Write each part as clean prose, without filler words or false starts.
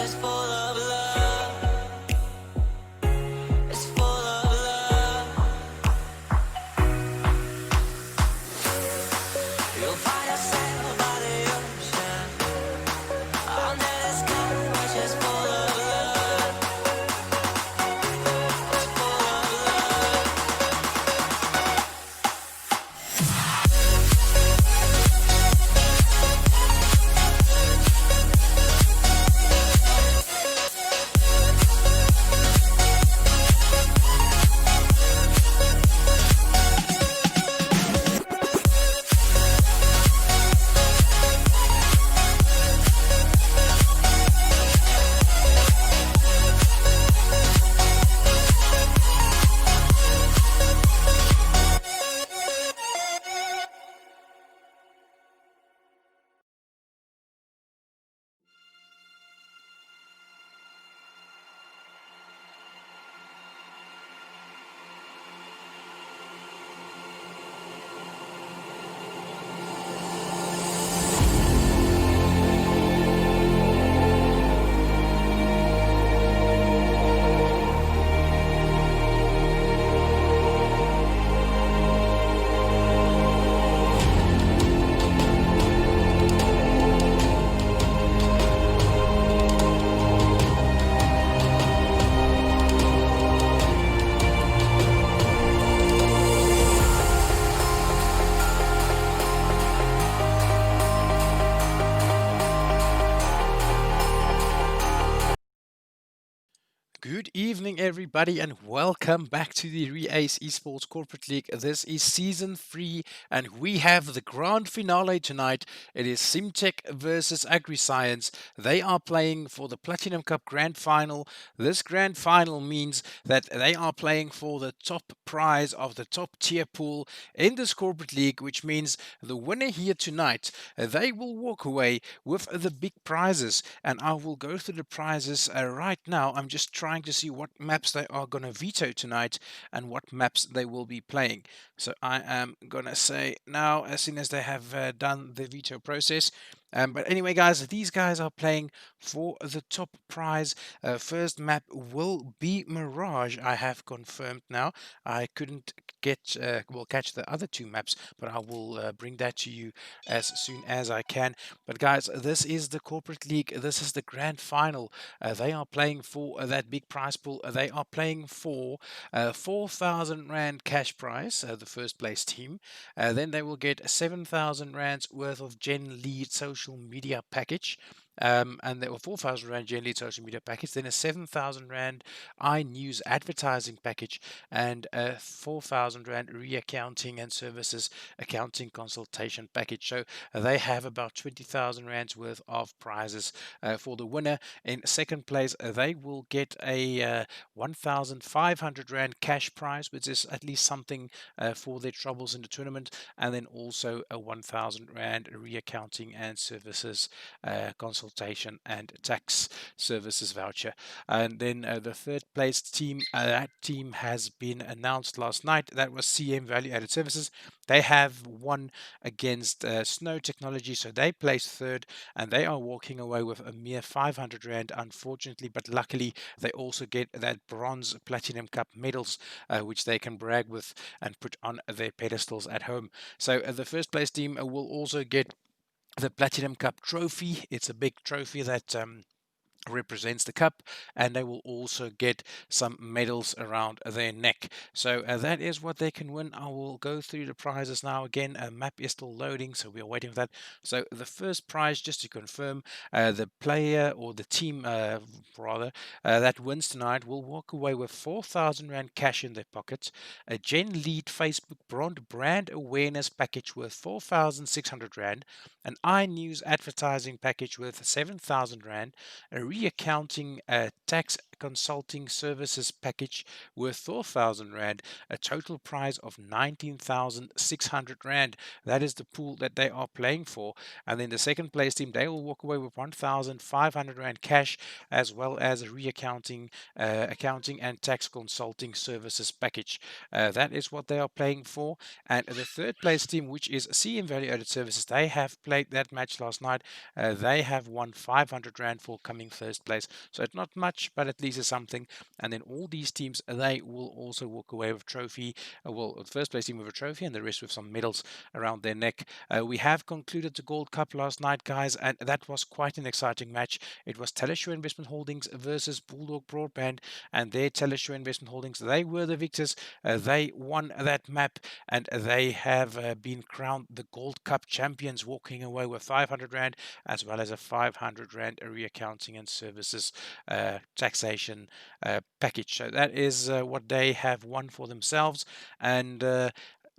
is full of love. It's full of love. You'll find yourself by the ocean, under the sky, which is full of love. It's full of love. Good evening, everybody, and welcome back to the Re-Ace Esports Corporate League. This is Season 3, and we have the grand finale tonight. It is Simtech versus AgriScience. They are playing for the Platinum Cup Grand Final. This Grand Final means that they are playing for the top prize of the top tier pool in this Corporate League, which means the winner here tonight, they will walk away with the big prizes. And I will go through the prizes right now. I'm just trying to see what maps they are going to veto tonight and what maps they will be playing. So I am going to say now, as soon as they have done the veto process. But anyway, guys, these guys are playing for the top prize. First map will be Mirage. I have confirmed now. I couldn't catch the other two maps, but I will bring that to you as soon as I can. But guys, this is the Corporate League. This is the grand final. They are playing for that big prize pool. They are playing for 4,000 Rand cash prize, the first place team. Then they will get 7,000 Rands worth of Gen Lead social media package. And there were 4,000 Rand Gen Lead social media package, then a 7,000 Rand iNews advertising package, and a 4,000 Rand re-accounting and services accounting consultation package. So they have about 20,000 Rands worth of prizes for the winner. In second place, they will get a 1,500 Rand cash prize, which is at least something for their troubles in the tournament, and then also a 1,000 Rand re-accounting and services consultation and tax services voucher. And then the third place team, that team has been announced last night. That was CM Value Added Services. They have won against Snow Technology, so they placed third, and they are walking away with a mere 500 Rand, unfortunately, but luckily they also get that bronze Platinum Cup medals, which they can brag with and put on their pedestals at home. So the first place team will also get the Platinum Cup trophy. It's a big trophy that represents the cup, and they will also get some medals around their neck. So that is what they can win. I will go through the prizes now. Again, a map is still loading, so we are waiting for that. So the first prize, just to confirm, the player or the team rather that wins tonight will walk away with 4,000 Rand cash in their pockets, a Gen Lead Facebook brand awareness package worth 4,600 Rand, an iNews advertising package worth 7,000 Rand, a re-accounting tax consulting services package worth 4,000 Rand, a total prize of 19,600 Rand. That is the pool that they are playing for. And then the second place team, they will walk away with 1,500 Rand cash, as well as a re-accounting, accounting and tax consulting services package. That is what they are playing for. And the third place team, which is CM Value Added Services, they have played that match last night. They have won 500 Rand for coming first place. So it's not much, but at least it's something. And then all these teams, they will also walk away with a trophy. Well, the first place team with a trophy and the rest with some medals around their neck. We have concluded the Gold Cup last night, guys, and that was quite an exciting match. It was Teleshow Investment Holdings versus Bulldog Broadband, and their Teleshow Investment Holdings, they were the victors. They won that map, and they have been crowned the Gold Cup champions, walking away with 500 Rand as well as a 500 Rand reaccounting and services taxation package. So that is what they have won for themselves. And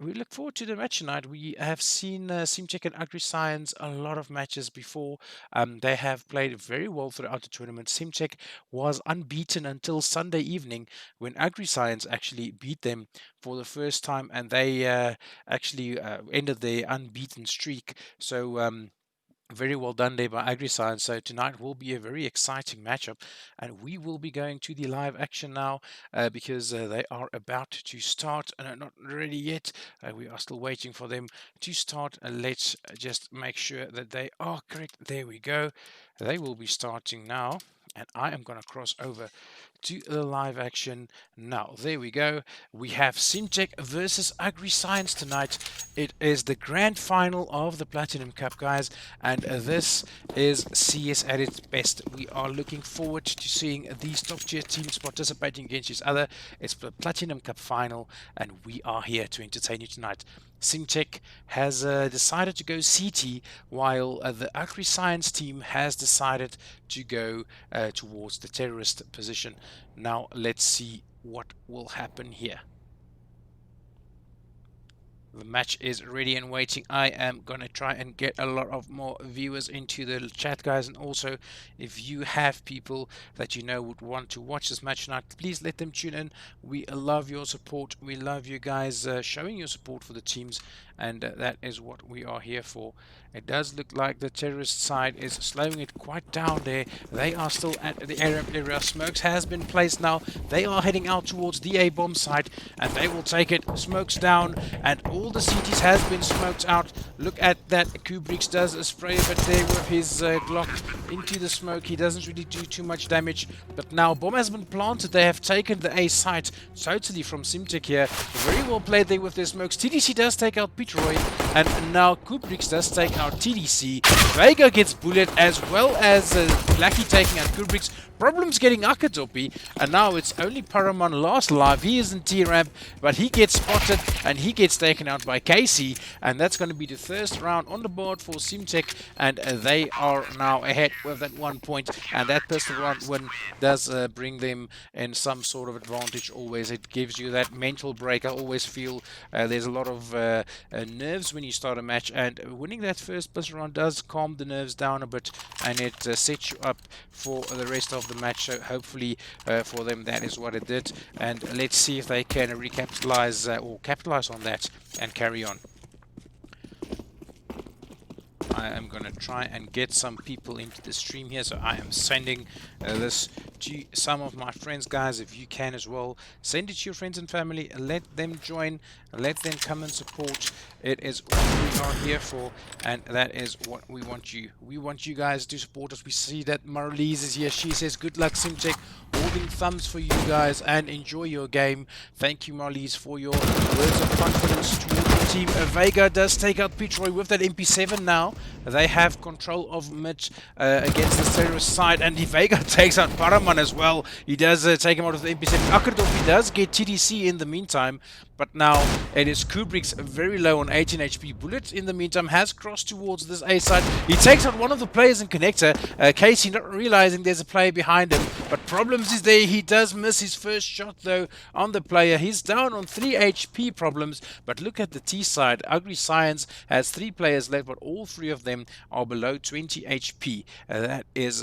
we look forward to the match tonight. We have seen Simcheck and AgriScience a lot of matches before. They have played very well throughout the tournament. Simcheck was unbeaten until Sunday evening when AgriScience actually beat them for the first time, and they actually ended their unbeaten streak. So very well done there by AgriScience. So tonight will be a very exciting matchup, and we will be going to the live action now because they are about to start. Not ready yet. We are still waiting for them to start. Let's just make sure that they are correct. There we go. They will be starting now, and I am going to cross over to the live action now. There we go. We have Simtech versus AgriScience tonight. It is the grand final of the Platinum Cup, guys, and this is CS at its best. We are looking forward to seeing these top tier teams participating against each other. It's the Platinum Cup final, and we are here to entertain you tonight. Simtech has decided to go CT, while the AgriScience team has decided to go towards the terrorist position. Now let's see what will happen here. The match is ready and waiting. I am going to try and get a lot of more viewers into the chat, guys. And also, if you have people that you know would want to watch this match tonight, please let them tune in. We love your support. We love you guys showing your support for the teams. And that is what we are here for. It does look like the terrorist side is slowing it quite down there. They are still at the area. Smokes has been placed now. They are heading out towards the A bomb site, and they will take it. Smokes down, and all the CTs has been smoked out. Look at that. Kubriks does a spray of it there with his Glock into the smoke. He doesn't really do too much damage, but now bomb has been planted. They have taken the A site totally from Simtek here. Very well played there with their smokes. TDC does take out Petroy, and now Kubriks does take out TDC. Vega gets bullet as well as Blackie taking out Kubriks. Problems getting Akadopi, and now it's only Paraman last alive. He is in T-ramp, but he gets spotted and he gets taken out by Casey, and that's going to be the first round on the board for Simtek, and they are now ahead with that 1 point, and that pistol round win does bring them in some sort of advantage. Always, it gives you that mental break. I always feel there's a lot of nerves when you start a match, and winning that first pistol round does calm the nerves down a bit, and it sets you up for the rest of the match. So hopefully for them that is what it did, and let's see if they can recapitalize or capitalize on that and carry on. I am going to try and get some people into the stream here, so I am sending this to some of my friends, guys. If you can as well, send it to your friends and family, let them join, let them come and support. It is what we are here for, and that is what we want you guys to support us. We see that Marlies is here. She says good luck, Simcheck, holding thumbs for you guys, and enjoy your game. Thank you, Marlies, for your words of confidence towards the team. Vega does take out Petroy with that MP7 now. They have control of mid against the terrorist side, and Vega takes out Paraman as well. He does take him out of the MP7. Akerdorf does get TDC in the meantime, but now it is Kubriks very low on 18 HP. Bullet in the meantime has crossed towards this A side. He takes out one of the players in connector. Casey not realizing there's a player behind him, but problems is there. He does miss his first shot though on the player. He's down on 3 HP problems, but look at the T side. AgriScience has 3 players left, but all 3 of them are below 20 HP. That is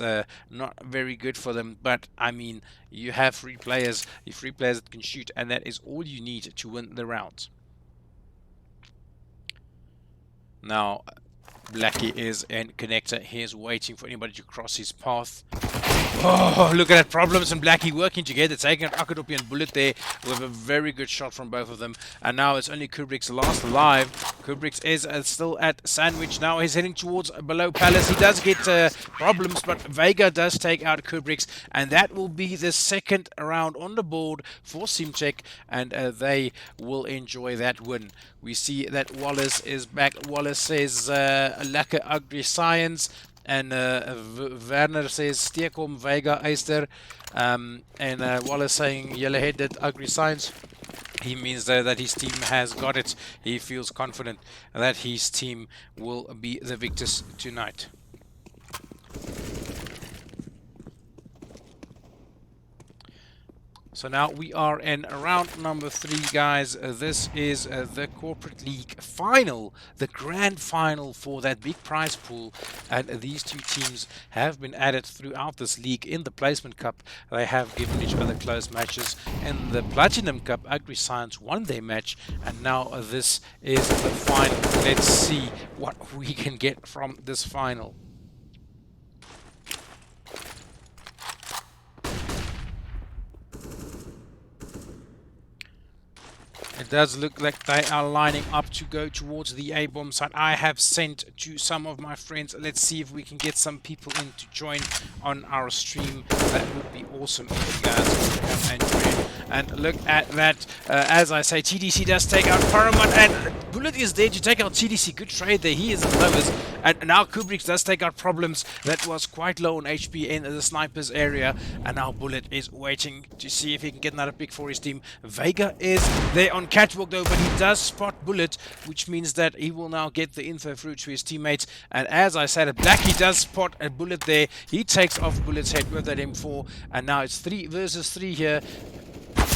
not very good for them, but I mean, you have 3 players that can shoot, and that is all you need to win the round. Now Blackie is in connector. He is waiting for anybody to cross his path. Oh, look at that. Problems and Blackie working together, taking out Akadopi and Bullet there with a very good shot from both of them. And now it's only Kubrick's last alive. Kubrick is still at Sandwich. Now he's heading towards below Palace. He does get problems, but Vega does take out Kubrick's. And that will be the second round on the board for Simcheck. And they will enjoy that win. We see that Wallace is back. Wallace says, Lekker Agri Science. And Werner says Steekom Vega Eister. And Wallace saying Yellow Headed Agri Science. He means that his team has got it. He feels confident that his team will be the victors tonight. So now we are in round number 3, guys. This is the Corporate League final, the grand final for that big prize pool. And these two teams have been added throughout this league. In the Placement Cup, they have given each other close matches. In the Platinum Cup, AgriScience won their match. And now this is the final. Let's see what we can get from this final. It does look like they are lining up to go towards the A-bomb site. I have sent to some of my friends. Let's see if we can get some people in to join on our stream. That would be awesome if you guys would come and join. And look at that. As I say, TDC does take out Paramount, and Bullet is there to take out TDC. Good trade there. He is the lowest. And now Kubrick does take out Problems. That was quite low on HP in the snipers area. And now Bullet is waiting to see if he can get another pick for his team. Vega is there on catwalk though, but he does spot Bullet, which means that he will now get the info through to his teammates. And as I said, Blackie does spot a Bullet there. He takes off Bullet's head with that M4, and now it's 3 versus 3 here.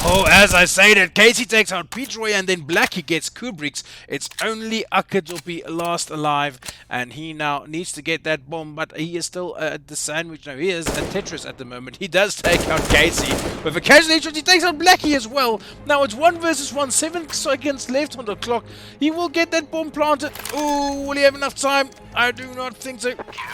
Oh, as I say that, Casey takes out Petroy and then Blackie gets Kubrick's. It's only Akadopi last alive, and he now needs to get that bomb, but he is still at the Sandwich. No, he is at Tetris at the moment. He does take out Casey. With a casual headshot, he takes out Blackie as well. Now it's 1 versus 1, 7 seconds left on the clock. He will get that bomb planted. Oh, will he have enough time? I do not think so.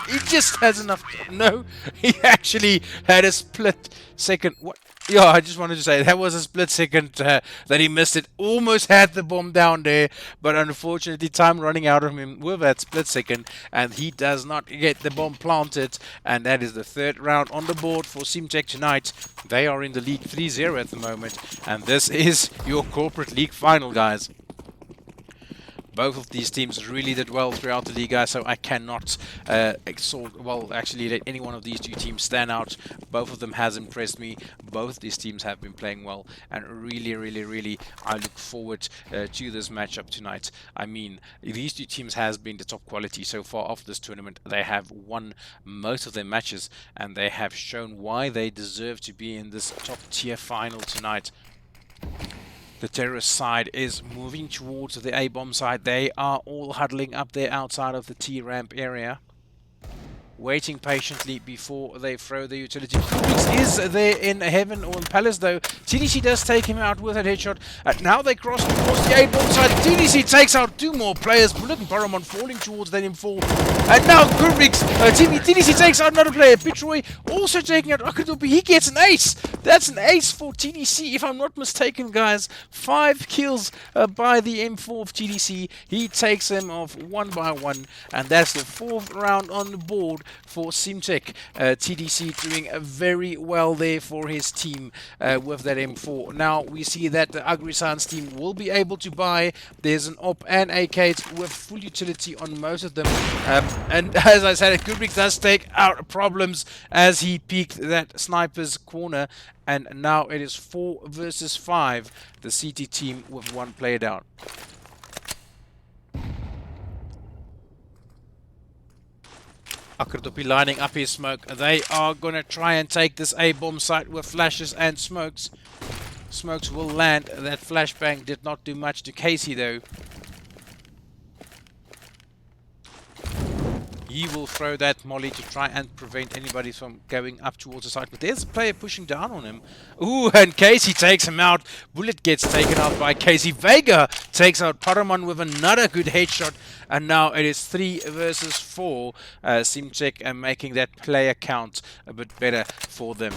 He just has enough time. No, he actually had a split second. What? Yeah, I just wanted to say that was a split second that he missed it. Almost had the bomb down there, but unfortunately time running out of him with that split second, and he does not get the bomb planted. And that is the 3rd round on the board for Simcheck tonight. They are in the league 3-0 at the moment, and this is your Corporate League final, guys. Both of these teams really did well throughout the league, guys, so I cannot actually let any one of these two teams stand out. Both of them has impressed me. Both these teams have been playing well, and really I look forward to this matchup tonight. I mean, these two teams has been the top quality so far of this tournament. They have won most of their matches, and they have shown why they deserve to be in this top tier final tonight. The terrorist side is moving towards the A-bomb side. They are all huddling up there outside of the T-ramp area, waiting patiently before they throw the utility. Kubrick is there in heaven or in Palace though. TDC does take him out with that headshot. Now they cross towards the A-bomb side. TDC takes out 2 more players. Bullet and Paramount falling towards that M4. And now Kubrick's TDC takes out another player. Pitroy also taking out Akadopi. He gets an ace. That's an ace for TDC, if I'm not mistaken, guys. 5 kills by the M4 of TDC. He takes him off 1 by 1. And that's the 4th round on the board for Simcheck. TDC doing very well there for his team with that M4. Now we see that the AgriScience team will be able to buy. There's an op and AKs with full utility on most of them. And as I said, Kubrick does take out Problems as he peeked that sniper's corner. And now it is 4 versus 5. The CT team with 1 player down. Akadopi lining up his smoke. They are going to try and take this A-bomb site with flashes and smokes. Smokes will land. That flashbang did not do much to Casey though. he will throw that molly to try and prevent anybody from going up towards the side. But there's a player pushing down on him. Ooh, and Casey takes him out. Bullet gets taken out by Casey. Vega takes out Paraman with another good headshot. And now it is 3 versus 4. Simcek making that player count a bit better for them.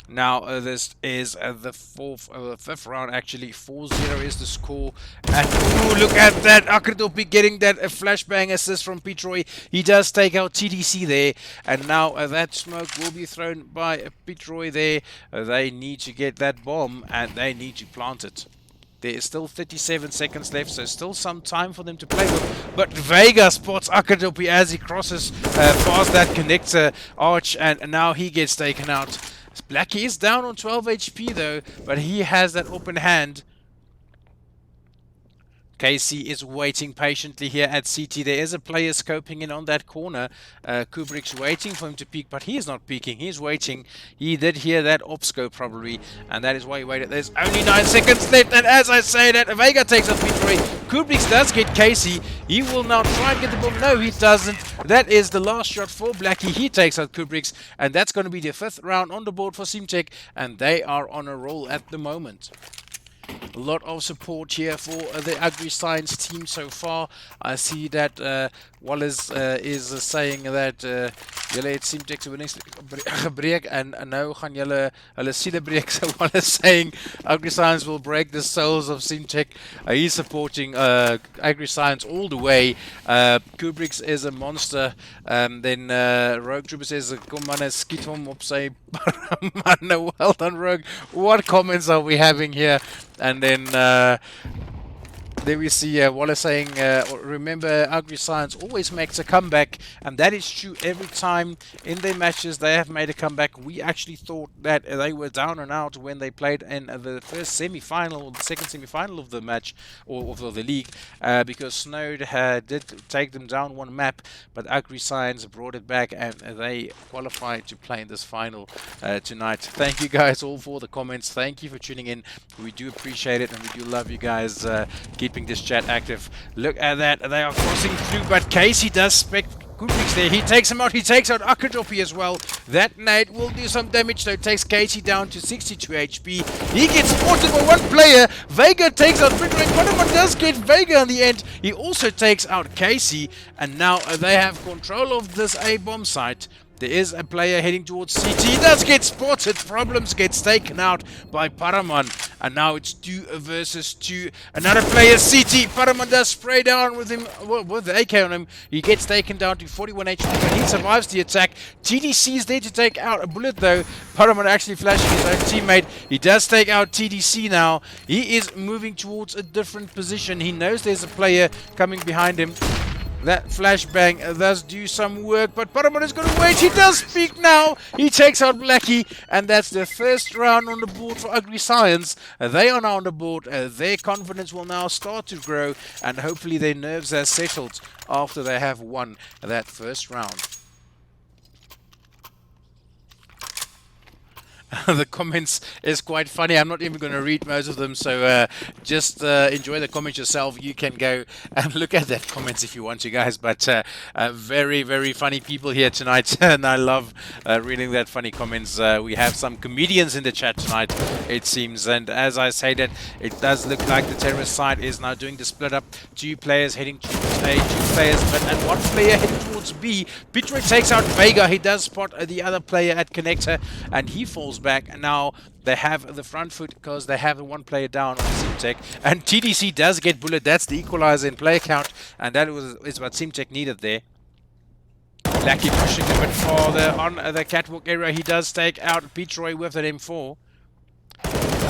Now this is the fifth round actually. 4-0 is the score. And ooh, look at that. Akradopi getting that flashbang assist from Petroy. He does take out TDC there. And now that smoke will be thrown by Petroy there. They need to get that bomb and they need to plant it. There is still 37 seconds left, so still some time for them to play with. But Vega spots Akadopi as he crosses past that connector arch, and now he gets taken out. Blackie is down on 12 HP though, but he has that open hand. Casey is waiting patiently here at CT. There is a player scoping in on that corner. Kubrick's waiting for him to peek, but he is not peeking. He's waiting. He did hear that op scope probably, and that is why he waited. There's only 9 seconds left, and as I say that, Vega takes out Petroy. Kubrick does get Casey. He will now try and get the ball. No, he doesn't. That is the last shot for Blackie. He takes out Kubrick's, and that's going to be the 5th round on the board for Simtech, and they are on a roll at the moment. A lot of support here for the Agri-Science team so far. I see that Wallace is saying that julle het Simtek se winnings breek en nou gaan julle hulle siele breek. So Wallace saying Agri-Science will break the souls of Simtek. He's supporting Agri-Science all the way. Kubrick is a monster. Then Rogue Trooper says kom manne skiet hom op sy manne. Well done, Rogue. What comments are we having here? And then there we see Wallace saying, remember, Agri-Science always makes a comeback, and that is true every time in their matches they have made a comeback. We actually thought that they were down and out when they played in the first semi-final or the second semi-final of the match or of the league, because Snowed did take them down one map, but Agri-Science brought it back and they qualified to play in this final tonight. Thank you guys all for the comments. Thank you for tuning in. We do appreciate it, and we do love you guys keeping this chat active. Look at that. They are crossing through, but Casey does spec Kubrick's there. He takes him out. He takes out Akadopi as well. That nade will do some damage, though. It takes Casey down to 62 HP. He gets spotted by one player. Vega takes out Frederick. One does get Vega in the end. He also takes out Casey, and now they have control of this A-bomb site. There is a player heading towards CT. He does get spotted. Problems gets taken out by Paraman. And now it's 2 versus 2. Another player, CT. Paraman does spray down with him, with the AK on him. He gets taken down to 41 HP, but he survives the attack. TDC is there to take out a bullet, though. Paraman actually flashing his own teammate. He does take out TDC now. He is moving towards a different position. He knows there's a player coming behind him. That flashbang does do some work, but Paraman is going to wait. He does speak now. He takes out Blackie, and that's the first round on the board for Agri-Science. They are now on the board. Their confidence will now start to grow, and hopefully their nerves are settled after they have won that first round. The comments is quite funny. I'm not even going to read most of them, so just enjoy the comments yourself. You can go and look at that comments if you want to, guys. But very, very funny people here tonight, and I love reading that funny comments. We have some comedians in the chat tonight, it seems, and as I say that, it does look like the terrorist side is now doing the split up. 2 players heading towards A, 2 players mid, and 1 player heading towards B. Petroy takes out Vega. He does spot the other player at connector, and he falls back. And now they have the front foot because they have 1 player down on Simtech, and TDC does get bullet. That's the equalizer in play count, and that is what Simtech needed there. Blackie pushing a bit farther on the catwalk area. He does take out Petroy with an M4,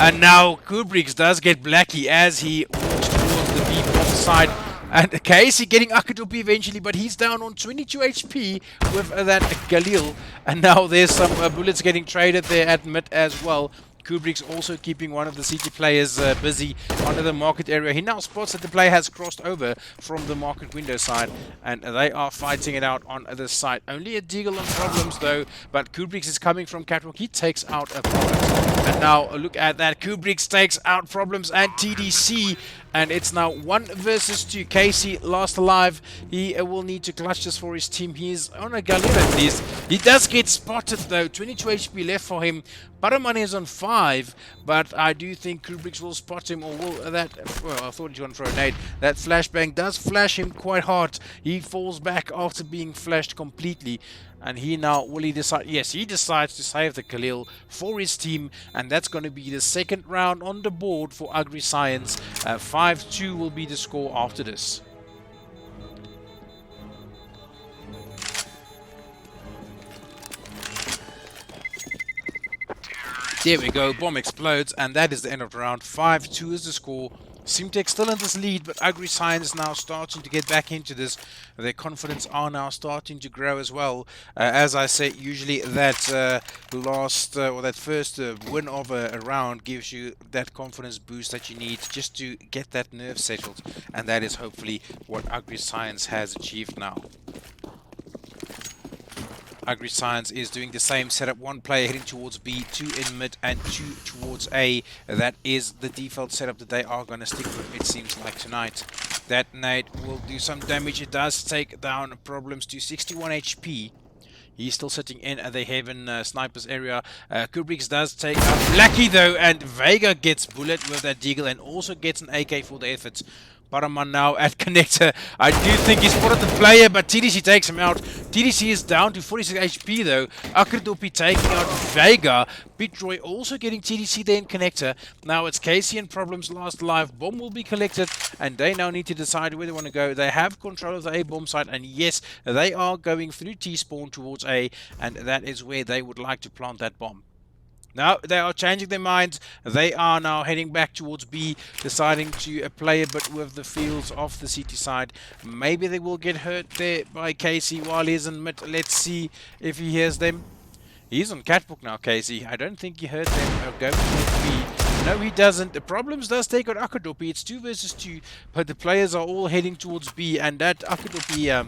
and now Kubrick does get Blackie as he walks towards the B side. And Casey getting Akadopi eventually, but he's down on 22 HP with that Galil. And now there's some bullets getting traded there at mid as well. Kubrick's also keeping one of the CT players busy under the market area. He now spots that the player has crossed over from the market window side, and they are fighting it out on this side. Only a Deagle on problems though, but Kubrick is coming from catwalk. He takes out a Problems. And now look at that. Kubrick takes out Problems and TDC. And it's now 1 versus 2. Casey, last alive. He will need to clutch this for his team. He's on a Galil at least. He does get spotted though. 22 HP left for him. Baraman is on 5, but I do think Kubrick's will spot him, or will that... Well, I thought he was going to throw a nade. That flashbang does flash him quite hard. He falls back after being flashed completely. And he now, will he decide? Yes, he decides to save the Khalil for his team, and that's going to be the second round on the board for Agri Science. 5-2 will be the score after this. There we go, bomb explodes, and that is the end of the round. 5-2 is the score. Simtek still in this lead, but Agri Science now starting to get back into this. Their confidence are now starting to grow as well. As I say, usually that last or that first win of a round gives you that confidence boost that you need just to get that nerve settled, and that is hopefully what Agri Science has achieved now. Agri Science is doing the same setup. One player heading towards B, 2 in mid, and 2 towards A. That is the default setup that they are going to stick with, it seems like, tonight. That nade will do some damage. It does take down Problems to 61 HP. He's still sitting in the Heaven Snipers area. Kubrick's does take out Blackie though, and Vega gets bullet with that Deagle and also gets an AK for the efforts. Baraman now at connector. I do think he spotted the player, but TDC takes him out. TDC is down to 46 HP though. Akradopi taking out Vega. Bitroy also getting TDC there in connector. Now it's Casey and Problems last live. Bomb will be collected, and they now need to decide where they want to go. They have control of the A bomb site, and yes, they are going through T-spawn towards A, and that is where they would like to plant that bomb. Now they are changing their minds. They are now heading back towards B, deciding to play a bit with the fields off the CT side. Maybe they will get hurt there by Casey while he's in mid. Let's see if he hears them. He's on catbook now, Casey. I don't think he heard them go towards B. No, he doesn't. The Problems does take out Akadopi. It's 2 versus 2, but the players are all heading towards B, and that Akadopi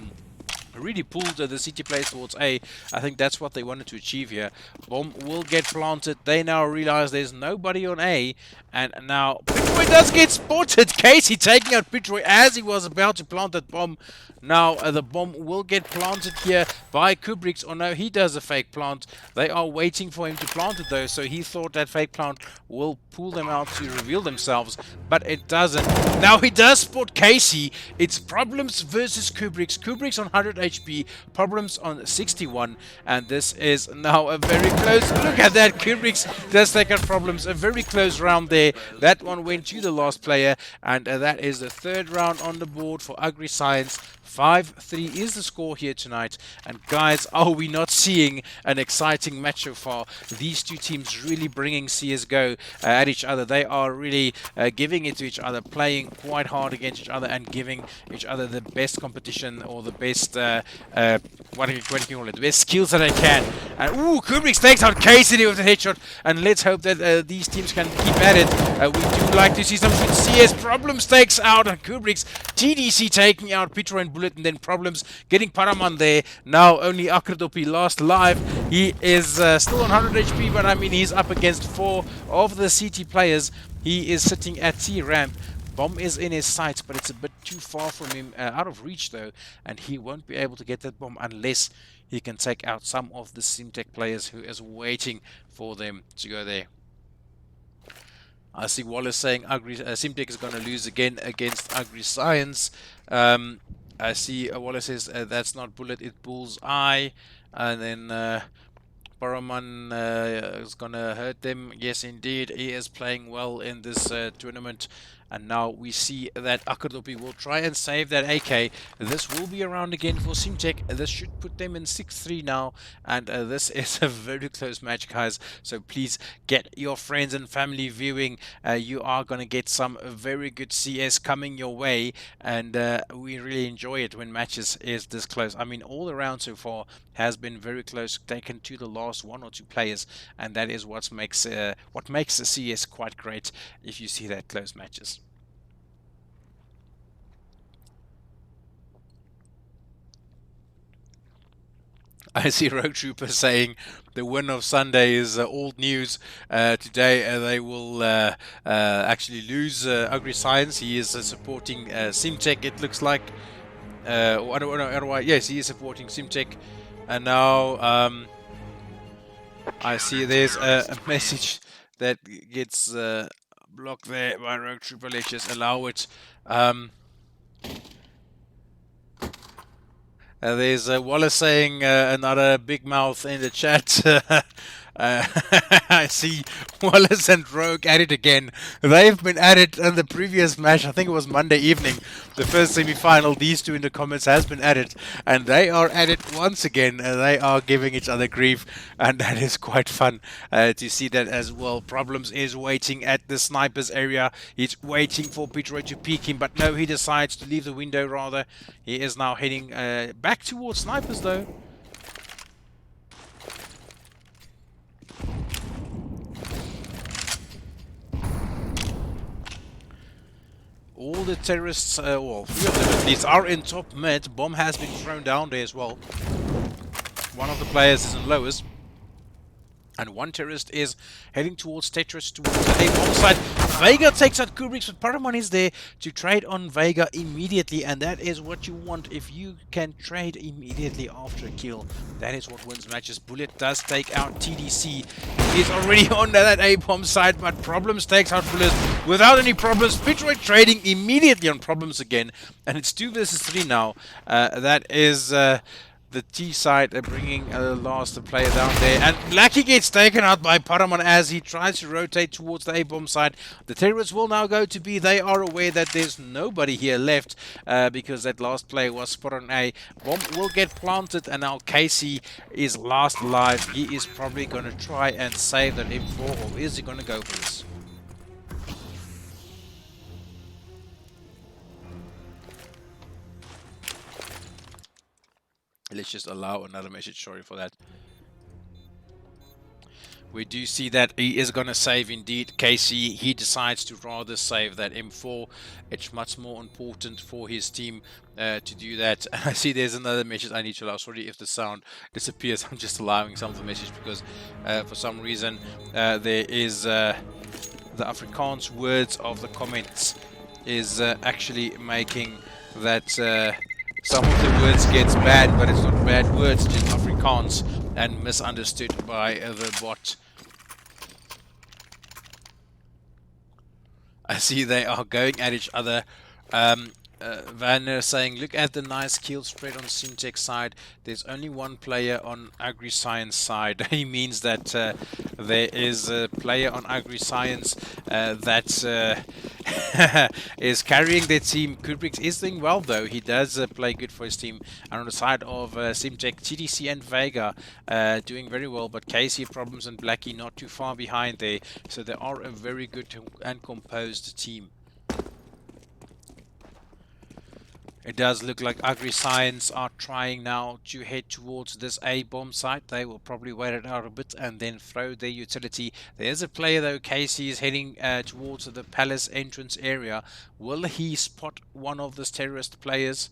really pulled the CT players towards A. I think that's what they wanted to achieve here. Bomb will get planted. They now realize there's nobody on A, and now Bitroy does get spotted. Casey taking out Bitroy as he was about to plant that bomb. Now the bomb will get planted here by Kubrick's. Oh no, he does a fake plant. They are waiting for him to plant it though, so he thought that fake plant will pull them out to reveal themselves, but it doesn't. Now he does spot Casey. It's Problems versus Kubrick's. Kubrick's on 100 HP, Problems on 61, and this is now a very close. Look at that, Kubrick's does take out Problems. A very close round there. That one went to the last player, and that is the third round on the board for Agri Science. 5-3 is the score here tonight, and guys, are we not seeing an exciting match so far? These two teams really bringing CSGO at each other. They are really giving it to each other, playing quite hard against each other, and giving each other the best competition, or the best what do you call it, the best skills that they can. And ooh, Kubrick takes out Casey with a headshot, and let's hope that these teams can keep at it. We do like to see some good CS. Problems takes out Kubrick's. TDC taking out Peter and Bullet, and then Problems getting Paraman there. Now only Akradopi last alive. He is still on 100 HP, but I mean he's up against 4 of the CT players. He is sitting at T ramp. Bomb is in his sights, but it's a bit too far from him, out of reach though, and he won't be able to get that bomb unless he can take out some of the Simtech players who is waiting for them to go there. I see Wallace saying Simtech is going to lose again against Agri Science. I see Wallace says that's not Bullet, it's Bullseye. And then Paraman is going to hurt them. Yes, indeed, he is playing well in this tournament. And now we see that Akadopi will try and save that AK. This will be around again for Simtech. This should put them in 6-3 now. And this is a very close match, guys. So please get your friends and family viewing. You are going to get some very good CS coming your way. And we really enjoy it when matches is this close. I mean, all around so far has been very close, taken to the last 1 or 2 players. And that is what makes the CS quite great, if you see that close matches. I see Rogue Trooper saying the win of Sunday is old news. Today they will actually lose Agri Science. He is supporting Simtech, it looks like. Or otherwise, yes, he is supporting Simtech. And now I see there's a message that gets blocked there by Rogue Trooper. Let's just allow it. There's Wallace saying another big mouth in the chat. I see Wallace and Rogue at it again. They've been at it in the previous match. I think it was Monday evening, the first semi-final. These two in the comments has been at it, and they are at it once again. They are giving each other grief, and that is quite fun to see that as well. Problems is waiting at the snipers area. He's waiting for Peter to peek him, but no, he decides to leave the window rather. He is now heading back towards snipers though. All the terrorists, well, 3 of them at least, are in top mid. Bomb has been thrown down there as well. One of the players is in lowest. And one terrorist is heading towards Tetris, towards the A-bomb side. Vega takes out Kubrick's, but Paramon is there to trade on Vega immediately. And that is what you want if you can trade immediately after a kill. That is what wins matches. Bullet does take out TDC. He's already on that A-bomb side, but Problems takes out Bullet without any problems. Fitroid trading immediately on Problems again. And it's 2 versus 3 now. That is... the T side bringing the last player down there, and Blackie gets taken out by Paramon as he tries to rotate towards the A-bomb side. The terrorists will now go to B. They are aware that there's nobody here left because that last player was spot on A. Bomb will get planted, and now Casey is last alive. He is probably going to try and save that M4, or is he going to go for this? Let's just allow another message, sorry for that. We do see that he is going to save indeed. Casey, he decides to rather save that M4. It's much more important for his team to do that. I see there's another message I need to allow. Sorry if the sound disappears. I'm just allowing some of the message because for some reason there is the Afrikaans words of the comments is actually making that some of the words gets bad, but it's not bad words, just Afrikaans and misunderstood by the bot. I see they are going at each other. Vanner saying, look at the nice kill spread on Simtech side. There's only one player on Agri-Science side. He means that there is a player on Agri-Science that is carrying their team. Kubrick is doing well though. He does play good for his team. And on the side of Simtech, TDC and Vega doing very well. But Casey, Problems and Blackie not too far behind there. So they are a very good and composed team. It does look like Agri-Science are trying now to head towards this A-bomb site. They will probably wait it out a bit and then throw their utility. There's a player though, Casey is heading towards the palace entrance area. Will he spot one of the terrorist players?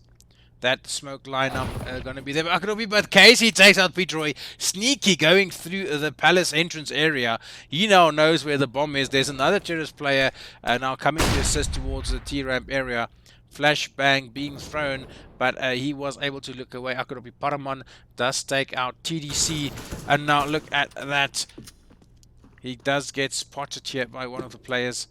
That smoke lineup going to be there. But Casey takes out Petroy. Sneaky going through the palace entrance area. He now knows where the bomb is. There's another terrorist player now coming to assist towards the T-ramp area. Flashbang being thrown, but he was able to look away. Akuropi Paramon does take out TDC, and now look at that. He does get spotted here by one of the players.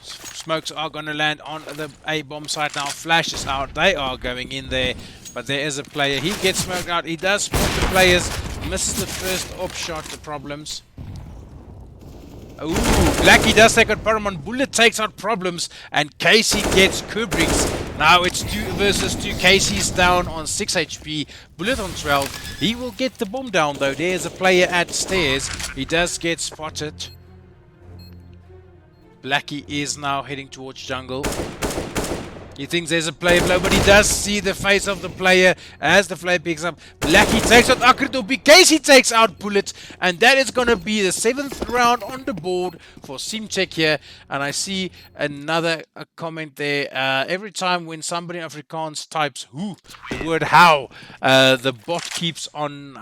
Smokes are going to land on the A-bomb site now. Flash is out. They are going in there, but there is a player. He gets smoked out. He does spot the players. Misses the first op shot. The Problems. Ooh, Blackie does take out Paramon. Bullet takes out Problems, and Casey gets Kubrick's. Now it's 2 versus 2. Casey's down on 6 HP. Bullet on 12. He will get the bomb down though. There's a player at stairs. He does get spotted. Blackie is now heading towards jungle. He thinks there's a player below, but he does see the face of the player as the player picks up. Blackie takes out Akritopi. Casey takes out Bullet. And that is going to be the 7th round on the board for Simcheck here. And I see another comment there. Every time when somebody in Afrikaans types who, the word how, the bot keeps on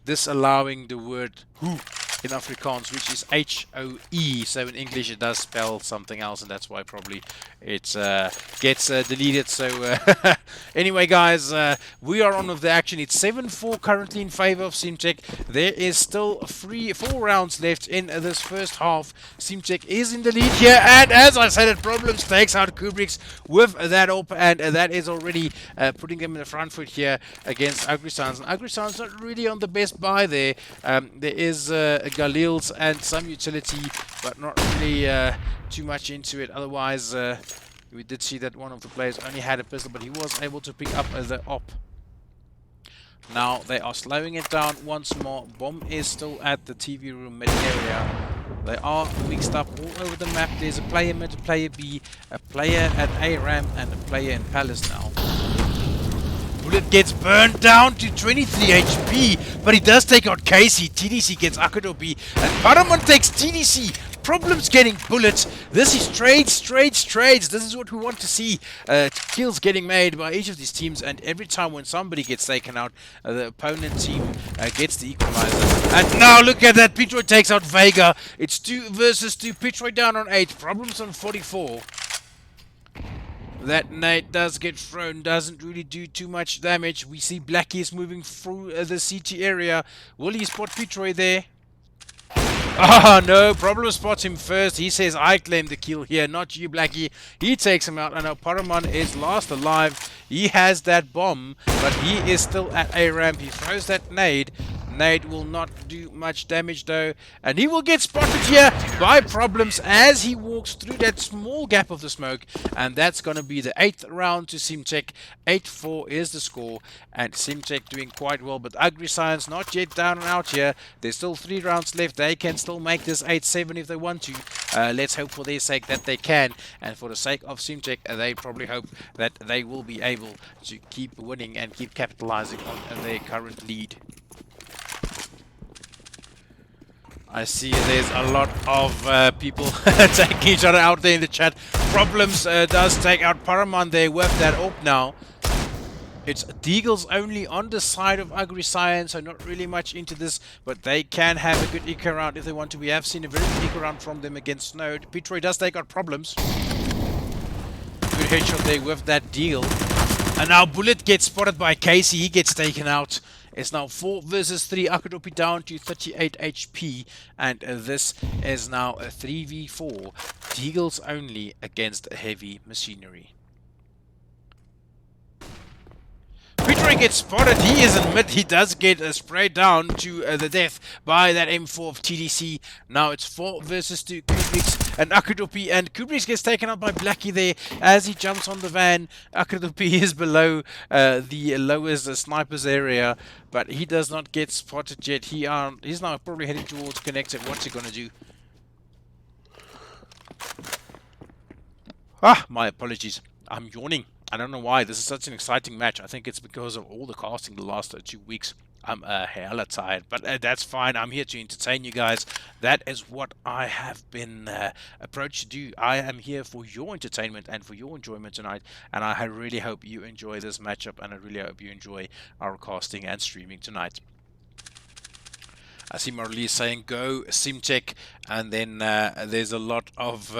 disallowing the word who in Afrikaans, which is H-O-E. So in English it does spell something else, and that's why probably it gets deleted. So anyway, guys, we are on with the action. It's 7-4 currently in favor of Simcheck. There is still 4 rounds left in this first half. Simcheck is in the lead here, and as I said, it problems takes out Kubrick's with that up, and that is already putting him in the front foot here against Agrisans. And Agrisans not really on the best buy there. There is Galil's and some utility, but not really too much into it. Otherwise, we did see that one of the players only had a pistol, but he was able to pick up the op. Now they are slowing it down once more. Bomb is still at the TV room mid area. They are mixed up all over the map. There's a player mid, a player B, a player at A ramp, and a player in Palace now. Bullet gets burned down to 23 HP, but he does take out Casey. TDC gets Akadobi, and Paramount takes TDC. Problems getting Bullets. This is trades. This is what we want to see. Kills getting made by each of these teams, and every time when somebody gets taken out, the opponent team gets the equalizer. And now look at that. Pitroy takes out Vega. It's 2 versus 2. Pitroy down on 8. Problems on 44. That nade does get thrown, doesn't really do too much damage. We see Blackie is moving through the CT area. Will he spot Pitroy there? Oh no, Problem spots him first. He says, I claim the kill here, not you, Blackie. He takes him out, and now Paraman is last alive. He has that bomb, but he is still at A ramp. He throws that nade. Nade will not do much damage though, and he will get spotted here by Problems as he walks through that small gap of the smoke, and that's going to be the 8th round to Simcheck. 8-4 is the score, and Simcheck doing quite well, but Agri Science not yet down and out here. There's still 3 rounds left. They can still make this 8-7 if they want to. Let's hope for their sake that they can, and for the sake of Simcheck, they probably hope that they will be able to keep winning and keep capitalizing on their current lead. I see there's a lot of people taking each other out there in the chat. Problems does take out Paraman there with that op now. It's Deagles only on the side of Agri Science, so not really much into this, but they can have a good eco round if they want to. We have seen a very good eco round from them against Snowed. Pitroy does take out Problems. Good headshot there with that deal. And now Bullet gets spotted by Casey. He gets taken out. It's now 4 versus 3. Akadopi down to 38 HP. And this is now a 3v4. Deagles only against heavy machinery. Pitroy gets spotted. He is in mid. He does get sprayed down to the death by that M4 of TDC. Now it's 4 versus 2. Kubrick's and Akadopi. And Kubrick's gets taken out by Blackie there as he jumps on the van. Akadopi is below the lowest sniper's area, but he does not get spotted yet. He's now probably heading towards Connected. What's he going to do? My apologies. I'm yawning. I don't know why. This is such an exciting match. I think it's because of all the casting the last 2 weeks. I'm hella tired, but that's fine. I'm here to entertain you guys. That is what I have been approached to do. I am here for your entertainment and for your enjoyment tonight, and I really hope you enjoy this matchup, and I really hope you enjoy our casting and streaming tonight. I see Marley saying go Simcheck, and then there's a lot of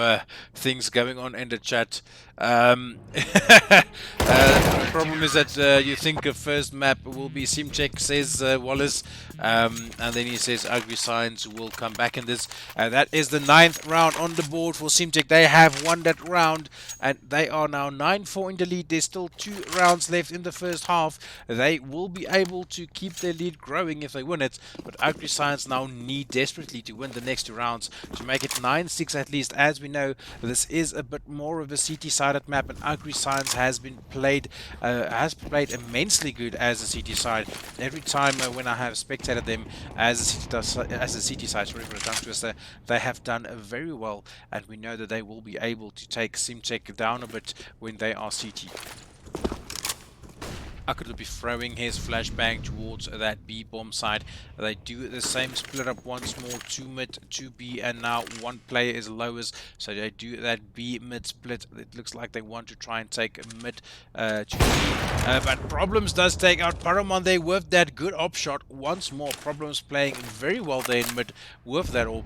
things going on in the chat. The problem is that you think the first map will be Simcheck, says Wallace, and then he says Agri Science will come back in this. That is the 9th round on the board for Simcheck. They have won that round, and they are now 9-4 in the lead. There's still 2 rounds left in the first half. They will be able to keep their lead growing if they win it, but Agri Science Science now need desperately to win the next 2 rounds to make it 9-6 at least. As we know, this is a bit more of a CT-sided map, and Agri Science has played immensely good as a CT side. Every time when I have spectated them as a CT side, sorry for a tongue twister, they have done very well, and we know that they will be able to take Simtech down a bit when they are CT. Akut will be throwing his flashbang towards that B bomb side. They do the same split up once more, 2 mid, 2 B, and now one player is lowers. So they do that B mid split. It looks like they want to try and take mid to B. But Problems does take out Paramon there with that good op shot. Once more, Problems playing very well there in mid with that AWP.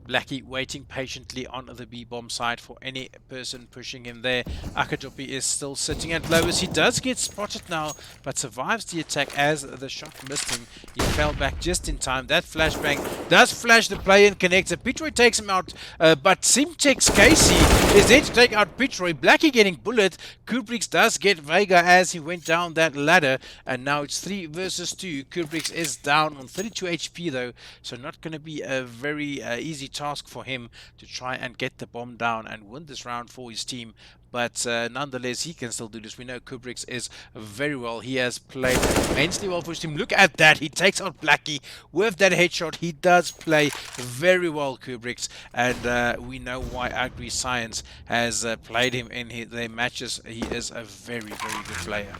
Blackie waiting patiently on the B-bomb side for any person pushing him there. Akadopi is still sitting at lowest. He does get spotted now, but survives the attack as the shot missed him. He fell back just in time. That flashbang does flash the play and connector. Pitroy takes him out, but Simtek's Casey is there to take out Pitroy. Blackie getting bullet. Kubriks does get Vega as he went down that ladder, and now it's 3 versus 2. Kubriks is down on 32 HP though, so not going to be a very easy task for him to try and get the bomb down and win this round for his team. But nonetheless, he can still do this. We know Kubriks is very well. He has played immensely well for his team. Look at that. He takes out Blackie with that headshot. He does play very well, Kubriks. And we know why Agri Science has played him in their matches. He is a very, very good player.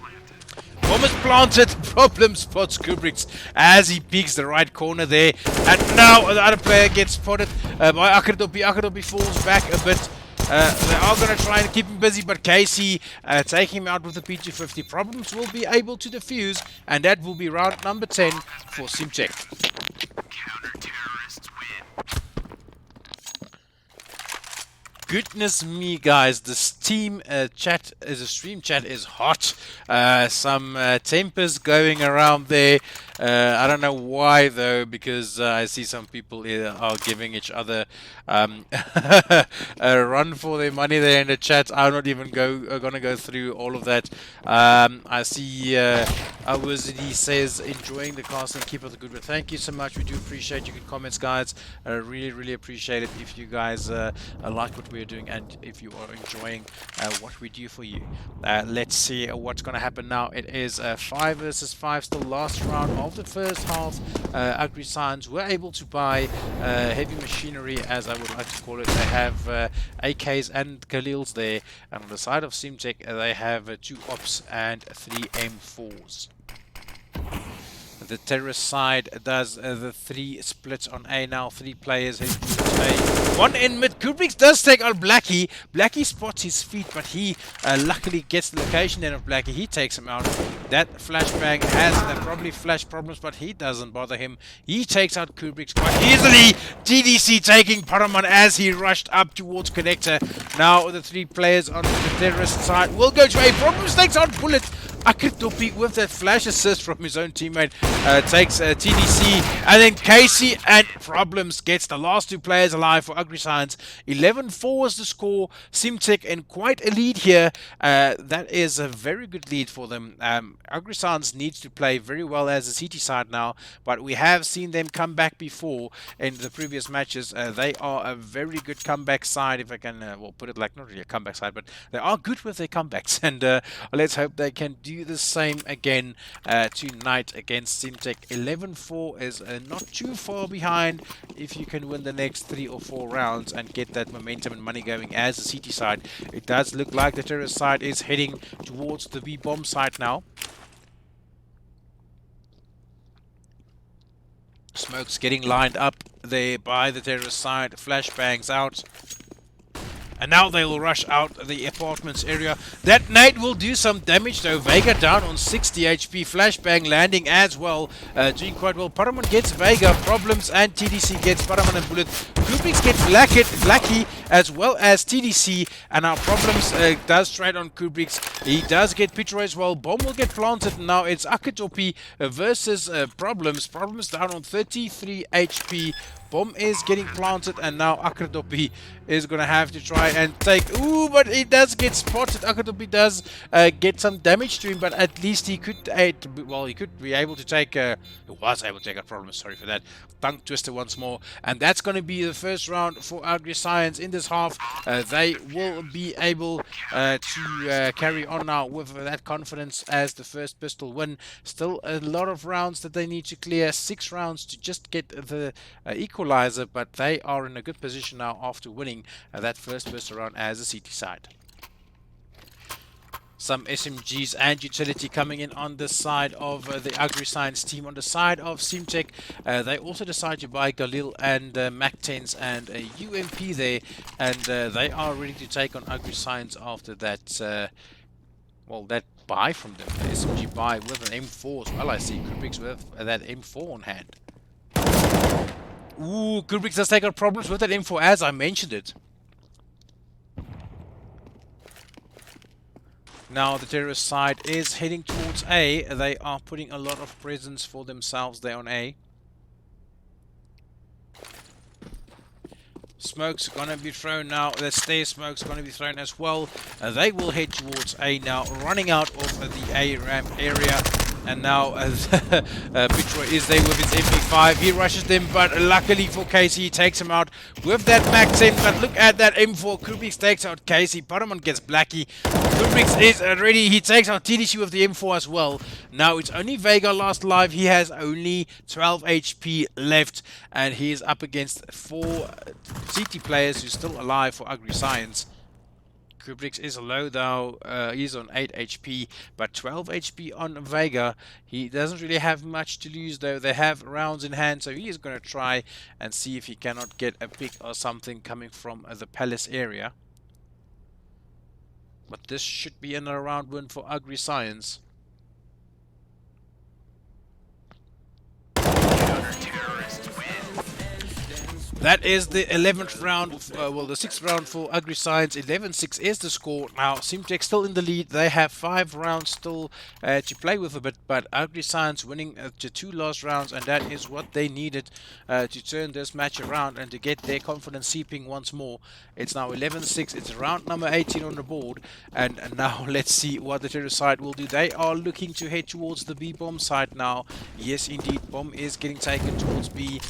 Bomb is planted. Problem spots Kubriks as he peeks the right corner there. And now the other player gets spotted by Akadopi. Akadopi falls back a bit. They are going to try and keep him busy, but Casey taking him out with the P250. Problems will be able to defuse, and that will be round number 10 for Simtek. Goodness me, guys, the stream chat is hot. Some tempers going around there. I don't know why though, because I see some people here are giving each other a run for their money there in the chat. I'm not even gonna go through all of that. I see he says enjoying the cast and keep up the good work. Thank you so much. We do appreciate your good comments, guys. Really appreciate it if you guys like what we're doing and if you are enjoying what we do for you. Let's see what's gonna happen now. It is 5 versus 5, still last round of the first half. Agri Science were able to buy heavy machinery, as I would like to call it. They have AKs and Khalils there, and on the side of Simtek they have 2 ops and 3 M4s. The terrorist side does the 3 splits on A now. 3 players heading towards A. 1 in mid. Kubriks does take out Blackie. Blackie spots his feet, but he luckily gets the location then of Blackie. He takes him out. That flashbang has probably flash problems, but he doesn't bother him. He takes out Kubriks quite easily. TDC taking Paramon as he rushed up towards connector. Now the 3 players on the terrorist side will go to A. Problems takes out Bullet. Akitopi with that flash assist from his own teammate takes TDC, and then Casey and Problems gets the last 2 players alive for Agri Science. 11-4 is the score. Simtek in quite a lead here. That is a very good lead for them. Agri Science needs to play very well as a CT side now, but we have seen them come back before in the previous matches. They are a very good comeback side, if I can well put it like, not really a comeback side, but they are good with their comebacks, and let's hope they can do the same again tonight against Simtek. 11-4 is not too far behind if you can win the next 3 or 4 rounds and get that momentum and money going as a CT side. It does look like the terrorist side is heading towards the B-bomb side now. Smoke's getting lined up there by the terrorist side. Flashbangs out. And now they will rush out the apartments area. That nade will do some damage though. Vega down on 60 HP. Flashbang landing as well. Doing quite well. Paramon gets Vega. Problems and TDC gets Paramon and Bullet. Kubriks gets Blackie as well as TDC. And our Problems does trade on Kubriks. He does get Pitroy as well. Bomb will get planted. Now it's Akatopi versus Problems. Problems down on 33 HP. Bomb is getting planted, and now Akradopi is going to have to try and take... Ooh, but he does get spotted. Akradopi does get some damage to him, but at least he could... well, he could be able to take... he was able to take a problem, sorry for that. Tongue twister once more. And that's going to be the first round for AgriScience in this half. They will be able to carry on now with that confidence as the first pistol win. Still a lot of rounds that they need to clear. 6 rounds to just get the equalizer, but they are in a good position now after winning that first pistol round as a CT side. Some SMGs and utility coming in on the side of the AgriScience team. On the side of Simtech, they also decide to buy Galil and Mac-10s and a UMP there, and they are ready to take on AgriScience after that, well, that buy from them. The SMG buy with an M4 as well. I see Kubrick's with that M4 on hand. Ooh, Kubrick does take on problems with that M4 as I mentioned it. Now the terrorist side is heading towards A. They are putting a lot of presence for themselves there on A. Smoke's gonna be thrown now. The stair smoke's gonna be thrown as well. They will head towards A now, running out of the A ramp area. And now Pitroy is there with his MP5. He rushes them, but luckily for Casey, he takes him out with that Mac-10. But look at that M4. Kubrick takes out Casey. Bottomon gets Blackie. Kubrick is ready. He takes out TDC with the M4 as well. Now it's only Vega last alive. He has only 12 HP left. And he is up against 4 CT players who's still alive for AgriScience. Kubrick is low though, he's on 8 HP, but 12 HP on Vega. He doesn't really have much to lose though. They have rounds in hand, so he is going to try and see if he cannot get a pick or something coming from the Palace area. But this should be another round win for AgriScience. That is the 11th round, well, the 6th round for AgriScience. 11-6 is the score. Now, Simtech still in the lead. They have 5 rounds still to play with a bit, but AgriScience winning the 2 last rounds, and that is what they needed to turn this match around and to get their confidence seeping once more. It's now 11-6. It's round number 18 on the board, and now let's see what the terrorist side will do. They are looking to head towards the B bomb side now. Yes, indeed, bomb is getting taken towards B.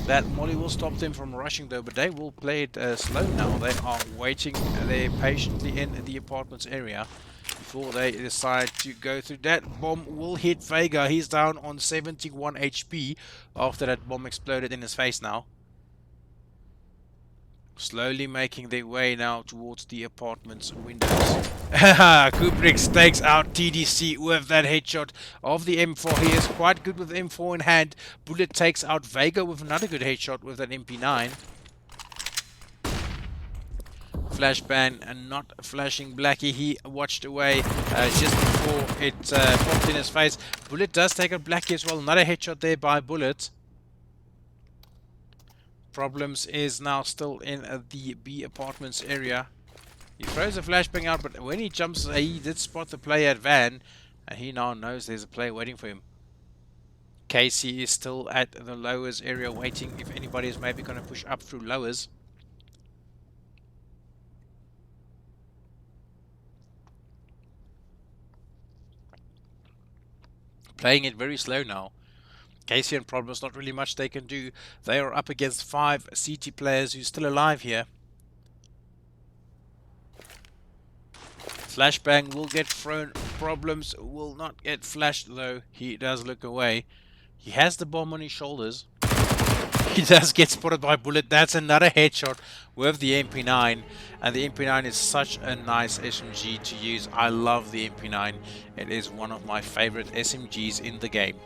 That molly will stop them from rushing though, but they will play it slow now. They are waiting there patiently in the apartments area before they decide to go through. That bomb will hit Vega. He's down on 71 HP after that bomb exploded in his face now. Slowly making their way now towards the apartment's windows. Kubrick takes out TDC with that headshot of the M4. He is quite good with M4 in hand. Bullet takes out Vega with another good headshot with an MP9. Flashbang and not flashing Blackie. He watched away just before it popped in his face. Bullet does take out Blackie as well. Another headshot there by Bullet. Problems is now still in the B apartments area. He throws a flashbang out, but when he jumps, he did spot the player at Van, and he now knows there's a player waiting for him. Casey is still at the lowers area waiting if anybody is maybe going to push up through lowers. Playing it very slow now. Casey and Problems, not really much they can do. They are up against 5 CT players who's still alive here. Flashbang will get thrown. Problems will not get flashed though. He does look away. He has the bomb on his shoulders. He does get spotted by Bullet. That's another headshot with the MP9. And the MP9 is such a nice SMG to use. I love the MP9. It is one of my favorite SMGs in the game.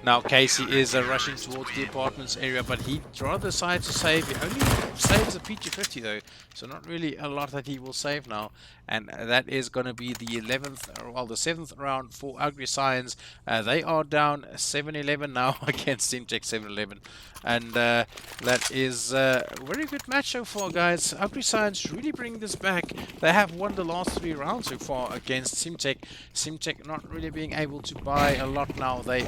Now Casey is rushing towards the apartments area, but he rather decides to save. He only saves a P250 though, so not really a lot that he will save now. And that is going to be the 11th, well, the 7th round for AgriScience. They are down 7-11 now against Simtech 7-11. And that is a very good match so far, guys. AgriScience really bringing this back. They have won the last 3 rounds so far against Simtech. Simtech not really being able to buy a lot now. They,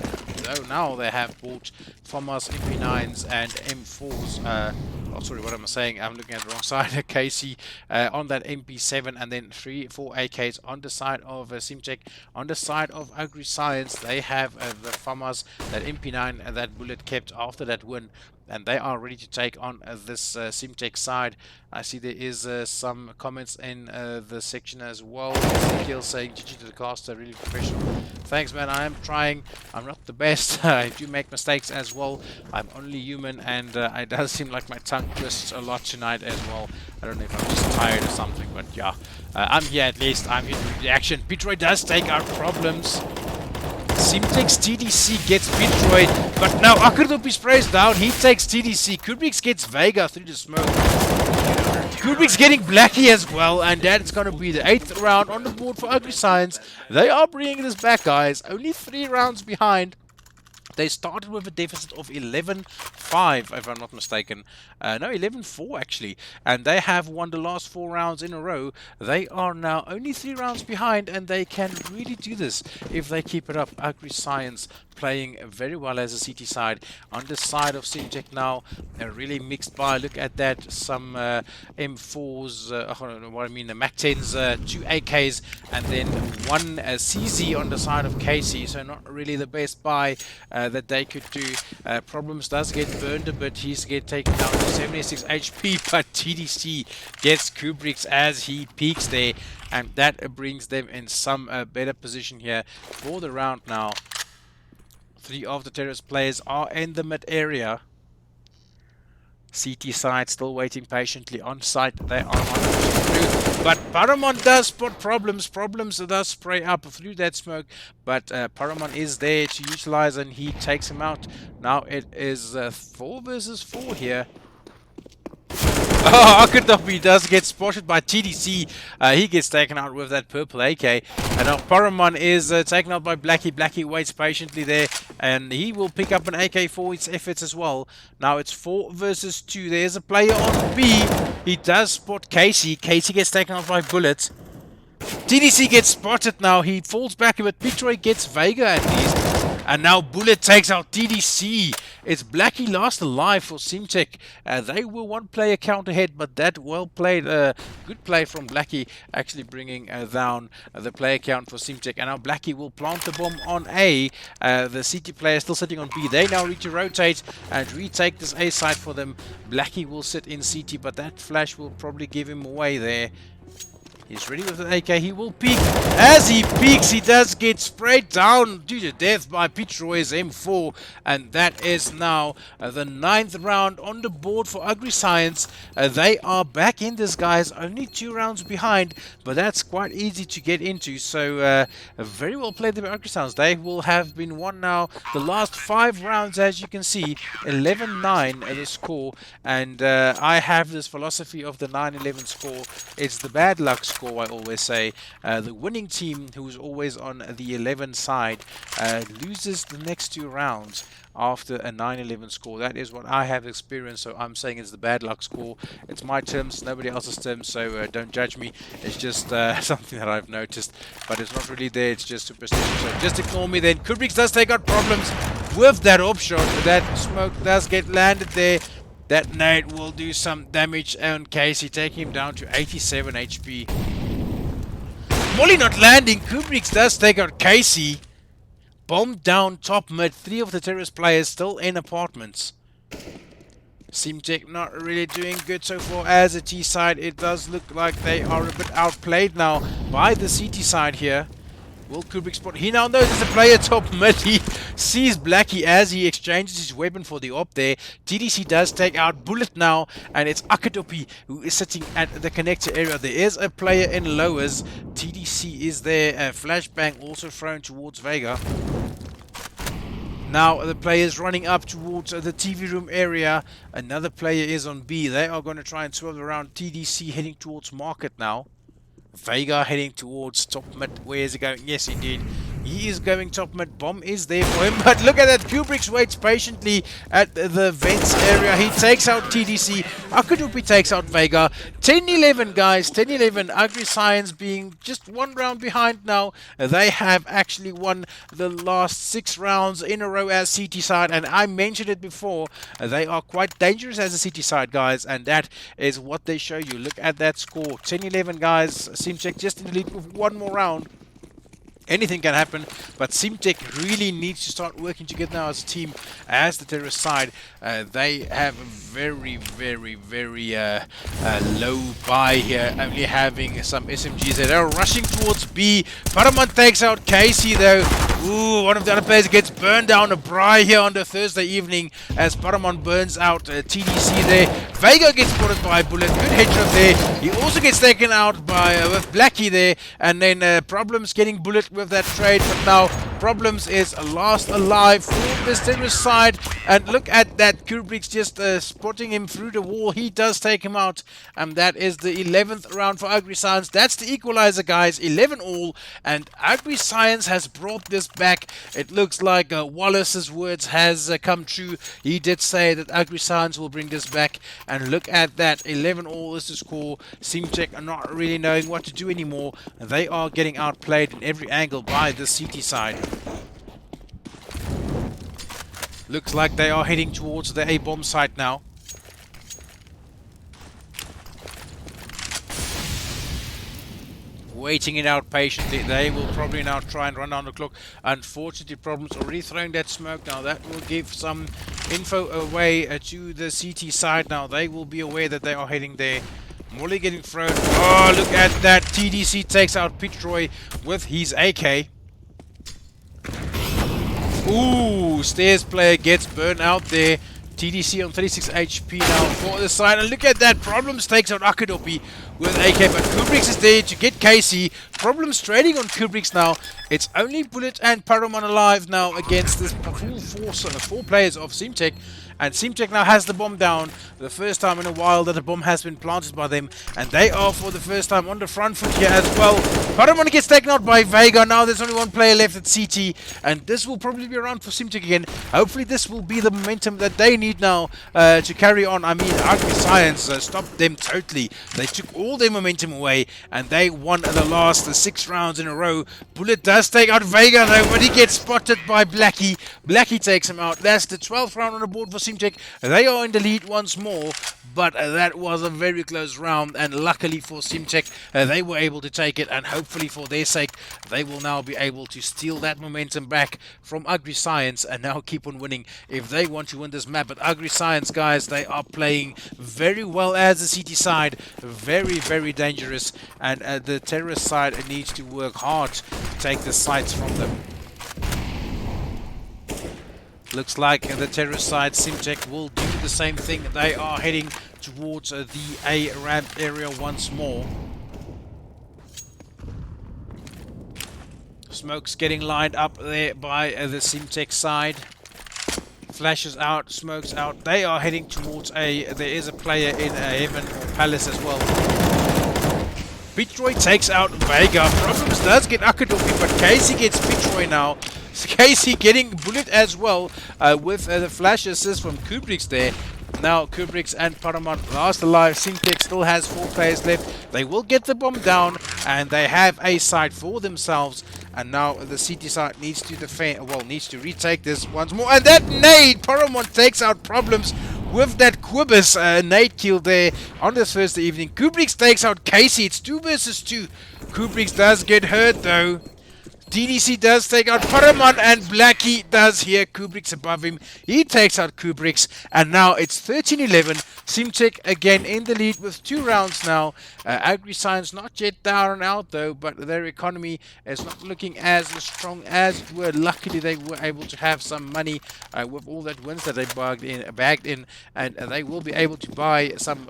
oh now they have bought FAMAS, MP9s, and M4s. Oh, sorry, what am I saying? I'm looking at the wrong side. Casey on that MP7, and then 4 AKs on the side of Simcheck. On the side of Agri Science, they have the FAMAS, that MP9, that Bullet kept after that win, and they are ready to take on this Simtech side. I see there is some comments in the section as well. Ezekiel saying GG to the caster, really professional. Thanks, man. I am trying. I'm not the best. I do make mistakes as well. I'm only human, and it does seem like my tongue twists a lot tonight as well. I don't know if I'm just tired or something, but yeah. I'm here at least. I'm in the action. Pitroy does take out problems. Simtek's TDC gets Pitroid, but now Akardupi sprays down. He takes TDC. Kubrick's gets Vega through the smoke. Kubrick's getting Blackie as well, and that's going to be the 8th round on the board for Agri Science. They are bringing this back, guys. Only 3 rounds behind. They started with a deficit of 11-5, if I'm not mistaken. No, 11-4 actually. And they have won the last 4 rounds in a row. They are now only 3 rounds behind, and they can really do this if they keep it up. Agri Science playing very well as a CT side. On the side of Simtech now, a really mixed buy. Look at that. Some M4s, I don't know what I mean, the Mac 10s, 2 AKs, and then 1 CZ on the side of Casey. So not really the best buy that they could do. Problems does get burned a bit. He's get taken down to 76 HP, but TDC gets Kubrick's as he peaks there, and that brings them in some better position here for the round now. 3 of the terrorist players are in the mid area. CT side still waiting patiently on site. They are on through, but Paramon does spot problems. Problems does spray up through that smoke, but Paramon is there to utilize, and he takes him out. Now it is 4 versus 4 here. Oh, Akadopi does get spotted by TDC. He gets taken out with that purple AK. And now Paramon is taken out by Blackie. Blackie waits patiently there, and he will pick up an AK for his efforts as well. Now it's 4 versus 2. There's a player on B. He does spot Casey. Casey gets taken out by Bullet. TDC gets spotted now. He falls back, but Pitroy gets Vega at least. And now Bullet takes out TDC. It's Blackie last alive for Simtech. They were 1 player count ahead, but that well played, good play from Blackie, actually bringing down the player count for Simtech. And now Blackie will plant the bomb on A. The CT player still sitting on B. They now need to rotate and retake this A side for them. Blackie will sit in CT, but that flash will probably give him away there. He's ready with the AK. He will peek. As he peeks, he does get sprayed down due to death by Pitroy's M4. And that is now the 9th round on the board for Agri Science. They are back in this, guys. Only 2 rounds behind, but that's quite easy to get into. So very well played by Agri Science. They will have been won now the last 5 rounds, as you can see. 11-9 the score. And I have this philosophy of the 9-11 score. It's the bad luck score. I always say the winning team, who's always on the 11 side, loses the next 2 rounds after a 9-11 score. That is what I have experienced, so I'm saying it's the bad luck score. It's my terms, nobody else's terms, so don't judge me. It's just something that I've noticed, but it's not really there, it's just superstition, so just ignore me then. Kubrick does take out problems with that option. That smoke does get landed there. That nade will do some damage on Casey, taking him down to 87 HP. Molly not landing. Kubrick does take out Casey. Bomb down top mid. 3 of the terrorist players still in apartments. Simtech not really doing good so far as a T side. It does look like they are a bit outplayed now by the CT side here. Will Kubrick spot? He now knows there's a player top mid. He sees Blackie as he exchanges his weapon for the op there. TDC does take out Bullet now, and it's Akadopi who is sitting at the connector area. There is a player in lowers. TDC is there. Flashbang also thrown towards Vega. Now the players running up towards the TV room area. Another player is on B. They are going to try and swerve around. TDC heading towards market now. Vega heading towards top mid. Where is he going? Yes, indeed. He is going top mid. Bomb is there for him. But look at that. Kubrick waits patiently at the vents area. He takes out TDC. Akadupi takes out Vega. 10-11, guys. 10-11. Agri Science being just one round behind now. They have actually won the last 6 rounds in a row as CT side. And I mentioned it before. They are quite dangerous as a CT side, guys. And that is what they show you. Look at that score. 10-11, guys. Simcheck just in the lead with one more round. Anything can happen, but Simtech really needs to start working together now as a team, as the terrorist side. They have a very, very, very low buy here, only having some SMGs there. They're rushing towards B. Paramount takes out Casey though. Ooh, one of the other players gets burned down. A braai here on the Thursday evening as Paramount burns out TDC there. Vega gets spotted by Bullet. Good headshot there. He also gets taken out by with Blackie there, and then Problems getting Bullet with that trade, but now Problems is last alive for this terrorist side. And look at that, Kubrick's just spotting him through the wall. He does take him out, and that is the 11th round for Agri Science. That's the equalizer, guys. 11 all, and Agri Science has brought this back. It looks like Wallace's words has come true. He did say that Agri Science will bring this back, and look at that. 11 all is the score. Simcheck are not really knowing what to do anymore. They are getting outplayed in every angle by the CT side. Looks like they are heading towards the A-bomb site now. Waiting it out patiently. They will probably now try and run down the clock. Unfortunately, Problems already throwing that smoke now. That will give some info away to the CT side now. They will be aware that they are heading there. Molly getting thrown. Oh, look at that. TDC takes out Pitroy with his AK. Ooh, Stairs player gets burned out there. TDC on 36 HP now for the side. And look at that. Problems takes out Akadopi with AK. But Kubrick's is there to get Casey. Problems trading on Kubrick's now. It's only Bullet and Paramount alive now against this full four players of Simtech. And Simtech now has the bomb down. The first time in a while that a bomb has been planted by them. And they are for the first time on the front foot here as well. Paramount gets taken out by Vega. Now there's only one player left at CT. And this will probably be around for Simtech again. Hopefully this will be the momentum that they need now to carry on. I mean, Agri Science stopped them totally. They took all their momentum away. And they won the last 6 rounds in a row. Bullet does take out Vega though, but he gets spotted by Blackie. Blackie takes him out. That's the 12th round on the board for Simtech. They are in the lead once more, but that was a very close round, and luckily for Simtech, they were able to take it, and hopefully for their sake, they will now be able to steal that momentum back from Agri Science and now keep on winning if they want to win this map. But Agri Science, guys, they are playing very well as a CT side, very, very dangerous, and the terrorist side needs to work hard to take the sites from them. Looks like the terrorist side, Simtech, will do the same thing. They are heading towards the A ramp area once more. Smoke's getting lined up there by the Simtech side. Flashes out, smokes out. They are heading towards A. There is a player in Heaven or Palace as well. Pitroy takes out Vega. Problems does get Akadopi, but Casey gets Pitroy now. Casey getting Bullet as well with the flash assist from Kubrick's there. Now Kubrick's and Paramount last alive. Simtech still has 4 players left. They will get the bomb down, and they have a side for themselves. And now the CT side needs to defend, well, needs to retake this once more. And that nade, Paramount takes out Problems with that Quibus nade kill there on this Thursday evening. Kubrick's takes out Casey. It's 2 versus 2. Kubrick's does get hurt though. DDC does take out Paramount, and Blackie does hear Kubrick's above him. He takes out Kubrick's, and now it's 13-11. Simtech again in the lead with 2 rounds now. Agri Science not yet down and out though, but their economy is not looking as strong as it were. Luckily they were able to have some money with all that wins that they bagged in, and they will be able to buy some,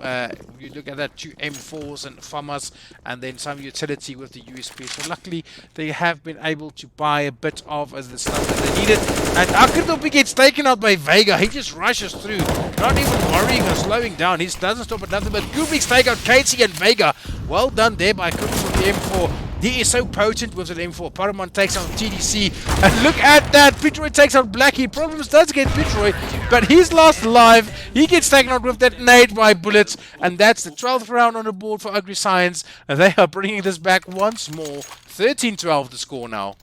you look at that, 2 M4s and FAMAs, and then some utility with the USP. So luckily they have been able to buy a bit of the stuff that they needed. And Akadopi gets taken out by Vega. He just rushes through, not even worrying or slowing down. He doesn't stop at nothing, but Kubrick's take out Casey and Vega. Well done there by Kubrick with the M4. He is so potent with an M4. Paramon takes out TDC. And look at that. Pitroy takes out Blackie. Problems does get Pitroy, but he's lost alive. He gets taken out with that nade by bullets. And that's the 12th round on the board for ACCE. And they are bringing this back once more. 13-12 the score now.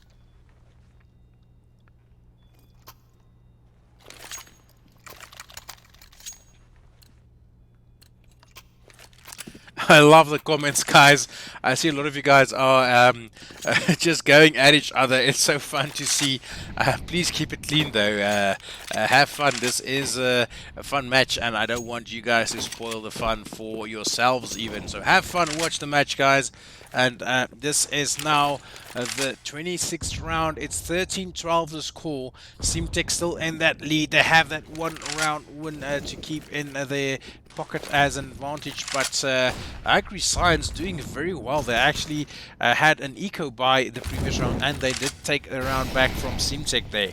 I love the comments, guys. I see a lot of you guys are just going at each other. It's so fun to see. Please keep it clean, though. Have fun. This is a fun match, and I don't want you guys to spoil the fun for yourselves, even. So have fun. Watch the match, guys. And this is now the 26th round. It's 13-12 the score. Simtek still in that lead. They have that one round win to keep in their pocket as an advantage, but ACCE doing very well. They actually had an eco buy the previous round, and they did take the round back from Simtek there.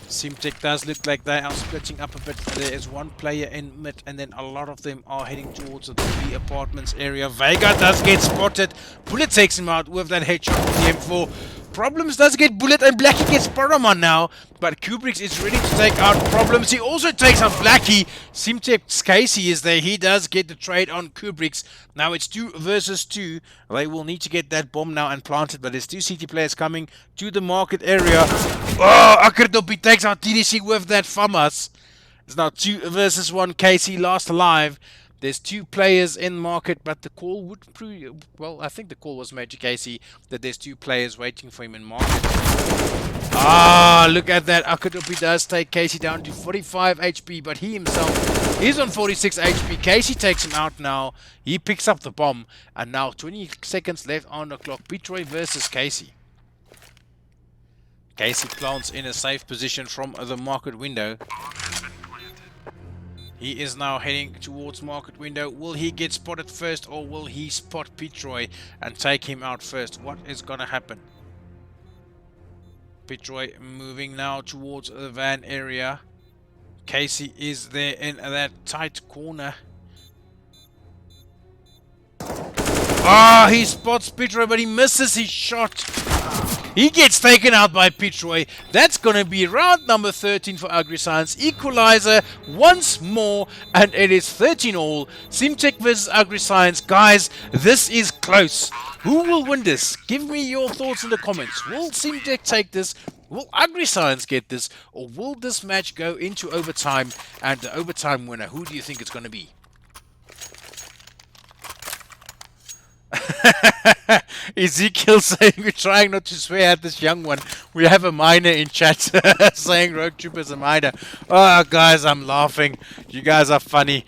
Simtek does look like they are splitting up a bit. There is one player in mid, and then a lot of them are heading towards the 3 apartments area. Vega does get spotted. Bullet takes him out with that headshot with the M4. Problems does get Bullet, and Blackie gets Paramon now. But Kubrick is ready to take out Problems. He also takes out Blackie. Simtek's Casey is there. He does get the trade on Kubrick's. Now it's 2 versus 2. They will need to get that bomb now and plant it. But there's 2 CT players coming to the market area. Oh, Akardopi takes out TDC with that FAMAS. It's now 2 versus 1. Casey last alive. There's 2 players in market, but the call would prove... Well, I think the call was made to Casey that there's 2 players waiting for him in market. Ah, look at that. Akadopi does take Casey down to 45 HP, but he himself is on 46 HP. Casey takes him out now. He picks up the bomb, and now 20 seconds left on the clock. Pitroy versus Casey. Casey plants in a safe position from the market window. He is now heading towards market window. Will he get spotted first, or will he spot Pitroy and take him out first? What is going to happen? Pitroy moving now towards the van area. Casey is there in that tight corner. Ah, he spots Pitroy, but he misses his shot. He gets taken out by Pitroy. That's going to be round number 13 for ACCE. Equalizer once more, and it is 13-all. Simtek versus ACCE. Guys, this is close. Who will win this? Give me your thoughts in the comments. Will Simtek take this? Will ACCE get this? Or will this match go into overtime? And the overtime winner, who do you think it's going to be? Ezekiel saying we're trying not to swear at this young one. We have a minor in chat saying Rogue Trooper's a minor. Oh, guys, I'm laughing. You guys are funny.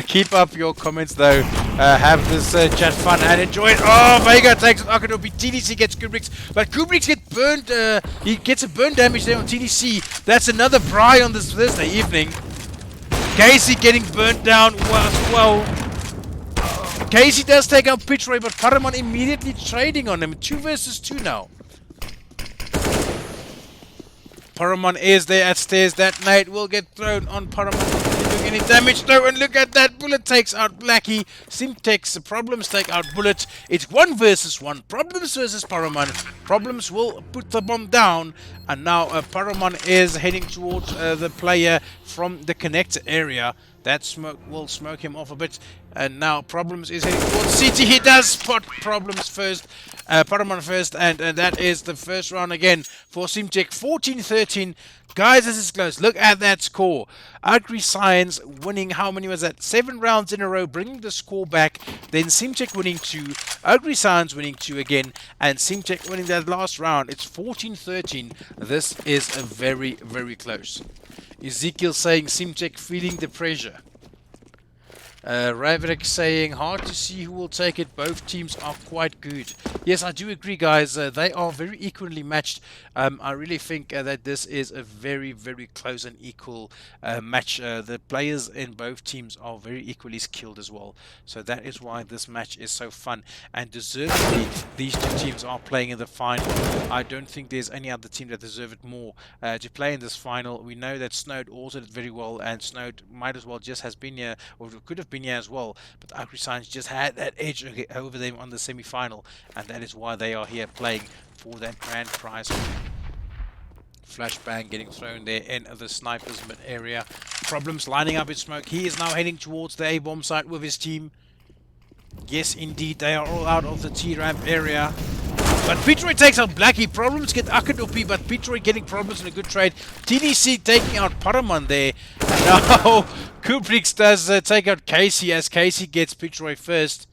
Keep up your comments, though. Have this chat fun and enjoy it. Oh, Vega takes Akadopi. TDC gets Kubrick's, but Kubrick's get burned. He gets a burn damage there on TDC. That's another Bry on this Thursday evening. Casey getting burnt down as well. Casey does take out Pitroy, but Paramon immediately trading on him. 2 versus 2 now. Paramon is there at stairs. That nade will get thrown on Paramon. Not doing any damage though, and look at that. Bullet takes out Blackie. Simtek's Problems take out Bullet. It's 1 versus 1. Problems versus Paramon. Problems will put the bomb down, and now Paramon is heading towards the player from the connector area. That smoke will smoke him off a bit. And now Problems is heading towards CT. He does spot Problems first. Paramon first. And that is the first round again for Simtek. 14-13. Guys, this is close. Look at that score. ACCE winning, how many was that? 7 rounds in a row, bringing the score back. Then Simtek winning 2. ACCE winning 2 again. And Simtek winning that last round. It's 14-13. This is a very, very close. Ezekiel saying Simtek feeling the pressure. Ravrik saying hard to see who will take it. Both teams are quite good. Yes, I do agree, guys. They are very equally matched. I really think that this is a very, very close and equal match. The players in both teams are very equally skilled as well. So that is why this match is so fun. And deservedly, these two teams are playing in the final. I don't think there's any other team that deserve it more to play in this final. We know that Snowed also did very well, and Snowed might as well just has been here, or could have been here as well. But ACCE just had that edge over them on the semi-final, and that is why they are here playing for that grand prize. Flashbang getting thrown there in the sniper's mid area. Problems lining up in smoke. He is now heading towards the A-bomb site with his team. Yes, indeed, they are all out of the T-ramp area. But Petroy takes out Blackie. Problems get Akadopi, but Petroy getting problems in a good trade. TDC taking out Paraman there. And now Kubrick does take out Casey as Casey gets Petroy first.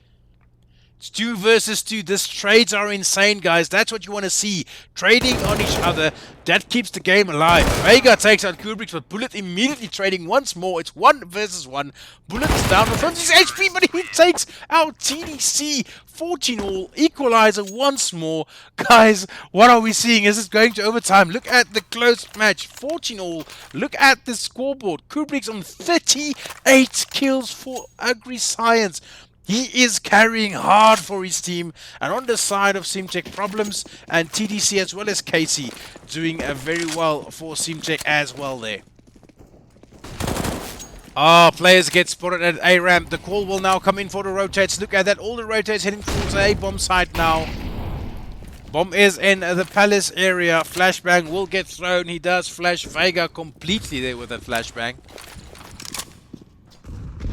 It's 2 versus 2. These trades are insane, guys. That's what you want to see. Trading on each other. That keeps the game alive. Vega takes out Kubrick, but Bullet immediately trading once more. It's 1 versus 1. Bullet is down with 56 HP, but he takes out TDC. 14 all. Equalizer once more. Guys, what are we seeing? Is this going to overtime? Look at the close match. 14 all. Look at the scoreboard. Kubrick's on 38 kills for ACCE. He is carrying hard for his team, and on the side of Simtech, Problems and TDC as well as Casey doing very well for Simtech as well there. Players get spotted at A-ramp. The call will now come in for the rotates. Look at that, all the rotates heading towards the A-bomb site now. Bomb is in the palace area. Flashbang will get thrown. He does flash Vega completely there with that flashbang.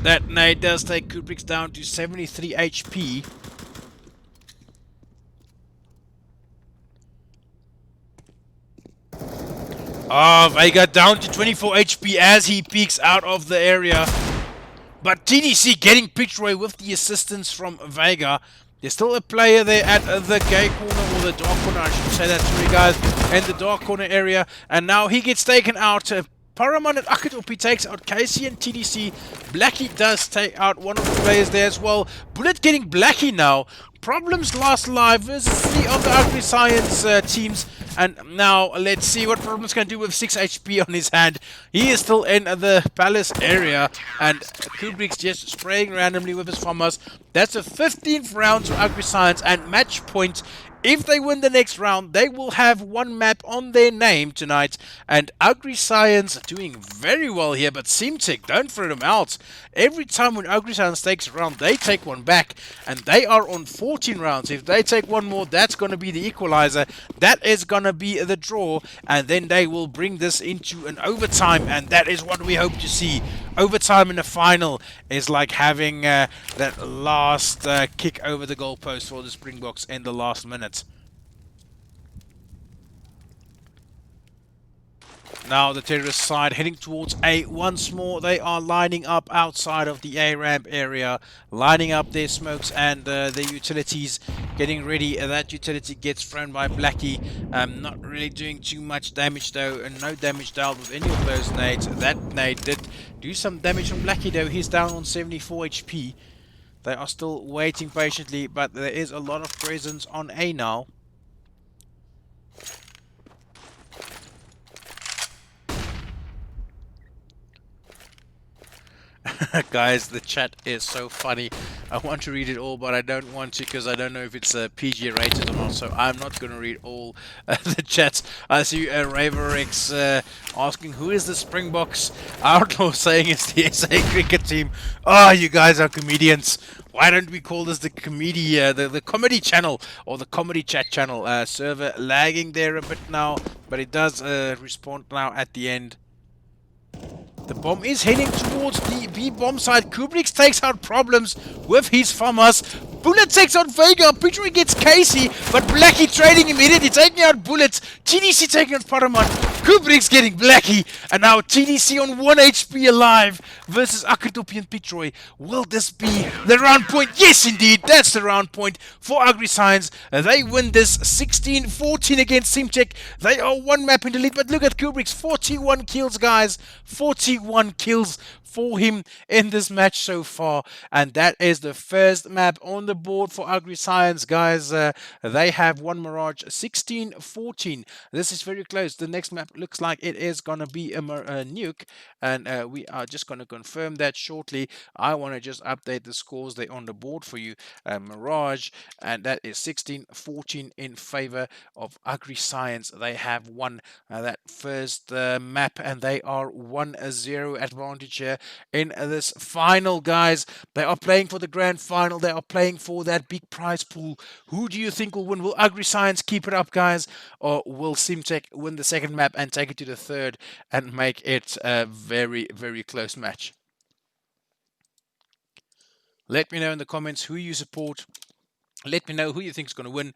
That nade does take Kubrick's down to 73 HP. Vega down to 24 HP as he peeks out of the area. But TDC getting Petroy with the assistance from Vega. There's still a player there at the gay corner, or the dark corner, I should say that, sorry guys, in the dark corner area. And now he gets taken out. Paraman and Akatopi takes out Casey and TDC. Blackie does take out one of the players there as well. Bullet getting Blackie now. Problems last live versus 3 of the ACCE teams. And now let's see what Problems can do with 6 HP on his hand. He is still in the palace area. And Kubrick's just spraying randomly with his FAMAS. That's the 15th round for ACCE, and match point. If they win the next round, they will have 1 map on their name tonight. And ACCE doing very well here, but Simtech, don't throw them out. Every time when ACCE takes a round, they take 1 back. And they are on 14 rounds. If they take 1 more, that's going to be the equalizer. That is going to be the draw. And then they will bring this into an overtime. And that is what we hope to see. Overtime in the final is like having that last kick over the goalpost for the Springboks in the last minute. Now the terrorist side heading towards A once more. They are lining up outside of the A ramp area, lining up their smokes and their utilities, getting ready. That utility gets thrown by Blackie. Not really doing too much damage though, and no damage dealt with any of those nades. That nade did do some damage from Blackie though. He's down on 74 HP. They are still waiting patiently, but there is a lot of presence on A now. Guys, the chat is so funny. I want to read it all, but I don't want to because I don't know if it's PG rated or not, so I'm not going to read all the chats. I see Raverix asking, who is the Springboks? Outlaw saying it's the SA cricket team. Oh, you guys are comedians. Why don't we call this the the comedy channel, or the comedy chat channel? Server lagging there a bit now, but it does respawn now at the end. The bomb is heading towards the B bomb side. Kubrick takes out Problems with his FAMAS. Bullet takes out Vega. Petroy gets Casey, but Blackie trading immediately, taking out Bullets. TDC taking out Paraman. Kubrick's getting Blackie, and now TDC on 1 HP alive versus Akatopi and Petroy. Will this be the round point? Yes, indeed, that's the round point for ACCE. They win this 16-14 against Simtech. They are 1 map in the lead, but look at Kubrick's 41 kills, guys. 41 kills for him in this match so far. And that is the first map on the board for AgriScience, guys. They have won Mirage 16-14. This is very close. The next map looks like it is going to be a nuke, and we are just going to confirm that shortly. I want to just update the scores there on the board for you. Mirage, and that is 16-14 in favor of AgriScience. They have won that first map, and they are 1-0 advantage here in this final, guys. They are playing for the grand final. They are playing for that big prize pool. Who do you think will win? Will AgriScience keep it up, guys, or will Simtech win the second map and take it to the third and make it a very, very close match? Let me know in the comments who you support. Let me know who you think is going to win.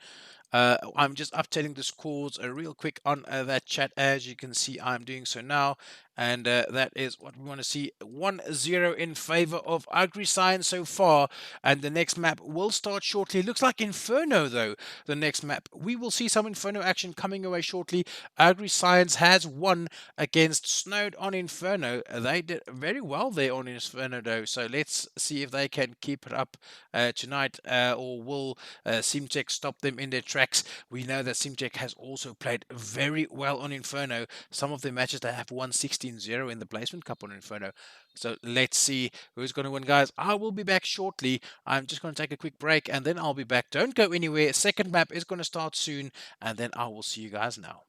I'm just updating the scores real quick on that chat. As you can see, I'm doing so now. And that is what we want to see. 1-0 in favor of AgriScience so far. And the next map will start shortly. It looks like Inferno, though, the next map. We will see some Inferno action coming away shortly. AgriScience has won against Snowed on Inferno. They did very well there on Inferno, though. So let's see if they can keep it up tonight, or will Simtech stop them in their tracks. We know that Simtech has also played very well on Inferno. Some of the matches they have won 16-0 in the Placement Cup on Inferno. So let's see who's going to win, guys. I will be back shortly. I'm just going to take a quick break, and then I'll be back. Don't go anywhere. Second map is going to start soon, and then I will see you guys now.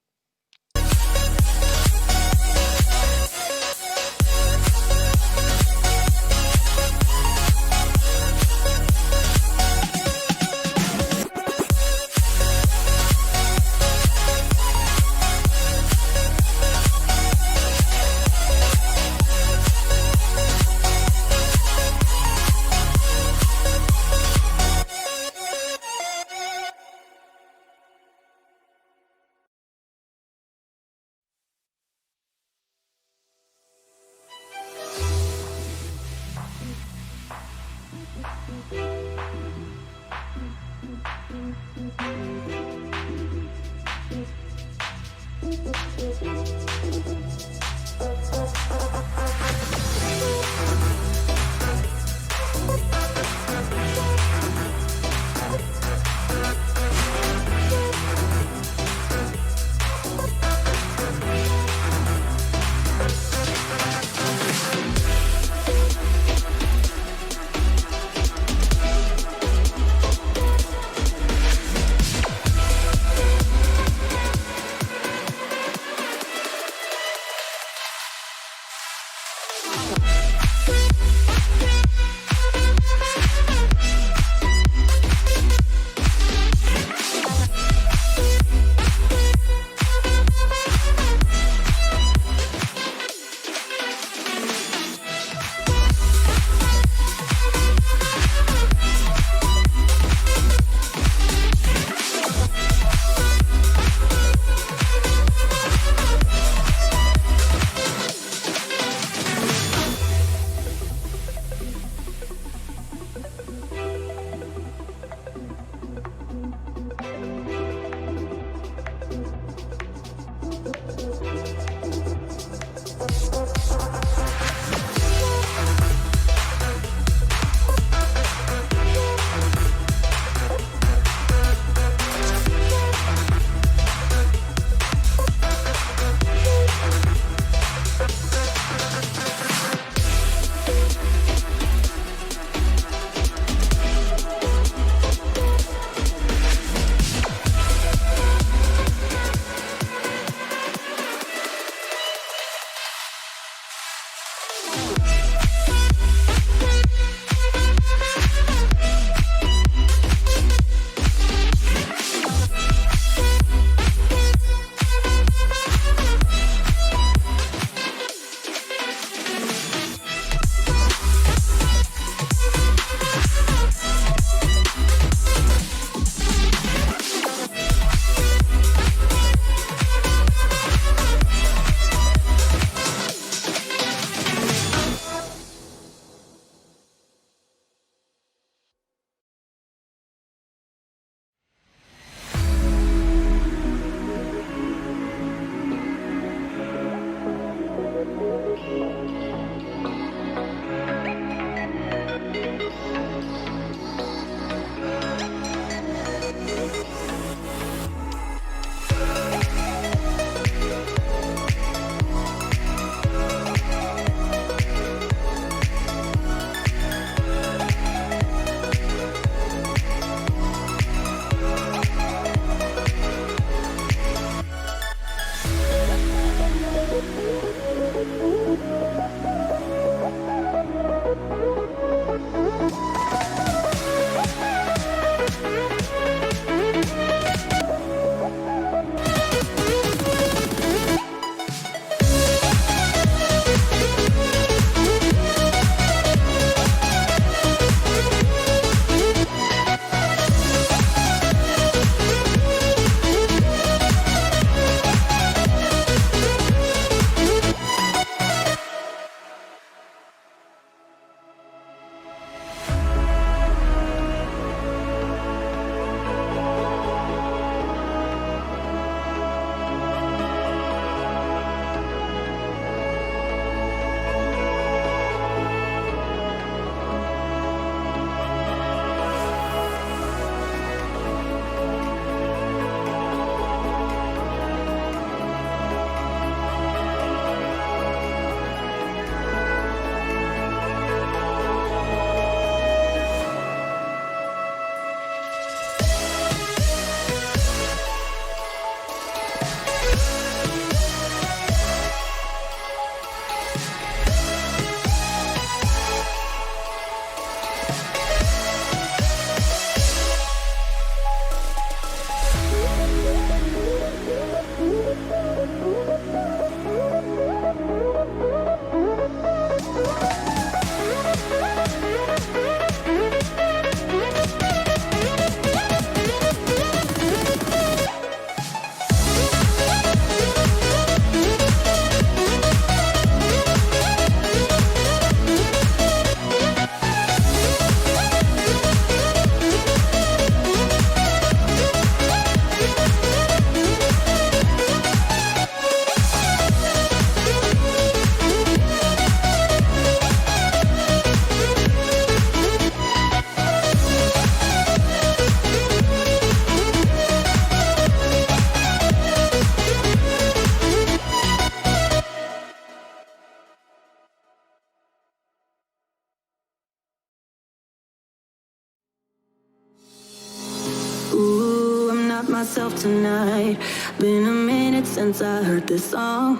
myself tonight. Been a minute since I heard this song.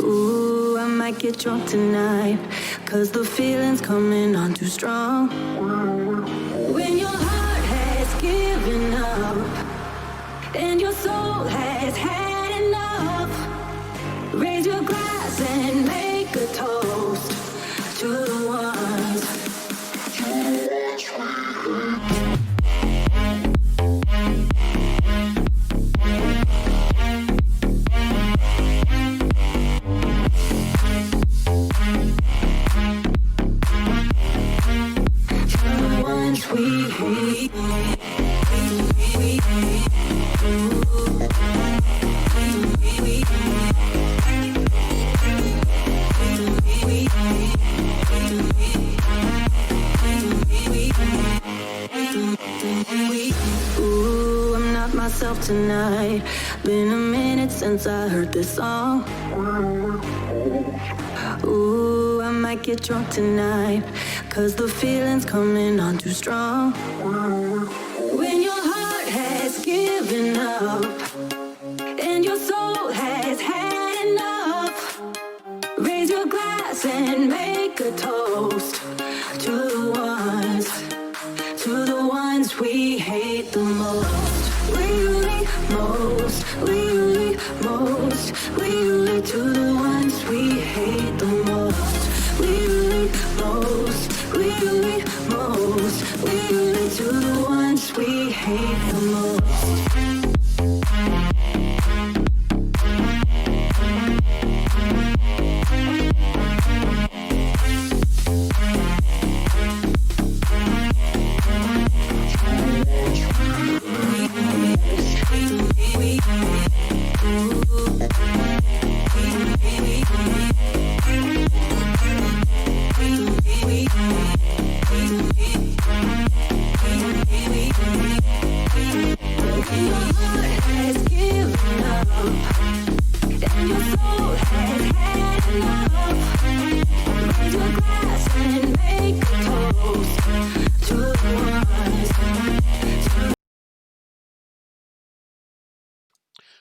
Ooh, I might get drunk tonight, 'cause the feeling's coming on too strong. When your heart has given up and your soul has had enough, raise your glass and make a toast to the ones. We hate. Ooh, I'm not myself tonight. Been a minute since I heard this song. Ooh, I might get drunk tonight, 'cause the feeling's coming on too strong. When your heart has given up and your soul has had enough, raise your glass and make a toast to the ones we hate the most. Really most, really most, really to the ones we hate the most. Really most, really most, really to the ones we hate the most.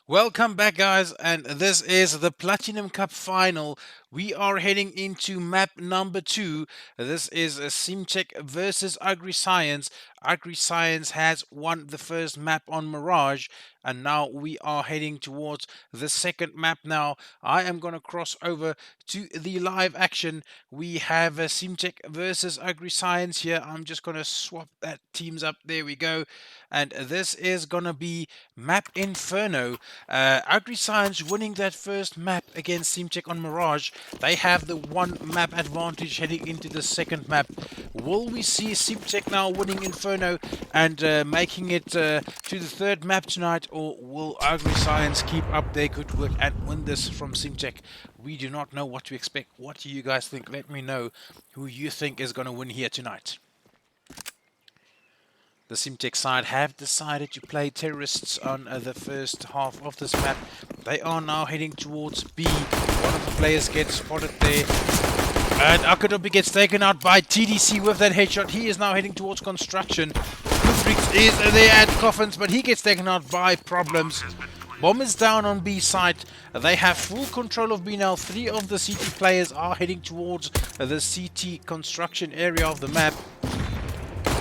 Welcome back, guys, and this is the Platinum Cup final. We are heading into map number 2. This is a Simcheck versus AgriScience. AgriScience has won the first map on Mirage, and now we are heading towards the second map now. I am going to cross over to the live action. We have a Simcheck versus AgriScience here. I'm just going to swap that teams up. There we go. And this is going to be map Inferno. AgriScience winning that first map against Simcheck on Mirage. They have the one map advantage heading into the second map. Will we see Simcheck now winning Inferno and making it to the third map tonight, or will AgriScience keep up their good work and win this from Simcheck? We do not know what to expect. What do you guys think? Let me know who you think is going to win here tonight. The Simcheck side have decided to play terrorists on the first half of this map. They are now heading towards B. One of the players gets spotted there. And Akadobi gets taken out by TDC with that headshot. He is now heading towards construction. Kutrix is there at Coffins, but he gets taken out by Problems. Bomb is down on B site. They have full control of B now. 3 of the CT players are heading towards the CT construction area of the map.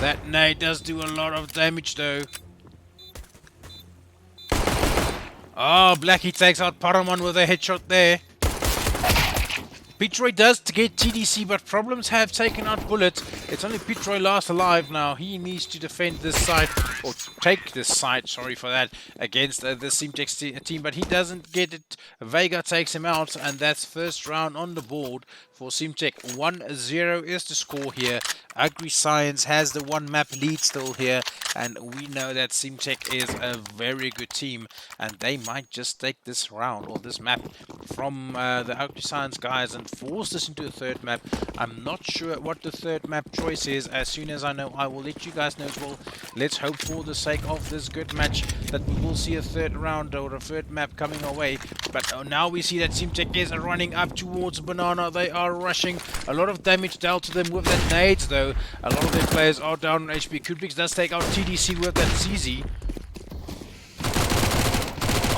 That nade does do a lot of damage though. Oh, Blackie takes out Paramon with a headshot there. Pitroy does to get TDC, but Problems have taken out Bullet. It's only Pitroy last alive now. He needs to defend this side, or take this side, sorry for that, against the Simcheck team, but he doesn't get it. Vega takes him out, and that's first round on the board for Simcheck. 1-0 is the score here. AgriScience has the one map lead still here, and we know that Simcheck is a very good team, and they might just take this round or this map from the AgriScience guys and force this into a third map. I'm not sure what the third map choice is. As soon as I know, I will let you guys know as well. Let's hope for the sake of this good match that we will see a third round or a third map coming our way. But now we see that Simcheck is running up towards Banana. They are rushing. A lot of damage dealt to them with that nades though. A lot of their players are down on HP. Kubix does take out TDC with that CZ.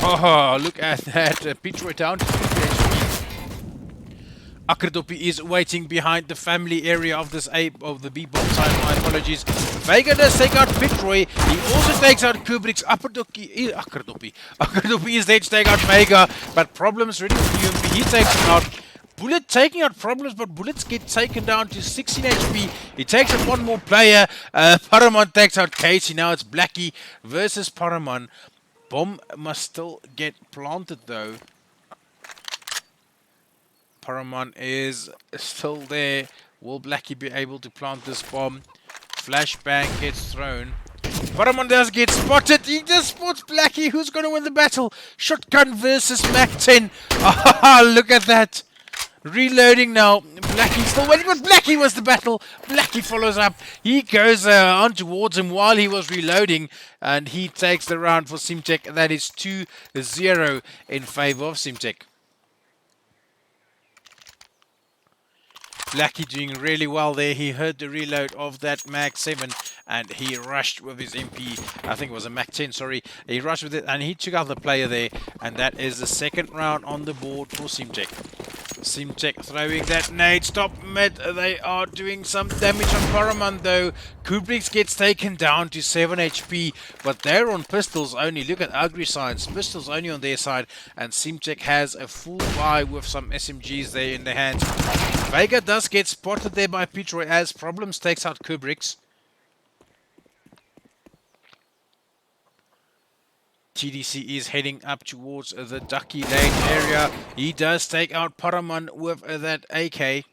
Oh, look at that. Pitroy down to 50 HP. Akradopi is waiting behind the family area of this A of the B bomb side. My apologies. Vega does take out Pitroy. He also takes out Kubrick's Akradopi. Akradopi is there to take out Vega, but problems ready with UMP. He takes him out. Bullet taking out problems, but bullets get taken down to 16 HP. He takes out one more player. Paramon takes out Casey. Now it's Blackie versus Paramon. Bomb must still get planted though. Paramon is still there. Will Blackie be able to plant this bomb? Flashbang gets thrown. Paramon does get spotted. He just spots Blackie. Who's going to win the battle? Shotgun versus Mac 10. Ah, look at that. Reloading now. Blackie still waiting, but Blackie was the battle. Blackie follows up. He goes on towards him while he was reloading, and he takes the round for Simtek. That is 2-0 in favor of Simtek. Blackie doing really well there. He heard the reload of that Mag 7 and he rushed with his MP. I think it was a Mag 10, sorry. He rushed with it and he took out the player there. And that is the second round on the board for Simtek. Simtek throwing that nade. Stop mid. They are doing some damage on Paramon though. Kubrick gets taken down to 7 HP. But they're on pistols only. Look at Ugly Signs. Pistols only on their side. And Simtek has a full buy with some SMGs there in their hands. Vega does get spotted there by Pitroy as Problems takes out Kubrick's. TDC is heading up towards the Ducky Lane area. He does take out Paramon with that AK.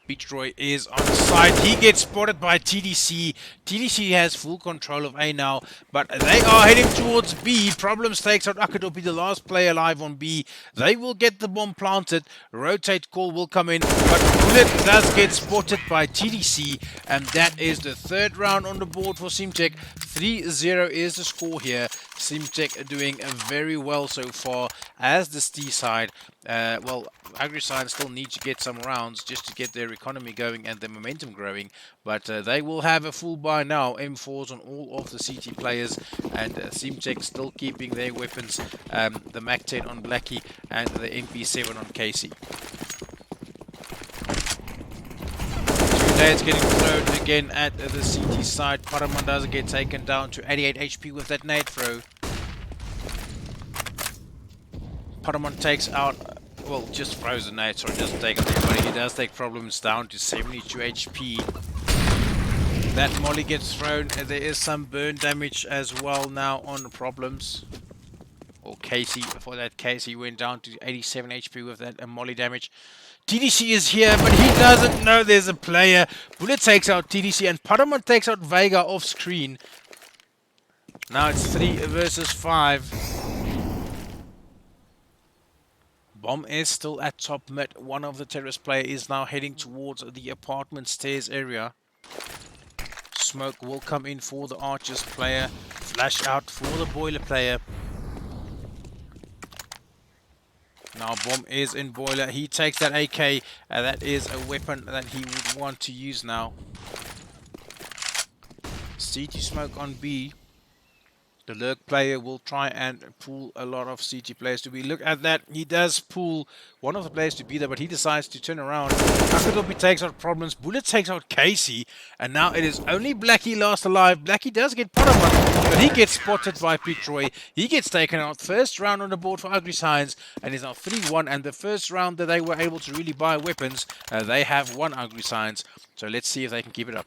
Pitroy is on site. He gets spotted by TDC. TDC has full control of A now, but they are heading towards B. Problems takes out Akadopi, the last player alive on B. They will get the bomb planted. Rotate call will come in, but Bullet does get spotted by TDC, and that is the third round on the board for Simtek. 3-0 is the score here. Simtek doing very well so far as the D side. Well, Agri-side still need to get some rounds just to get their economy going and their momentum growing, but they will have a full buy now. M4s on all of the CT players, and Simtek still keeping their weapons, the Mac 10 on Blackie and the MP7 on Casey. It's getting thrown again at the CT side. Paramon doesn't get taken down to 88 HP with that nade throw. Paramon takes out, well, just throws the nade, sorry, doesn't take out anybody. He does take Problems down to 72 HP. That molly gets thrown, and there is some burn damage as well now on Problems. Or Casey, for that case, he went down to 87 HP with that molly damage. TDC is here, but he doesn't know there's a player. Bullet takes out TDC, and Paramon takes out Vega off screen. Now it's 3 versus 5. Bomb is still at top mid. One of the terrace player is now heading towards the apartment stairs area. Smoke will come in for the Archers player. Flash out for the Boiler player. Now Bomb is in Boiler. He takes that AK. That is a weapon that he would want to use now. CT Smoke on B. The Lurk player will try and pull a lot of CT players to B. Look at that. He does pull one of the players to be there, but he decides to turn around. Akadopi takes out Problems. Bullet takes out Casey. And now it is only Blackie last alive. Blackie does get Paramon, but he gets spotted by Pitroy. He gets taken out. First round on the board for Ugly Signs. And is now 3-1. And the first round that they were able to really buy weapons, they have won Ugly Signs. So let's see if they can keep it up.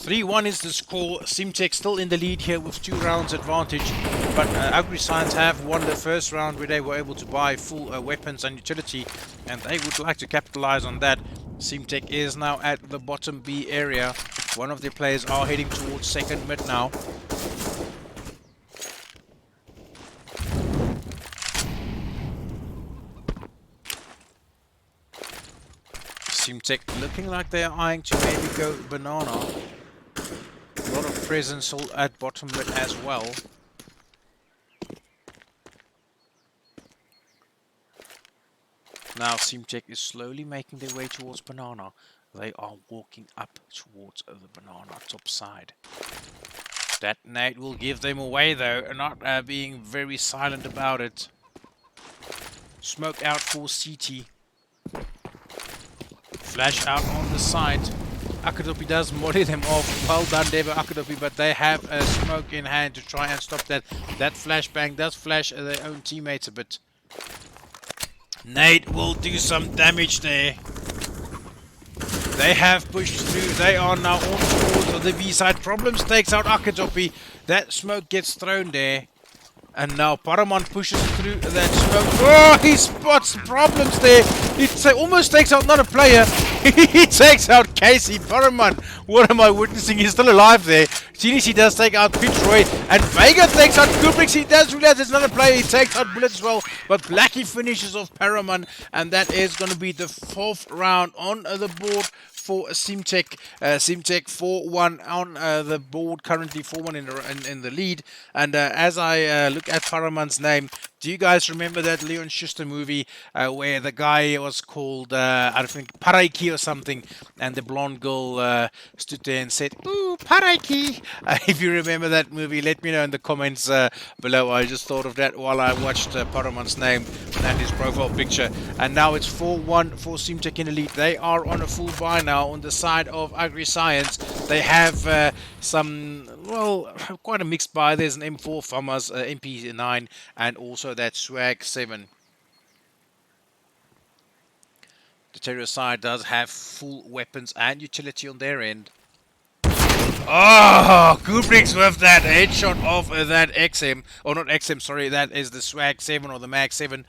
(3-1) is the score. Simtek still in the lead here with 2 rounds advantage, but Ugly Signs have won the first round where they were able to buy full weapons and utility, and they would like to capitalize on that. Simtek is now at the bottom B area. One of their players are heading towards second mid now. Simtech looking like they're eyeing to maybe go banana. A lot of presence all at bottom mid as well. Now Simtech is slowly making their way towards banana. They are walking up towards the banana top side. That nade will give them away though, not being very silent about it. Smoke out for CT. Flash out on the side. Akadopi does molly them off. Well done there by Akadopi, but they have a smoke in hand to try and stop that. That flashbang does flash their own teammates a bit. Nate will do some damage there. They have pushed through. They are now on towards the B side. Problems takes out Akadopi. That smoke gets thrown there. And now Paramount pushes through that smoke. Oh, he spots problems there. He almost takes out not a player. He takes out Casey. Paramount, what am I witnessing? He's still alive there. TDC does take out Pitroy. And Vega takes out Kubrick. He does realize there's another player. He takes out Bullet as well. But Blackie finishes off Paramount. And that is going to be the 4th round on the board for Simtech. Simtech 4-1 on the board, currently 4-1 in the lead. And as I look at Paramount's name, do you guys remember that Leon Schuster movie where the guy was called, I think, Paraiki or something, and the blonde girl stood there and said, "Ooh, Paraiki." If you remember that movie, let me know in the comments below. I just thought of that while I watched Paramount's name and his profile picture. And now it's 4-1 for Simtech in the lead. They are on a full buy now on the side of Agri-Science. They have some, well, quite a mixed buy. There's an M4 FAMAS, MP9, and also that Swag 7. The Terror side does have full weapons and utility on their end. Oh, Kubrick's with that headshot of that XM. Or not XM, sorry, that is the Swag 7 or the Mag 7.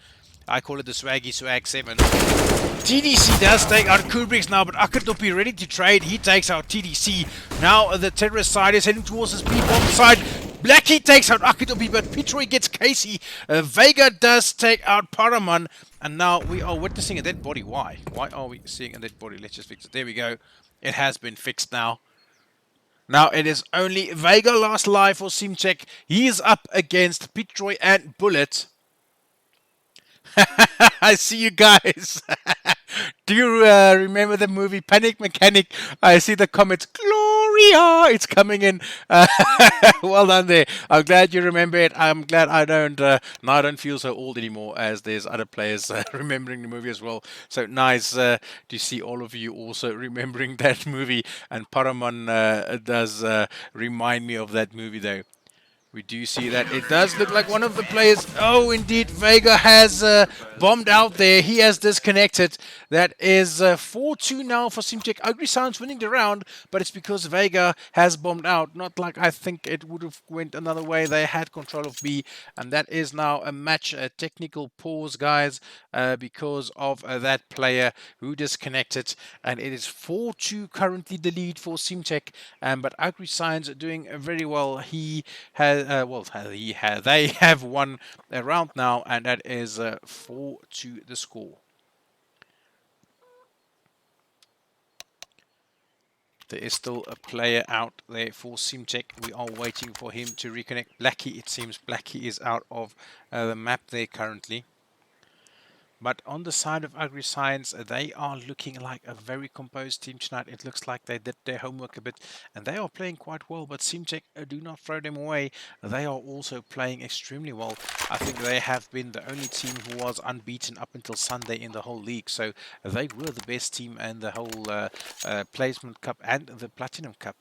I call it the Swaggy Swag 7. TDC does take out Kubrick's now, but Akadopi ready to trade. He takes out TDC. Now the terrorist side is heading towards the speed bomb side. Blackie takes out Akadopi, but Pitroy gets Casey. Vega does take out Paraman. And now we are witnessing a dead body. Why? Why are we seeing a dead body? Let's just fix it. There we go. It has been fixed now. Now it is only Vega last live for Simcheck. He is up against Pitroy and Bullet. I see you guys. Do you remember the movie Panic Mechanic? I see the comments. Gloria! It's coming in. Well done there. I'm glad you remember it. I'm glad I don't. Now I don't feel so old anymore, as there's other players remembering the movie as well. So nice to see all of you also remembering that movie. And Paraman does remind me of that movie, though. We do see that it does look like one of the players. Oh, indeed, Vega has bombed out there. He has disconnected. That is 4-2 now for Simtech. Ugly Sounds winning the round, but it's because Vega has bombed out. Not like I think it would have went another way. They had control of B, and that is now a match, a technical pause, guys, because of that player who disconnected. And it is 4-2 currently the lead for Simtech, but Ugly Sounds are doing very well. He has they have won a round now, and that is 4-2 the score. There is still a player out there for Simtech. We are waiting for him to reconnect. Blackie, it seems Blackie is out of the map there currently. But on the side of Agri-Science, they are looking like a very composed team tonight. It looks like they did their homework a bit, and they are playing quite well. But Simtech, do not throw them away. They are also playing extremely well. I think they have been the only team who was unbeaten up until Sunday in the whole league. So they were the best team in the whole Placement Cup and the Platinum Cup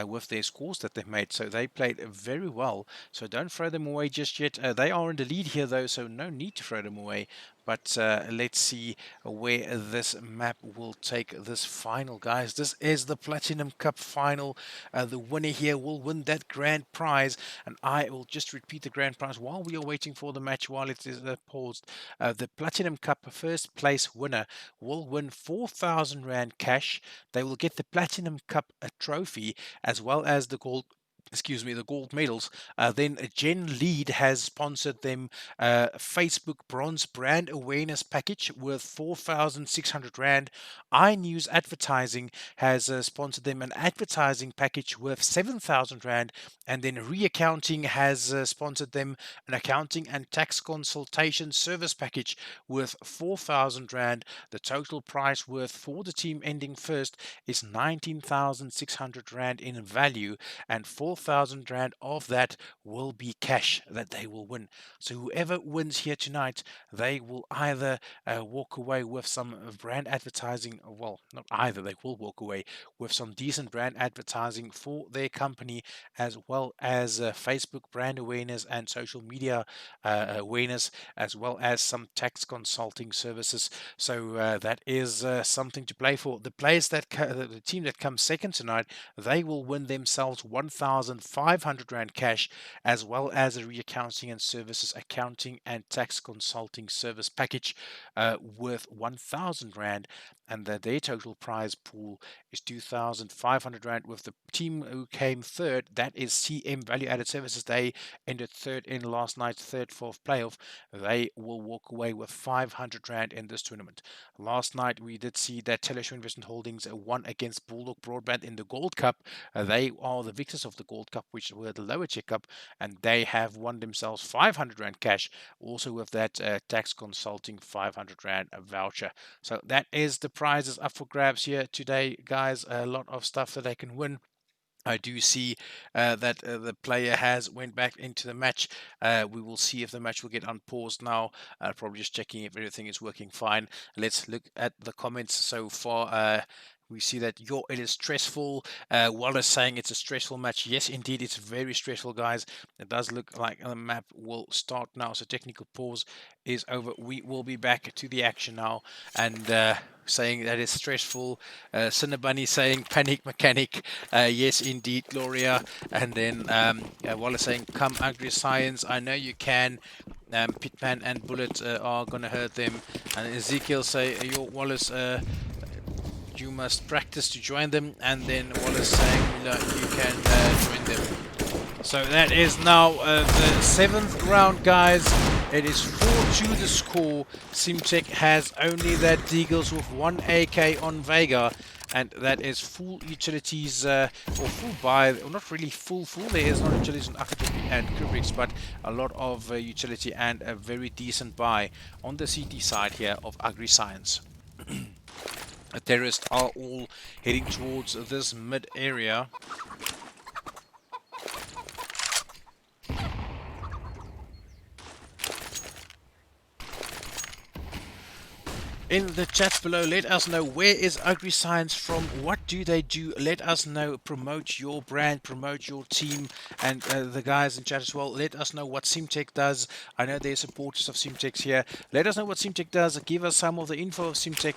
with their scores that they made. So they played very well. So don't throw them away just yet. They are in the lead here, though, so no need to throw them away. But let's see where this map will take this final, guys. This is the Platinum Cup final. The winner here will win that grand prize. And I will just repeat the grand prize while we are waiting for the match, while it is paused. The Platinum Cup first place winner will win 4,000 Rand cash. They will get the Platinum Cup trophy, as well as the gold excuse me, the gold medals. Then Gen Lead has sponsored them Facebook Bronze Brand Awareness Package worth 4,600 Rand. iNews Advertising has sponsored them an advertising package worth 7,000 Rand. And then Reaccounting has sponsored them an accounting and tax consultation service package worth 4,000 Rand. The total price worth for the team ending first is 19,600 Rand in value, and 4,000 Rand of that will be cash that they will win. So whoever wins here tonight, they will either walk away with some brand advertising. Well, not either, they will walk away with some decent brand advertising for their company, as well as Facebook brand awareness and social media awareness, as well as some tax consulting services. So that is something to play for. The players the team that comes second tonight, they will win themselves 1,500 Rand cash, as well as a reaccounting and services accounting and tax consulting service package worth 1,000 Rand. And their total prize pool is 2,500 Rand. With the team who came third, that is CM Value Added Services. They ended third in last night's third, fourth playoff. They will walk away with 500 Rand in this tournament. Last night, we did see that Teleshow Investment Holdings won against Bulldog Broadband in the Gold Cup. They are the victors of the Gold Cup, which were the lower tier cup, and they have won themselves 500 Rand cash, also with that tax consulting 500 Rand voucher. So that is the prizes up for grabs here today, guys. A lot of stuff that they can win. I do see that the player has went back into the match. We will see if the match will get unpaused now. Probably just checking if everything is working fine. Let's look at the comments so far. We see that it is stressful. Wallace saying it's a stressful match. Yes, indeed, it's very stressful, guys. It does look like the map will start now. So technical pause is over. We will be back to the action now. And saying that it's stressful. Cinnabunny saying panic mechanic. Yes, indeed, Gloria. And then Wallace saying, come Agri Science. I know you can. Pitman and Bullet are going to hurt them. And Ezekiel say, your Wallace... you must practice to join them, and then Wallace saying that you can join them. So that is now the 7th round, guys. It is 4-2 the score. Simtech has only that Deagles with 1 AK on Vega, and that is full utilities, or full buy, or not really full, there is not utilities on Akatopi and Kubrick's, but a lot of utility and a very decent buy on the CT side here of Agri Science. Terrorists are all heading towards this mid area. In the chat below, let us know, where is AgriScience from? What do they do? Let us know. Promote your brand, promote your team, and the guys in chat as well. Let us know what Simtech does. I know there's supporters of Simtech here. Let us know what Simtech does. Give us some of the info of Simtech.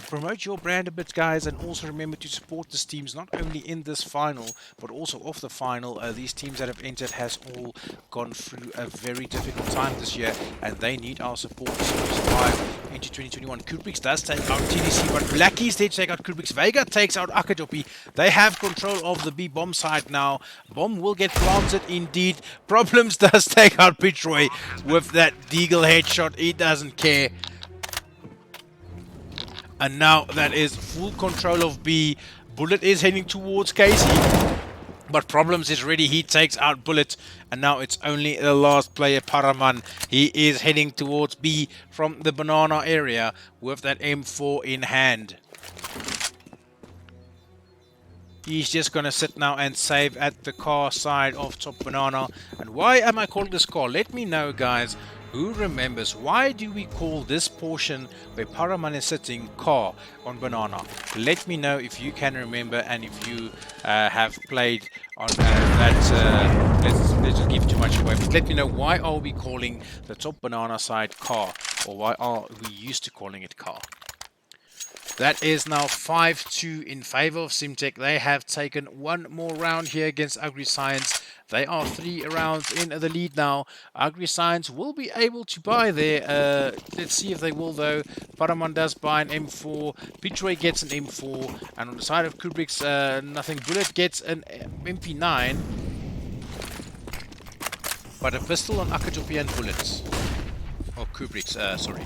Promote your brand a bit, guys, and also remember to support these teams, not only in this final, but also off the final. These teams that have entered has all gone through a very difficult time this year, and they need our support to survive into 2021. Kubriks does take out TDC, but Blackies did take out Kubriks. Vega takes out Akadopi. They have control of the B bomb site now. Bomb will get planted indeed. Problems does take out Pitroy with that Deagle headshot. He doesn't care. And now that is full control of B. Bullet is heading towards Casey, but Problems is ready. He takes out Bullet, and now it's only the last player, Paraman. He is heading towards B from the banana area with that M4 in hand. He's just going to sit now and save at the car side of top banana. And why am I calling this car? Let me know, guys. Who remembers? Why do we call this portion where Paraman is sitting car on banana? Let me know if you can remember, and if you have played on that. Let's just give too much away. But let me know, why are we calling the top banana side car? Or why are we used to calling it car? That is now 5-2 in favor of Simtech. They have taken one more round here against AgriScience. They are 3 rounds in the lead now. AgriScience will be able to buy there. Let's see if they will though. Paraman does buy an M4. Pitroy gets an M4. And on the side of Kubrick's, nothing. Bullet gets an MP9. But a pistol on Akatopi and Bullets. Or Kubrick's, sorry.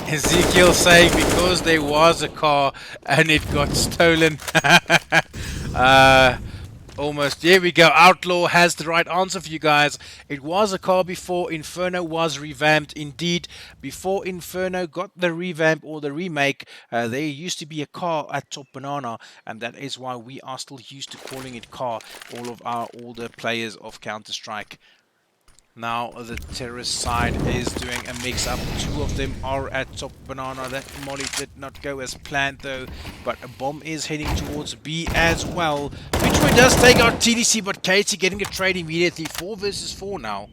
Ezekiel saying because there was a car and it got stolen. Almost. There we go. Outlaw has the right answer for you guys. It was a car before Inferno was revamped. Indeed, before Inferno got the revamp or the remake, there used to be a car at Top Banana, and that is why we are still used to calling it car, all of our older players of Counter-Strike. Now the terrorist side is doing a mix-up. 2 of them are at Top Banana. That molly did not go as planned though, but a bomb is heading towards B as well. Which way does take out TDC, but Casey getting a trade immediately. 4 versus 4 now.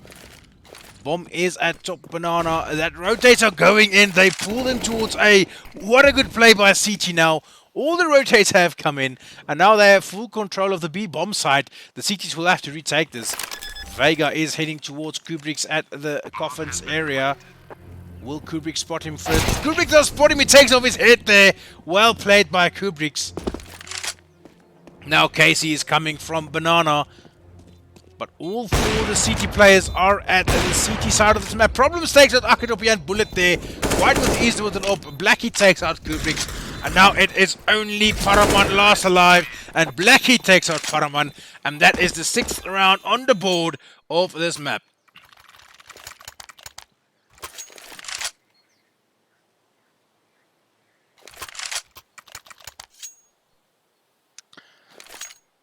Bomb is at Top Banana. That rotates are going in. They pull them towards A. What a good play by CT now. All the rotates have come in, and now they have full control of the B bomb site. The CTs will have to retake this. Vega is heading towards Kubrick's at the coffins area. Will Kubrick spot him first? Kubrick does spot him. He takes off his head there. Well played by Kubrick's. Now Casey is coming from Banana. But all 4 of the CT players are at the CT side of this map. Problems takes out Akatopi and Bullet there. White with ease with an op. Blackie takes out Kubrick's. And now it is only Paraman last alive. And Blackie takes out Paraman. And that is the 6th round on the board of this map.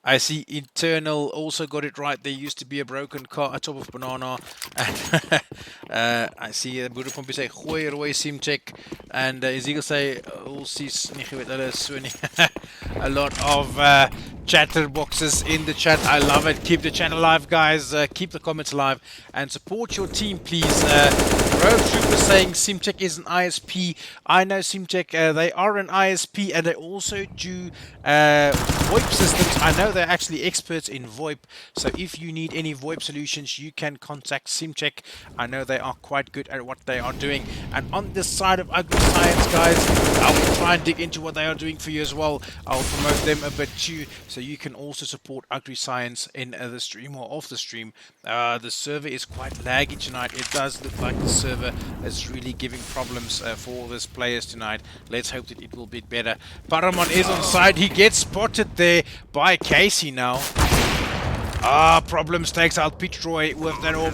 I see Internal also got it right. There used to be a broken car atop of Banana. And I see Boere Pompie say, gooi rooi Simcheck. And Ezekiel say, Ulsies, a lot of chatter boxes in the chat. I love it. Keep the chat alive, guys. Keep the comments alive. And support your team, please. Road Trooper saying Simcheck is an ISP. I know Simcheck, they are an ISP. And they also do VoIP systems. I know they're actually experts in VoIP, so if you need any VoIP solutions, you can contact Simcheck. I know they are quite good at what they are doing. And on this side of AgriScience, guys, I will try and dig into what they are doing for you as well. I'll promote them a bit too, so you can also support AgriScience in the stream or off the stream. The server is quite laggy tonight. It does look like the server is really giving problems for this players tonight. Let's hope that it will be better. Paraman is on side. He gets spotted there by Casey now. Problems takes out Pitroy with that orb.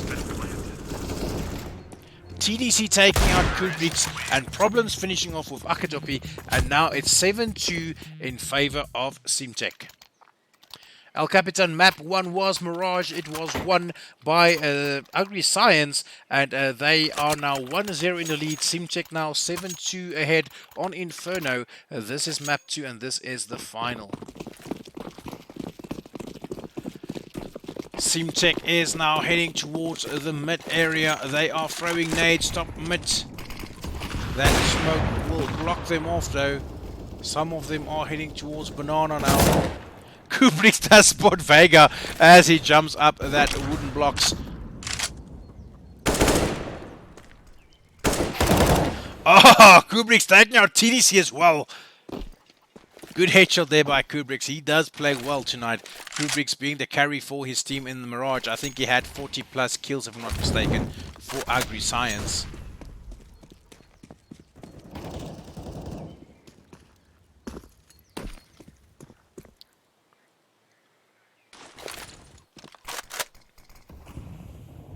TDC taking out Kubrick's, and Problems finishing off with Akatopi, and now it's 7-2 in favor of Simtech. El Capitan map 1 was Mirage. It was won by AgriScience, and they are now 1-0 in the lead. Simtech now 7-2 ahead on Inferno. This is map 2, and this is the final. Simtech is now heading towards the mid area. They are throwing nades top mid. That smoke will block them off though. Some of them are heading towards Banana now. Kubrick does spot Vega as he jumps up that wooden blocks. Kubrick's taking out TDC as well. Good headshot there by Kubrick. He does play well tonight. Kubrick's being the carry for his team in the Mirage. I think he had 40 plus kills if I'm not mistaken for AgriScience.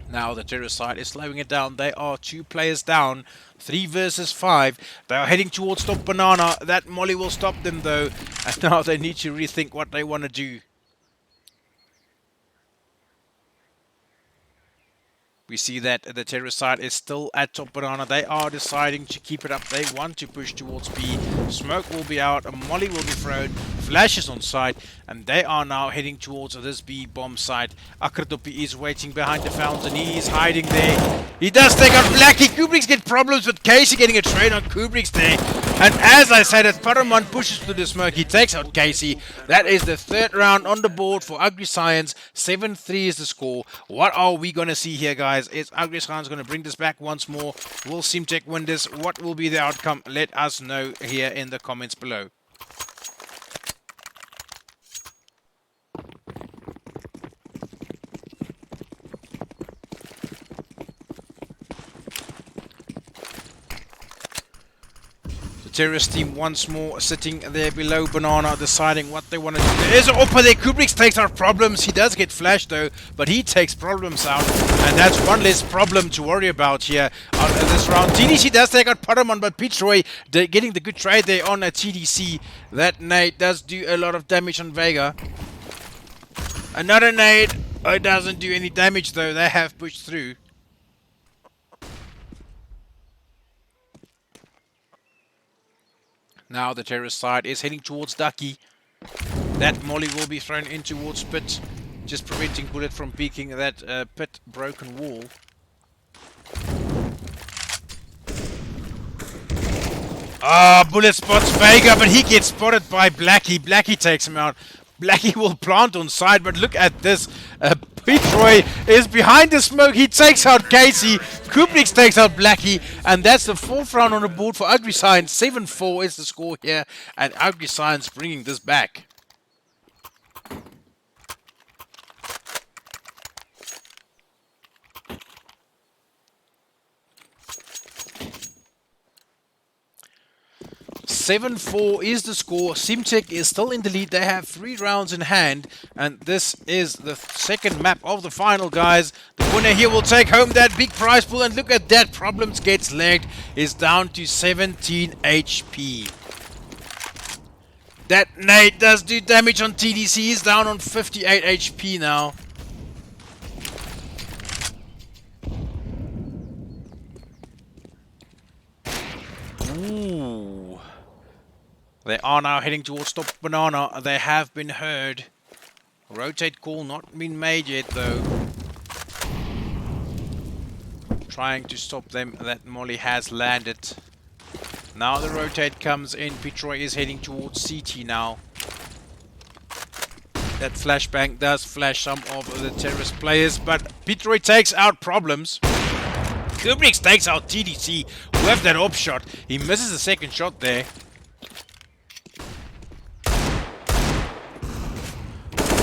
Now the terrorist side is slowing it down. They are 2 players down. 3 versus 5. They are heading towards Top Banana. That molly will stop them though. And now they need to rethink what they want to do. We see that the terrorist side is still at Top Banana. They are deciding to keep it up. They want to push towards B. Smoke will be out. A molly will be thrown. flashes on side, and they are now heading towards this B bomb site. Akratopi is waiting behind the fountain. He is hiding there. He does take out Blackie. Kubrick's get problems with Casey getting a trade on Kubrick's there. And as I said, as Paramount pushes through the smoke, he takes out Casey. That is the third round on the board for AgriScience. 7-3 is the score. What are we going to see here, guys? Is AgriScience going to bring this back once more? Will Simtech win this? What will be the outcome? Let us know here in the comments below. Terrorist team once more sitting there below Banana, deciding what they want to do. There is an upper there. Kubrick takes out problems. He does get flashed though, but he takes problems out, and that's one less problem to worry about here out of this round. TDC does take out Paramount, but Pitroy getting the good trade there on a TDC. That nade does do a lot of damage on Vega. Another nade. It doesn't do any damage though. They have pushed through. Now the terrorist side is heading towards Ducky. That molly will be thrown in towards Pit, just preventing Bullet from peeking that Pit broken wall. Bullet spots Vega, but he gets spotted by Blackie. Blackie takes him out. Blackie will plant on side, but look at this. Pitroy is behind the smoke. He takes out Casey. Kubrick takes out Blackie. And that's the fourth round on the board for AgriScience. 7-4 is the score here. And AgriScience bringing this back. $7-4 is the score. Simtech is still in the lead. They have 3 rounds in hand, and this is the second map of the final, guys. The winner here will take home that big prize pool, and look at that. Problems gets lagged, is down to 17 HP. That nade does do damage on TDC. He's down on 58 HP now. Ooh. They are now heading towards Top Banana. They have been heard. Rotate call not been made yet though. Trying to stop them. That molly has landed. Now the rotate comes in. Pitroy is heading towards CT now. That flashbang does flash some of the terrorist players, but Pitroy takes out problems. Kubrick takes out TDC with that op shot. He misses the second shot there.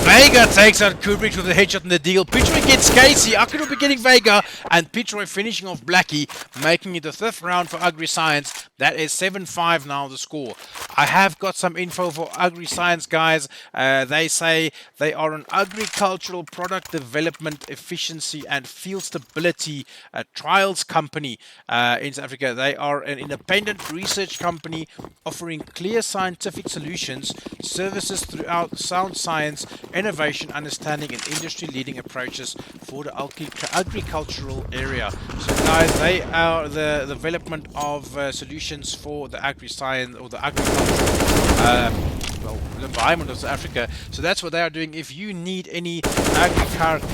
Vega takes out Kubrick with a headshot in the deal. Pitroy gets Casey. Akurubi getting Vega. And Pitroy finishing off Blackie, making it the 5th round for AgriScience. That is 7-5 now the score. I have got some info for AgriScience, guys. They say they are an agricultural product development, efficiency and field stability trials company in South Africa. They are an independent research company offering clear scientific solutions, services throughout sound science, innovation, understanding and industry-leading approaches for the agricultural area. So guys, they are the development of solutions for the agri-science or the agricultural environment of South Africa. So that's what they are doing. If you need any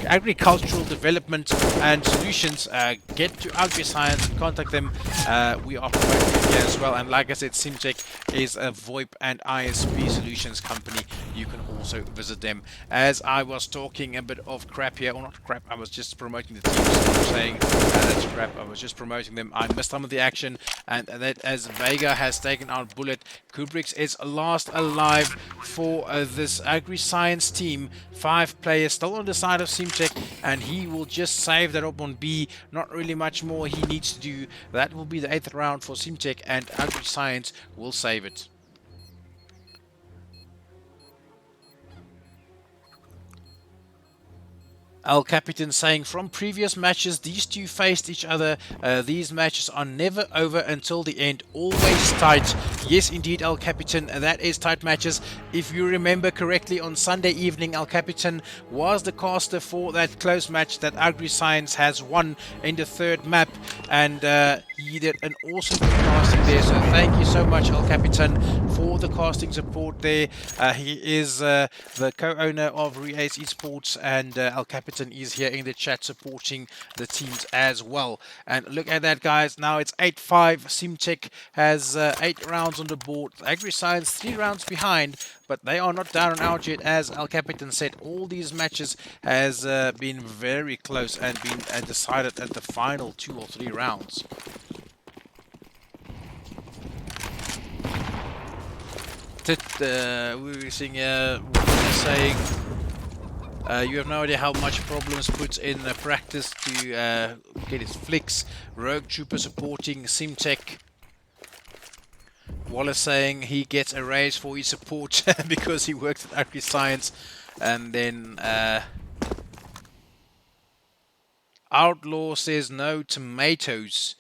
agricultural development and solutions, get to AgriScience and contact them. We are promoting here as well. And like I said, Simtech is a VoIP and ISP solutions company. You can also visit them. As I was talking a bit of crap here, or not crap, I was just promoting the teams. I'm saying that's crap. I was just promoting them. I missed some of the action, and that as Vega has taken out Bullet, Kubrick is last alive for this AgriScience team. 5 players still on the side of Simtech, and he will just save that up on B. Not really much more he needs to do. That will be the 8th round for Simtech, and AgriScience will save it. El Capitan saying, from previous matches, these two faced each other. These matches are never over until the end. Always tight. Yes, indeed, El Capitan. That is tight matches. If you remember correctly, on Sunday evening, El Capitan was the caster for that close match that AgriScience has won in the 3rd map. And He did an awesome casting there, so thank you so much, El Capitan, for the casting support there. He is the co-owner of Reace Esports, and El Capitan is here in the chat supporting the teams as well. And look at that, guys. Now it's 8-5. Simtech has 8 rounds on the board. AgriScience 3 rounds behind, but they are not down and out yet. As El Capitan said, all these matches has been very close and been decided at the final 2 or 3 rounds. We were seeing saying you have no idea how much Problems puts in practice to get his flicks. Rogue Trooper supporting Simtech. Wallace saying he gets a raise for his support because he works at AgriScience. And then Outlaw says no tomatoes.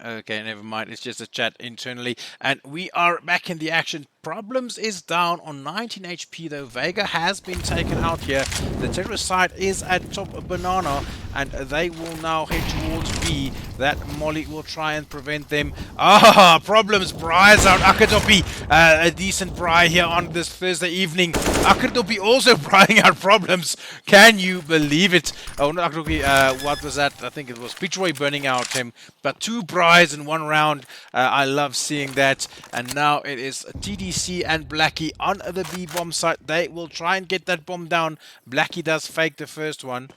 Okay, never mind. It's just a chat internally. And we are back in the action. Problems is down on 19 HP though. Vega has been taken out here. The terrorist side is at top banana, and they will now head towards B. That Molly will try and prevent them. Problems. Bry's out. Akadopi, a decent Bry here on this Thursday evening. Akadopi also Brying out Problems. Can you believe it? Oh, no, Akadopi, what was that? I think it was Pitroy burning out him. But 2 Bry's in 1 round. I love seeing that. And now it is TDC and Blackie on the B bomb site. They will try and get that bomb down. Blackie does fake the first one.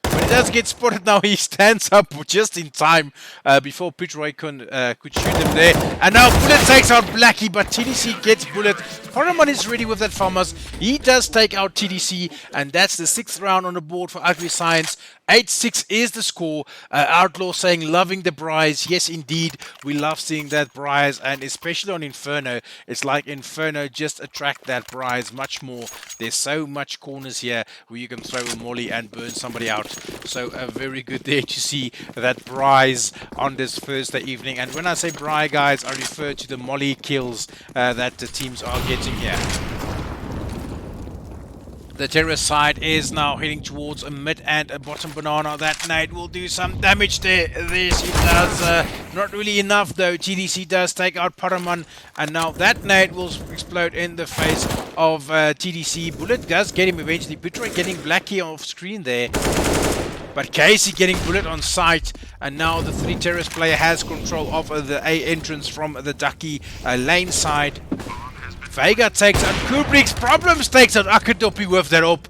When he does get spotted now, he stands up just in time before Pitroy could shoot him there. And now Bullet takes out Blackie, but TDC gets Bullet. Horaman is ready with that Farmers. He does take out TDC, and that's the 6th round on the board for AgriScience. 8-6 is the score. Outlaw saying loving the Bry's. Yes, indeed. We love seeing that Bry's, and especially on Inferno. It's like Inferno just attract that Bry's much more. There's so much corners here where you can throw a molly and burn somebody out. So very good there to see that Bry's on this Thursday evening. And when I say Bry, guys, I refer to the molly kills that the teams are getting here. The terrorist side is now heading towards a mid and a bottom banana. That nade will do some damage there. This it does. Not really enough though. TDC does take out Paraman, and now that nade will explode in the face of TDC. Bullet does get him eventually. Pitroy getting Blackie off screen there. But Casey getting Bullet on sight, and now the 3 terrorist player has control of the A entrance from the Ducky lane side. Vega takes out Kubrick's. Problems takes out Akadopi with that up.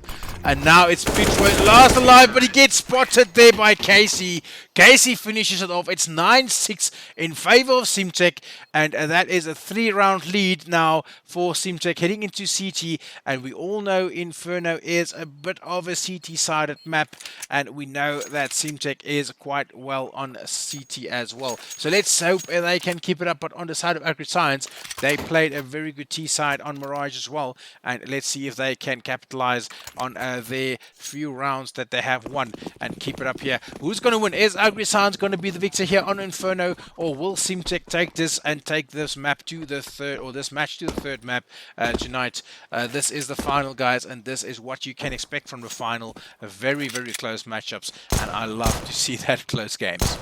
And now it's Pitroy last alive, but he gets spotted there by Casey. Casey finishes it off. It's 9-6 in favor of Simtech, and that is a 3-round lead now for Simtech heading into CT. And we all know Inferno is a bit of a CT-sided map, and we know that Simtech is quite well on CT as well. So let's hope they can keep it up. But on the side of AgriScience, they played a very good T-side on Mirage as well, and let's see if they can capitalize on their few rounds that they have won and keep it up here. Who's going to win? Is AgriScience going to be the victor here on Inferno, or will Simtech take this and take this map to the third, or this match to the third map tonight? This is the final, guys, and this is what you can expect from the final. Very, very close matchups, and I love to see that close games.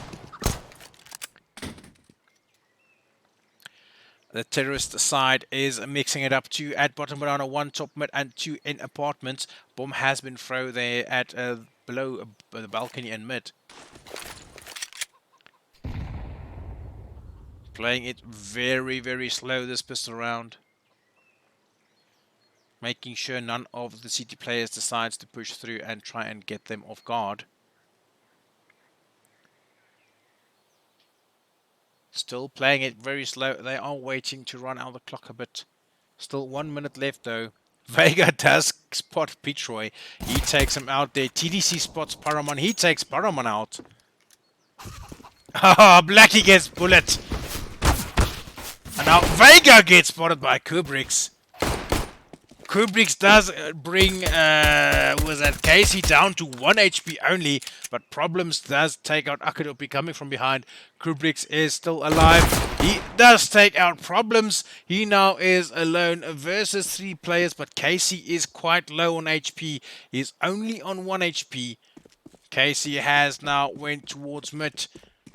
The terrorist side is mixing it up. 2 at bottom banana, 1 top mid, and 2 in apartments. Bomb has been thrown there at below the balcony and mid. Playing it very, very slow this pistol round. Making sure none of the CT players decides to push through and try and get them off guard. Still playing it very slow. They are waiting to run out the clock a bit. Still 1 minute left though. Vega does spot Pitroy. He takes him out there. TDC spots Paraman. He takes Paraman out. Blackie gets Bullet. And now Vega gets spotted by Kubrick's. Kubrick's does bring was that Casey down to 1 HP only, but Problems does take out Akadopi coming from behind. Kubrick's is still alive. He does take out Problems. He now is alone versus 3 players, but Casey is quite low on HP. He's only on 1 HP. Casey has now went towards mid,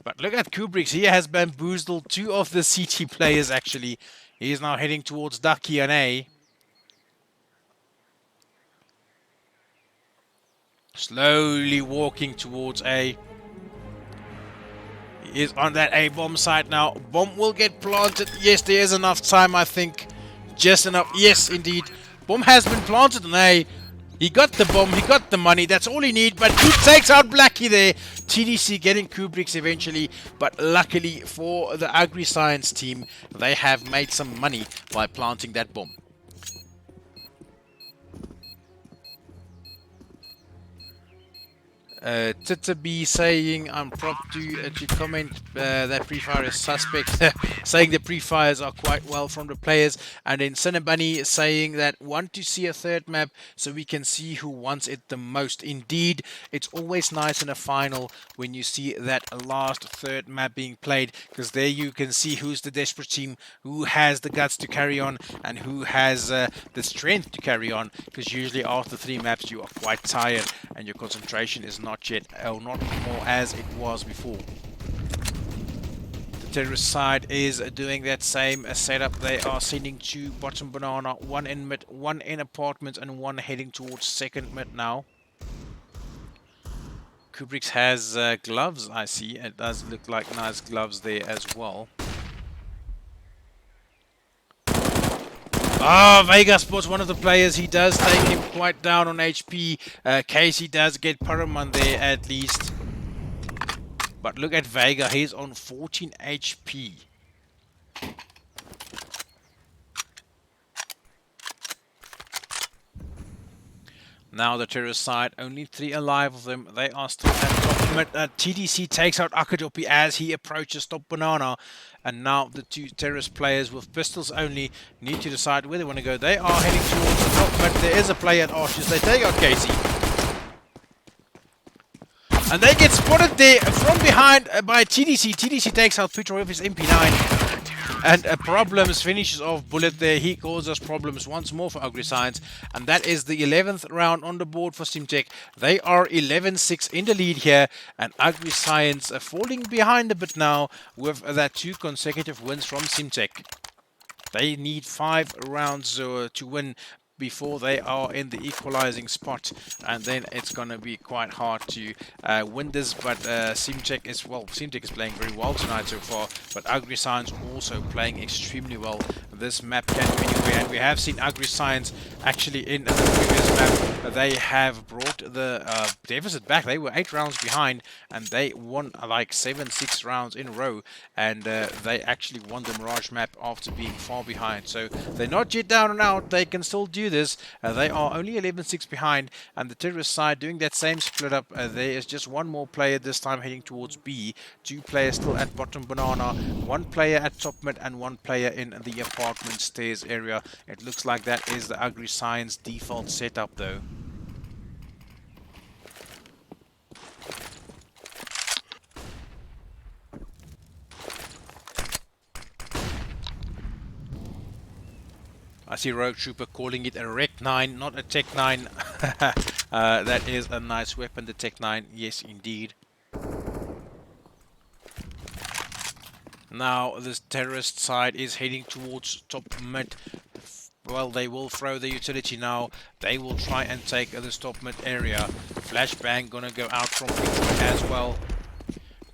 But look at Kubrick's. He has bamboozled two of the CT players, actually. He is now heading towards Ducky and A. Slowly walking towards A. He is on that A bomb site now. Bomb will get planted. Yes, there is enough time, I think. Just enough. Yes, indeed. Bomb has been planted on A. He got the bomb, he got the money, that's all he needs, but he takes out Blackie there. TDC getting Kubrick's eventually, but luckily for the AgriScience team, they have made some money by planting that bomb. Titaby saying I'm prompt to comment that pre-fire is suspect, saying the pre-fires are quite well from the players, and then Cinnabunny saying that want to see a third map so we can see who wants it the most. Indeed, it's always nice in a final when you see that last third map being played, because there you can see who's the desperate team, who has the guts to carry on, and who has the strength to carry on, because usually after 3 maps you are quite tired and your concentration is not yet, or not more as it was before. The terrorist side is doing that same setup. They are sending 2 bottom banana, 1 in mid, 1 in apartment, and 1 heading towards second mid now. Kubrick's has gloves, I see. It does look like nice gloves there as well. Ah, Vega spots one of the players. He does take him quite down on HP. Casey does get Paraman there at least. But look at Vega. He's on 14 HP. Now the terrorist side, only 3 alive of them. They are still at top. TDC takes out Akadopi as he approaches top banana. And now the 2 terrorist players with pistols only need to decide where they want to go. They are heading towards the top, but there is a player at Arches. They take out Casey. And they get spotted there from behind by TDC. TDC takes out Peter with his MP9. And Problems finishes off Bullet there. He causes problems once more for AgriScience. And that is the 11th round on the board for SimTech. They are 11-6 in the lead here. And AgriScience falling behind a bit now with that 2 consecutive wins from SimTech. They need 5 rounds to win before they are in the equalizing spot, and then it's going to be quite hard to win this. But SimTech is playing very well tonight so far, but AgriScience also playing extremely well. This map can go anywhere, and we have seen AgriScience actually in the previous map. They have brought the deficit back. They were 8 rounds behind, and they won like 7-6 rounds in a row, and they actually won the Mirage map after being far behind. So they're not yet down and out. They can still do this. They are only 11-6 behind, and the terrorist side doing that same split up. There is just 1 more player this time heading towards B. 2 players still at bottom banana, 1 player at top mid, and 1 player in the apartment stairs area. It looks like that is the AgriScience default setup though. I see Rogue Trooper calling it a Rec 9, not a Tech 9. That is a nice weapon, the Tech 9. Yes, indeed. Now, this terrorist side is heading towards top mid. Well, they will throw the utility now. They will try and take this top mid area. Flashbang gonna go out from Petroy as well.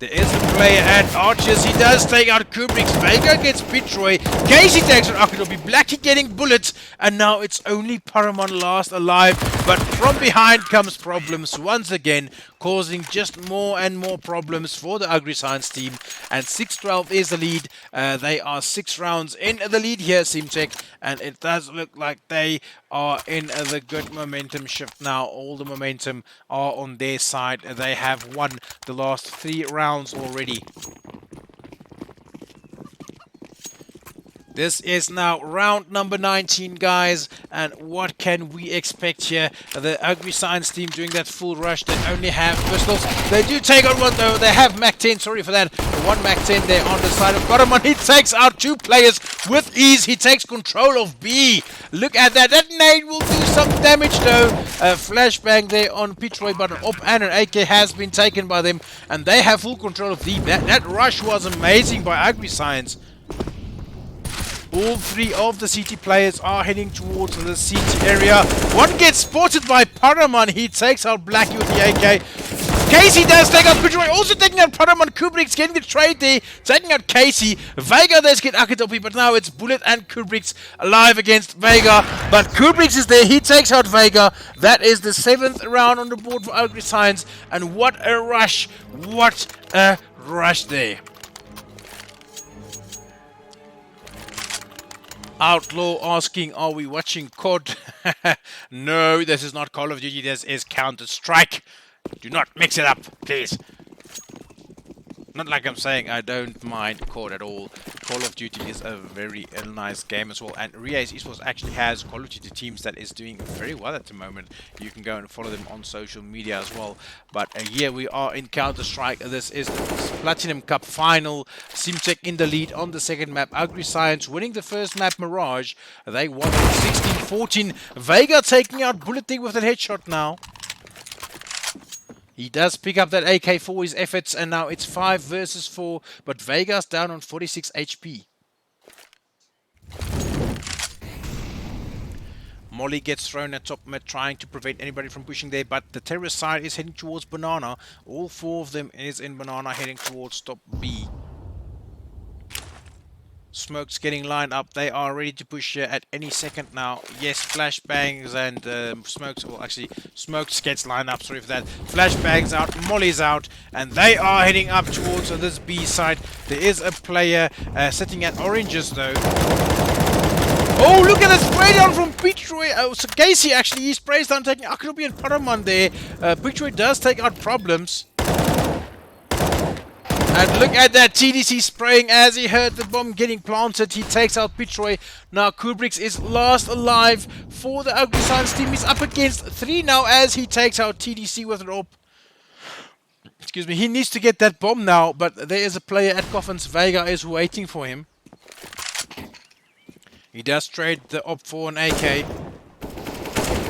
There is a player at Archers. He does take out Kubrick's. Vega gets Petroy. Casey takes out Akadobi. Blackie getting bullets. And now it's only Paramon last alive. But from behind comes Problems once again, causing just more and more problems for the AgriScience team. And 6-12 is the lead. They are 6 rounds in the lead here, SimTech. And it does look like they are in the good momentum shift now. All the momentum are on their side. They have won the last 3 rounds already. This is now round number 19, guys, and what can we expect here? The Ugly Science team doing that full rush. They only have pistols. They do take on one, though. They have Mac 10, sorry for that. One Mac 10 there on the side of Bottomon. He takes out 2 players with ease. He takes control of B. Look at that. That nade will do some damage, though. Flashbang there on Pitroy, but an op and an AK has been taken by them, and they have full control of D. That rush was amazing by Ugly Science. All 3 of the CT players are heading towards the CT area. One gets spotted by Paraman. He takes out Blackie with the AK. Casey does take out Pitroy, also taking out Paraman. Kubrick's getting the trade there, taking out Casey. Vega does get Akatopi, but now it's Bullet and Kubrick's alive against Vega. But Kubrick's is there, he takes out Vega. That is the 7th round on the board for Ugly Science. And what a rush, what a rush there. Outlaw asking, are we watching COD? No, this is not Call of Duty, this is Counter-Strike. Do not mix it up, please. Not like I'm saying I don't mind COD at all. Call of Duty is a very nice game as well. And ACCE Esports actually has Call of Duty teams that is doing very well at the moment. You can go and follow them on social media as well. But here we are in Counter-Strike. This is the Platinum Cup final. Simcheck in the lead on the second map. Ugly Science winning the first map, Mirage. They won 16-14. Vega taking out Bullet Thing with a headshot now. He does pick up that AK for his efforts, and now it's 5 versus 4, but Vega's down on 46 HP. Molly gets thrown at top mid, trying to prevent anybody from pushing there, but the terrorist side is heading towards Banana. All 4 of them is in Banana, heading towards top B. Smoke's getting lined up. They are ready to push here at any second now. Yes, flashbangs and Smokes. Well, actually, Smokes gets lined up. Sorry for that. Flashbangs out. Molly's out. And they are heading up towards this B side. There is a player sitting at oranges, though. Oh, look at the spray down from Pitroy. Oh, so Casey actually, he sprays down, taking Akarubi and Paraman there. Pitroy does take out problems. And look at that TDC spraying as he heard the bomb getting planted. He takes out Pitroy. Now Kubrick's is last alive for the Ugly Science team. He's up against 3 now as he takes out TDC with an op. Excuse me, he needs to get that bomb now, but there is a player at Coffins. Vega is waiting for him. He does trade the op for an AK.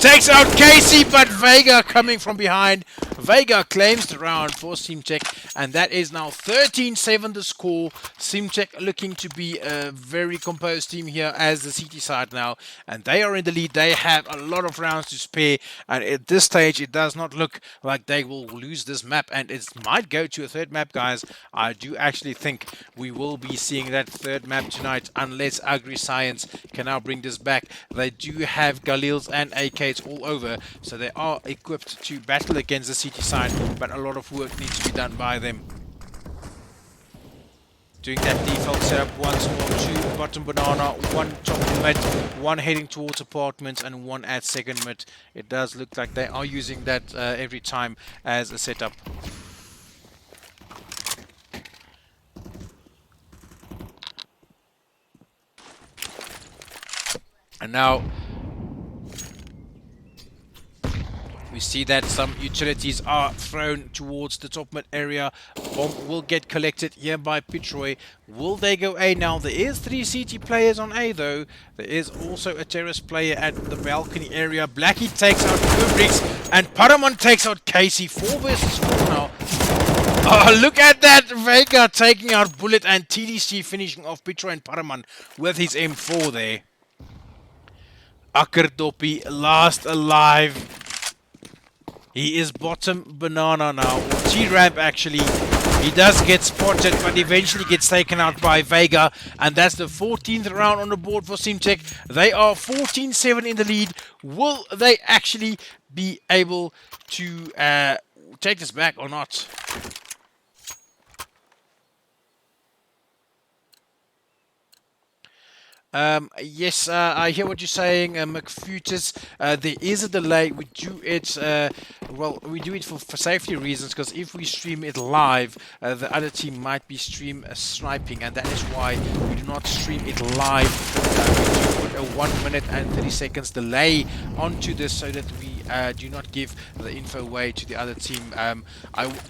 Takes out Casey, but Vega coming from behind. Vega claims the round for Simcheck, and that is now 13-7 the score. Simcheck looking to be a very composed team here as the CT side now, and they are in the lead. They have a lot of rounds to spare, and at this stage it does not look like they will lose this map, and it might go to a third map, guys. I do actually think we will be seeing that third map tonight, unless Ugly Science can now bring this back. They do have Galils and AKs all over, so they are equipped to battle against the CT side, but a lot of work needs to be done by them. Doing that default setup once more. 2 bottom Banana, 1 top mid, 1 heading towards apartments, and 1 at second mid. It does look like they are using that every time as a setup. And now we see that some utilities are thrown towards the top mid area. Bomb will get collected here by Pitroy. Will they go A now? There is 3 CT players on A though. There is also a terrace player at the balcony area. Blackie takes out Kubrick's, and Paraman takes out Casey. 4 versus 4 now. Oh, look at that! Vega taking out Bullet, and TDC finishing off Pitroy and Paraman with his M4 there. Akkerdopi last alive. He is bottom Banana now, or T-Ramp actually. He does get spotted, but eventually gets taken out by Vega. And that's the 14th round on the board for Simcheck. They are 14-7 in the lead. Will they actually be able to take this back or not? Yes, I hear what you're saying, McFutus. There is a delay. We do it, we do it for safety reasons, because if we stream it live, the other team might be stream sniping, and that is why we do not stream it live. We do put a 1 minute and 30 seconds delay onto this so that we do not give the info away to the other team.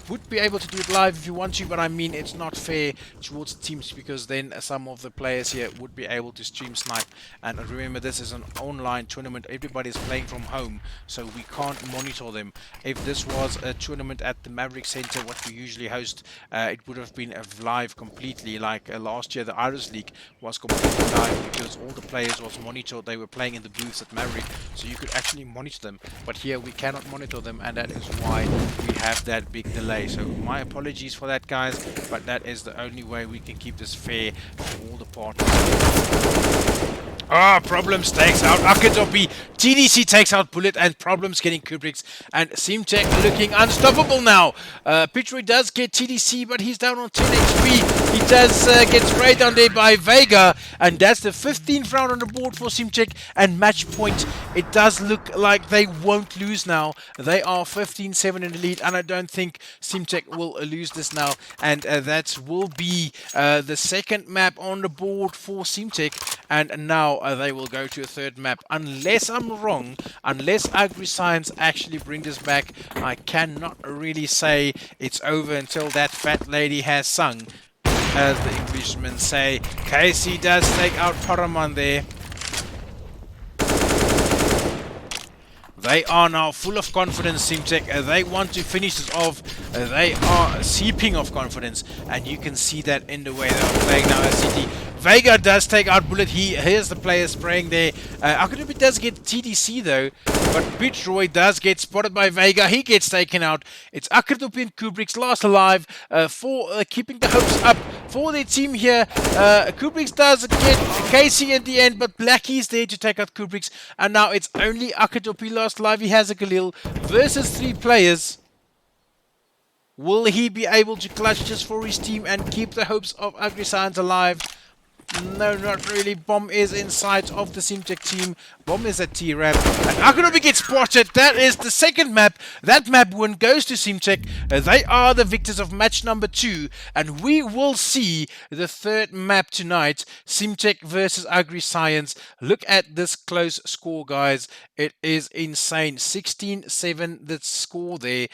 Would be able to do it live if you want to, but I mean, it's not fair towards the teams, because then some of the players here would be able to stream snipe. And remember, this is an online tournament. Everybody's playing from home, so we can't monitor them. If this was a tournament at the Maverick Center, what we usually host, it would have been live completely. Like last year, the Iris League was completely live because all the players was monitored. They were playing in the booths at Maverick, so you could actually monitor them. But here we cannot monitor them, and that is why we have that big delay. So my apologies for that, guys, but that is the only way we can keep this fair for all the partners. Problems takes out Akadopi. TDC takes out Bullet, and Problems getting Kubrick's, and Simtech looking unstoppable now. Pitroy does get TDC, but he's down on 10 HP. He does get sprayed down there by Vega, and that's the 15th round on the board for Simtech. And match point, it does look like they won't lose now. They are 15-7 in the lead, and I don't think Simtech will lose this now. And that will be the second map on the board for Simtech. And now they will go to a third map. Unless I'm wrong, unless AgriScience actually bring this back, I cannot really say it's over until that fat lady has sung, as the Englishmen say. Casey does take out Paraman there. They are now full of confidence, Simtech. They want to finish this off. They are seeping of confidence, and you can see that in the way they are playing now as City. Vega does take out Bullet. Here's the player spraying there. Akadopi does get TDC though, but Pitroy does get spotted by Vega. He gets taken out. It's Akadopi and Kubrick's last alive for keeping the hopes up for their team here. Kubrick's does get Casey in the end, but Blackie's there to take out Kubrick's, and now it's only Akadopi last alive. He has a Galil versus 3 players. Will he be able to clutch just for his team and keep the hopes of AgriScience alive? No, not really. Bomb is in sight of the Simtech team. Bomb is at T-Ramp. And Akadopi gets spotted. That is the second map. That map win goes to Simtech. They are the victors of match number 2. And we will see the third map tonight. Simtech versus AgriScience. Look at this close score, guys. It is insane. 16-7 the score there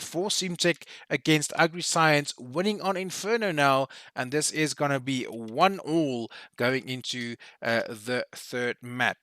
for Simtech against AgriScience. Winning on Inferno now. And this is going to be 1-all going into the third map.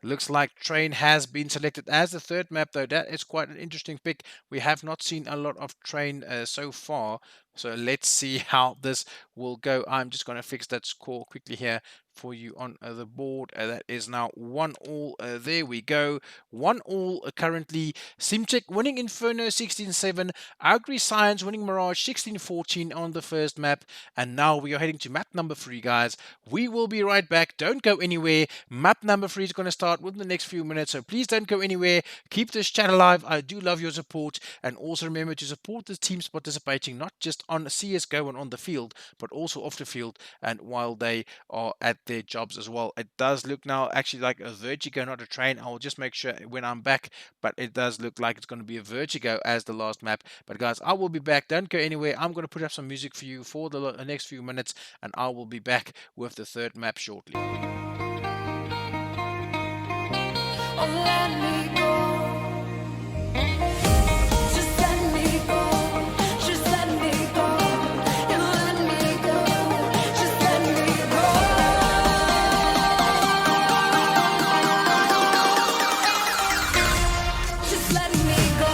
Looks like Train has been selected as the third map, though. That is quite an interesting pick. We have not seen a lot of Train so far, so let's see how this will go. I'm just going to fix that score quickly here for you on the board. That is now 1-all. There we go. 1-all currently. Simtech winning Inferno 16-7. AgriScience winning Mirage 16-14 on the first map. And now we are heading to map number 3, guys. We will be right back. Don't go anywhere. Map number 3 is going to start within the next few minutes, so please don't go anywhere. Keep this channel alive. I do love your support. And also remember to support the teams participating, not just on CSGO and on the field, but also off the field and while they are at their jobs as well. It does look now actually like a Vertigo, not a Train. I will just make sure when I'm back, but it does look like it's going to be a Vertigo as the last map. But guys, I will be back. Don't go anywhere. I'm going to put up some music for you for the next few minutes, and I will be back with the third map shortly. Oh, let me go. Just let me go. Just let me go. You let me go. Just let me go. Just let me go.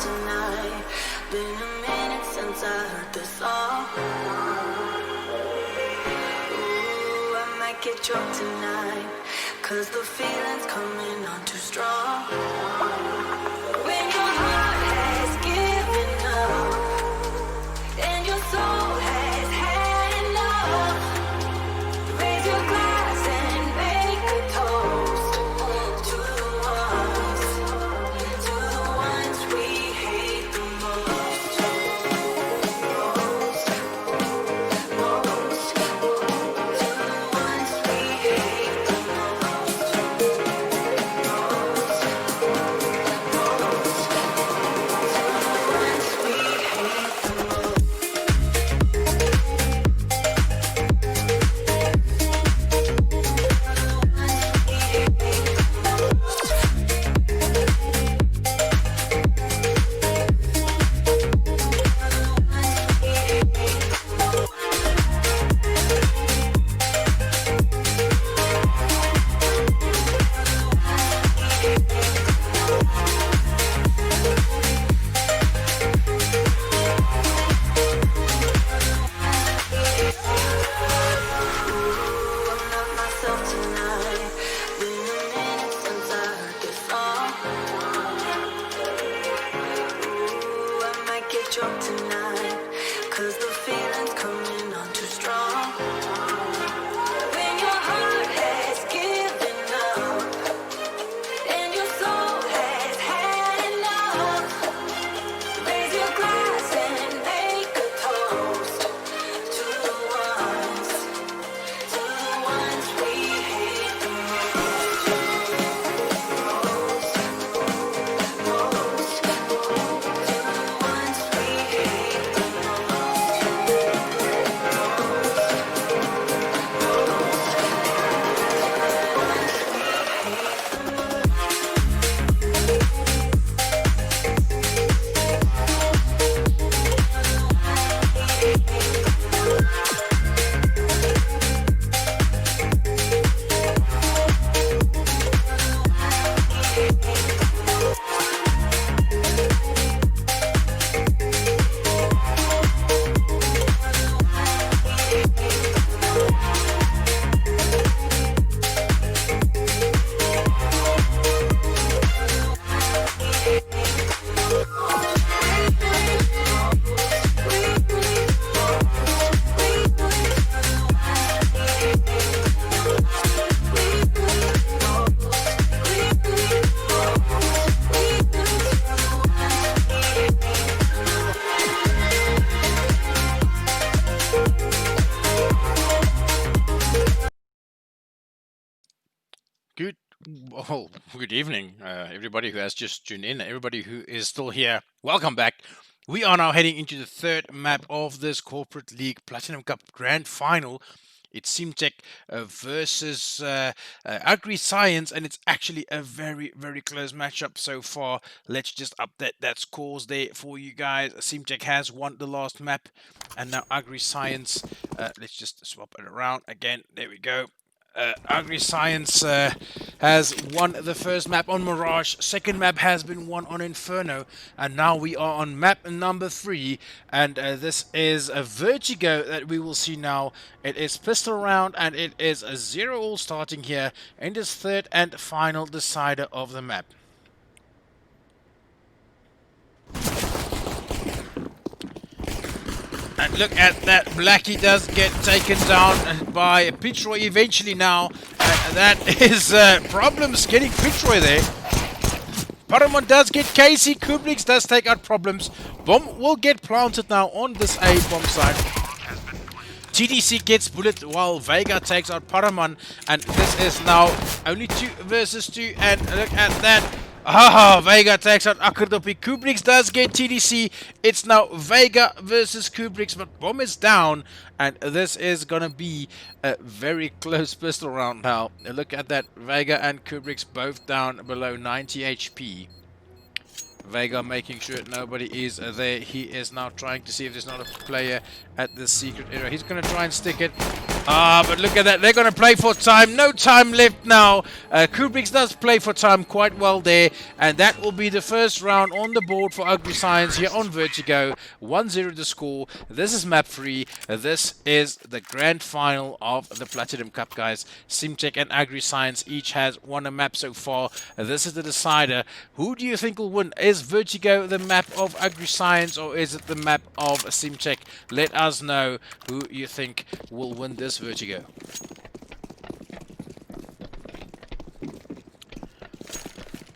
Tonight, been a minute since I heard this song. Ooh, I might get drunk tonight, 'cause the feeling's coming on too strong. When your heart has given up, and your soul has had enough, raise your glass and make a toast to the ones we hate the most. Drunk tonight, 'cause the feeling's coming on too strong. When your heart has given up, and your soul has had enough, raise your glass and make a toast to the ones we hate the Good, good evening, everybody who has just tuned in, everybody who is still here. Welcome back. We are now heading into the third map of this Corporate League Platinum Cup Grand Final. It's Simtech versus Agri Science, and it's actually a very, very close matchup so far. Let's just update that scores there for you guys. Simtech has won the last map, and now Agri Science. Let's just swap it around again. There we go. Agri Science has won the first map on Mirage, second map has been won on Inferno, and now we are on map number 3, and this is a Vertigo that we will see now. It is pistol round, and it is a 0-all starting here in this third and final decider of the map. And look at that, Blackie does get taken down by Pitroy eventually now. And that is problems getting Pitroy there. Paramount does get Casey. Kubriks does take out Problems. Bomb will get planted now on this A bomb side. TDC gets Bullet while Vega takes out Paramount. And this is now only 2 versus 2. And look at that. Vega takes out Akardopi. Kubriks does get TDC. It's now Vega versus Kubriks, but Bomb is down, and this is gonna be a very close pistol round now. Look at that, Vega and Kubriks both down below 90 HP. Vega making sure nobody is there. He is now trying to see if there's not a player at the secret area. He's going to try and stick it. But look at that. They're going to play for time. No time left now. Kubriks does play for time quite well there. And that will be the first round on the board for Ugly Science here on Vertigo. 1-0 the score. This is map 3. This is the grand final of the Platinum Cup, guys. Simtech and Agri Science each has won a map so far. This is the decider. Who do you think will win? Is Vertigo the map of Agri Science, or is it the map of Simtech? Let us know who you think will win this Vertigo.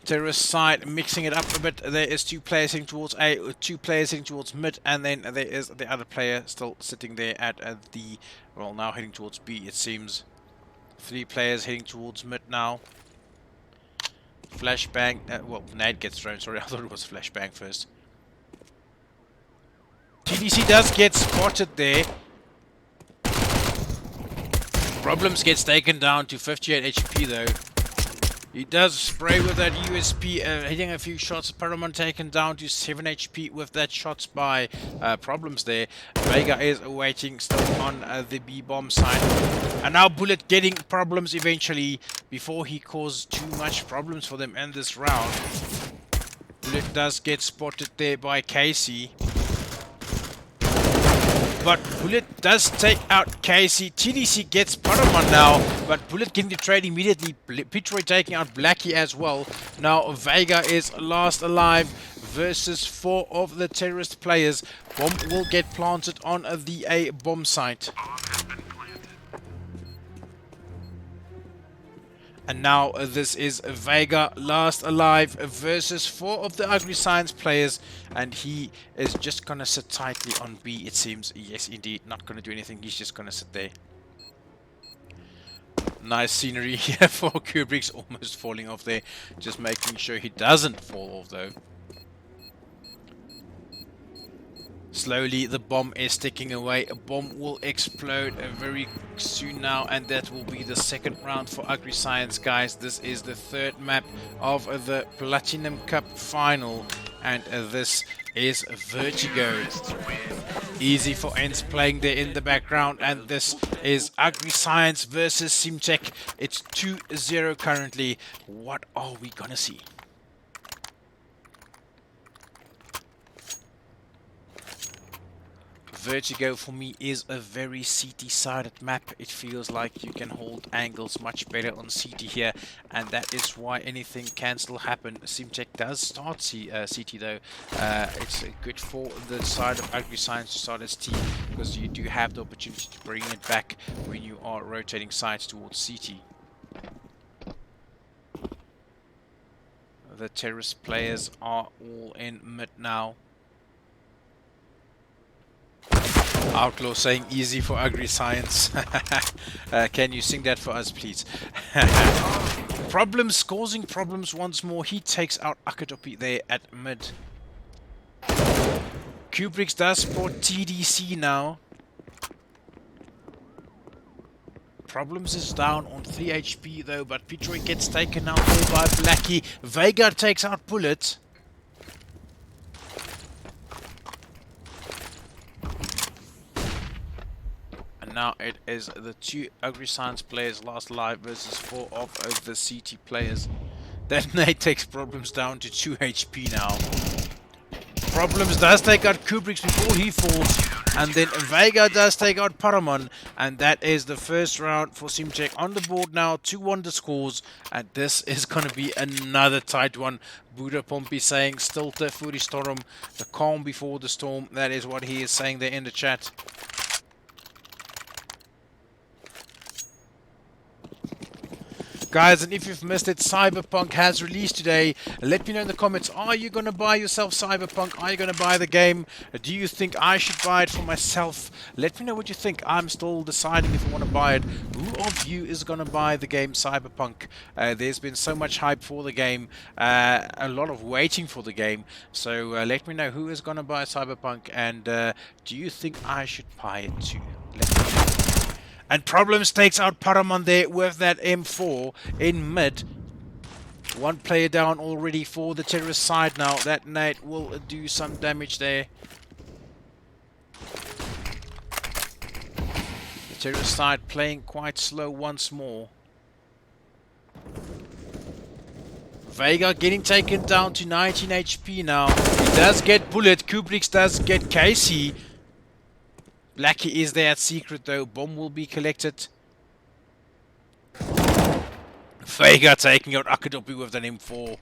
Terrorist side mixing it up a bit. There is 2 players heading towards A, 2 players heading towards mid, and then there is the other player still sitting there at the, well, now heading towards B, it seems. 3 players heading towards mid now. Flashbang, well, nade gets thrown, sorry, I thought it was flashbang first. TDC does get spotted there. Problems gets taken down to 58 HP though. He does spray with that USP, hitting a few shots. Paramount taken down to 7 HP with that shots by Problems there. Vega is awaiting still on the B bomb side. And now Bullet getting Problems eventually before he caused too much problems for them in this round. Bullet does get spotted there by Casey. But Bullet does take out Casey. TDC gets Paramount now, but Bullet getting the trade immediately. Pitroy taking out Blackie as well. Now Vega is last alive versus 4 of the terrorist players. Bomb will get planted on the A bomb site. And now this is Vega last alive versus 4 of the Ugly Science players. And he is just going to sit tightly on B, it seems. Yes, indeed. Not going to do anything. He's just going to sit there. Nice scenery here for Kubriks, almost falling off there. Just making sure he doesn't fall off, though. Slowly the bomb is ticking away. A bomb will explode very soon now, and that will be the second round for Agri Science, guys. This is the 3rd map of the Platinum Cup final, and this is Vertigo. Easy for Ents playing there in the background, and this is Agri Science versus Simtech. It's 2-0 currently. What are we gonna see? Vertigo for me is a very CT-sided map. It feels like you can hold angles much better on CT here, and that is why anything can still happen. Simtech does start CT though. It's good for the side of Agri Science to start as T, because you do have the opportunity to bring it back when you are rotating sides towards CT. The terrorist players are all in mid now. Outlaw saying easy for Agri Science. Can you sing that for us, please? Problems, causing problems once more. He takes out Akadopi there at mid. Kubriks does spot TDC now. Problems is down on 3 HP though, but Pitroy gets taken out there by Blackie. Vega takes out Bullet. Now it is the 2 Agri Science players last alive versus 4 of the CT players. That nade takes Problems down to 2 HP now. Problems does take out Kubriks before he falls, and then Vega does take out Paramount, and that is the first round for Simtech on the board now. 2-1 the scores, and this is going to be another tight one. Buddha Pompey saying Stilte Fury Storm, the calm before the storm. That is what he is saying there in the chat. Guys, and if you've missed it, Cyberpunk has released today. Let me know in the comments, are you going to buy yourself Cyberpunk? Are you going to buy the game? Do you think I should buy it for myself? Let me know what you think. I'm still deciding if I want to buy it. Who of you is going to buy the game Cyberpunk? There's been so much hype for the game, a lot of waiting for the game. So let me know who is going to buy Cyberpunk, and do you think I should buy it too? Let me know. And Problems takes out Paramon there with that M4 in mid. One player down already for the terrorist side now. That nade will do some damage there. The terrorist side playing quite slow once more. Vega getting taken down to 19 HP now. He does get Bullet. Kubrick does get Casey. Blackie is there at secret though. Bomb will be collected. Vega taking out Akadopi with an M4.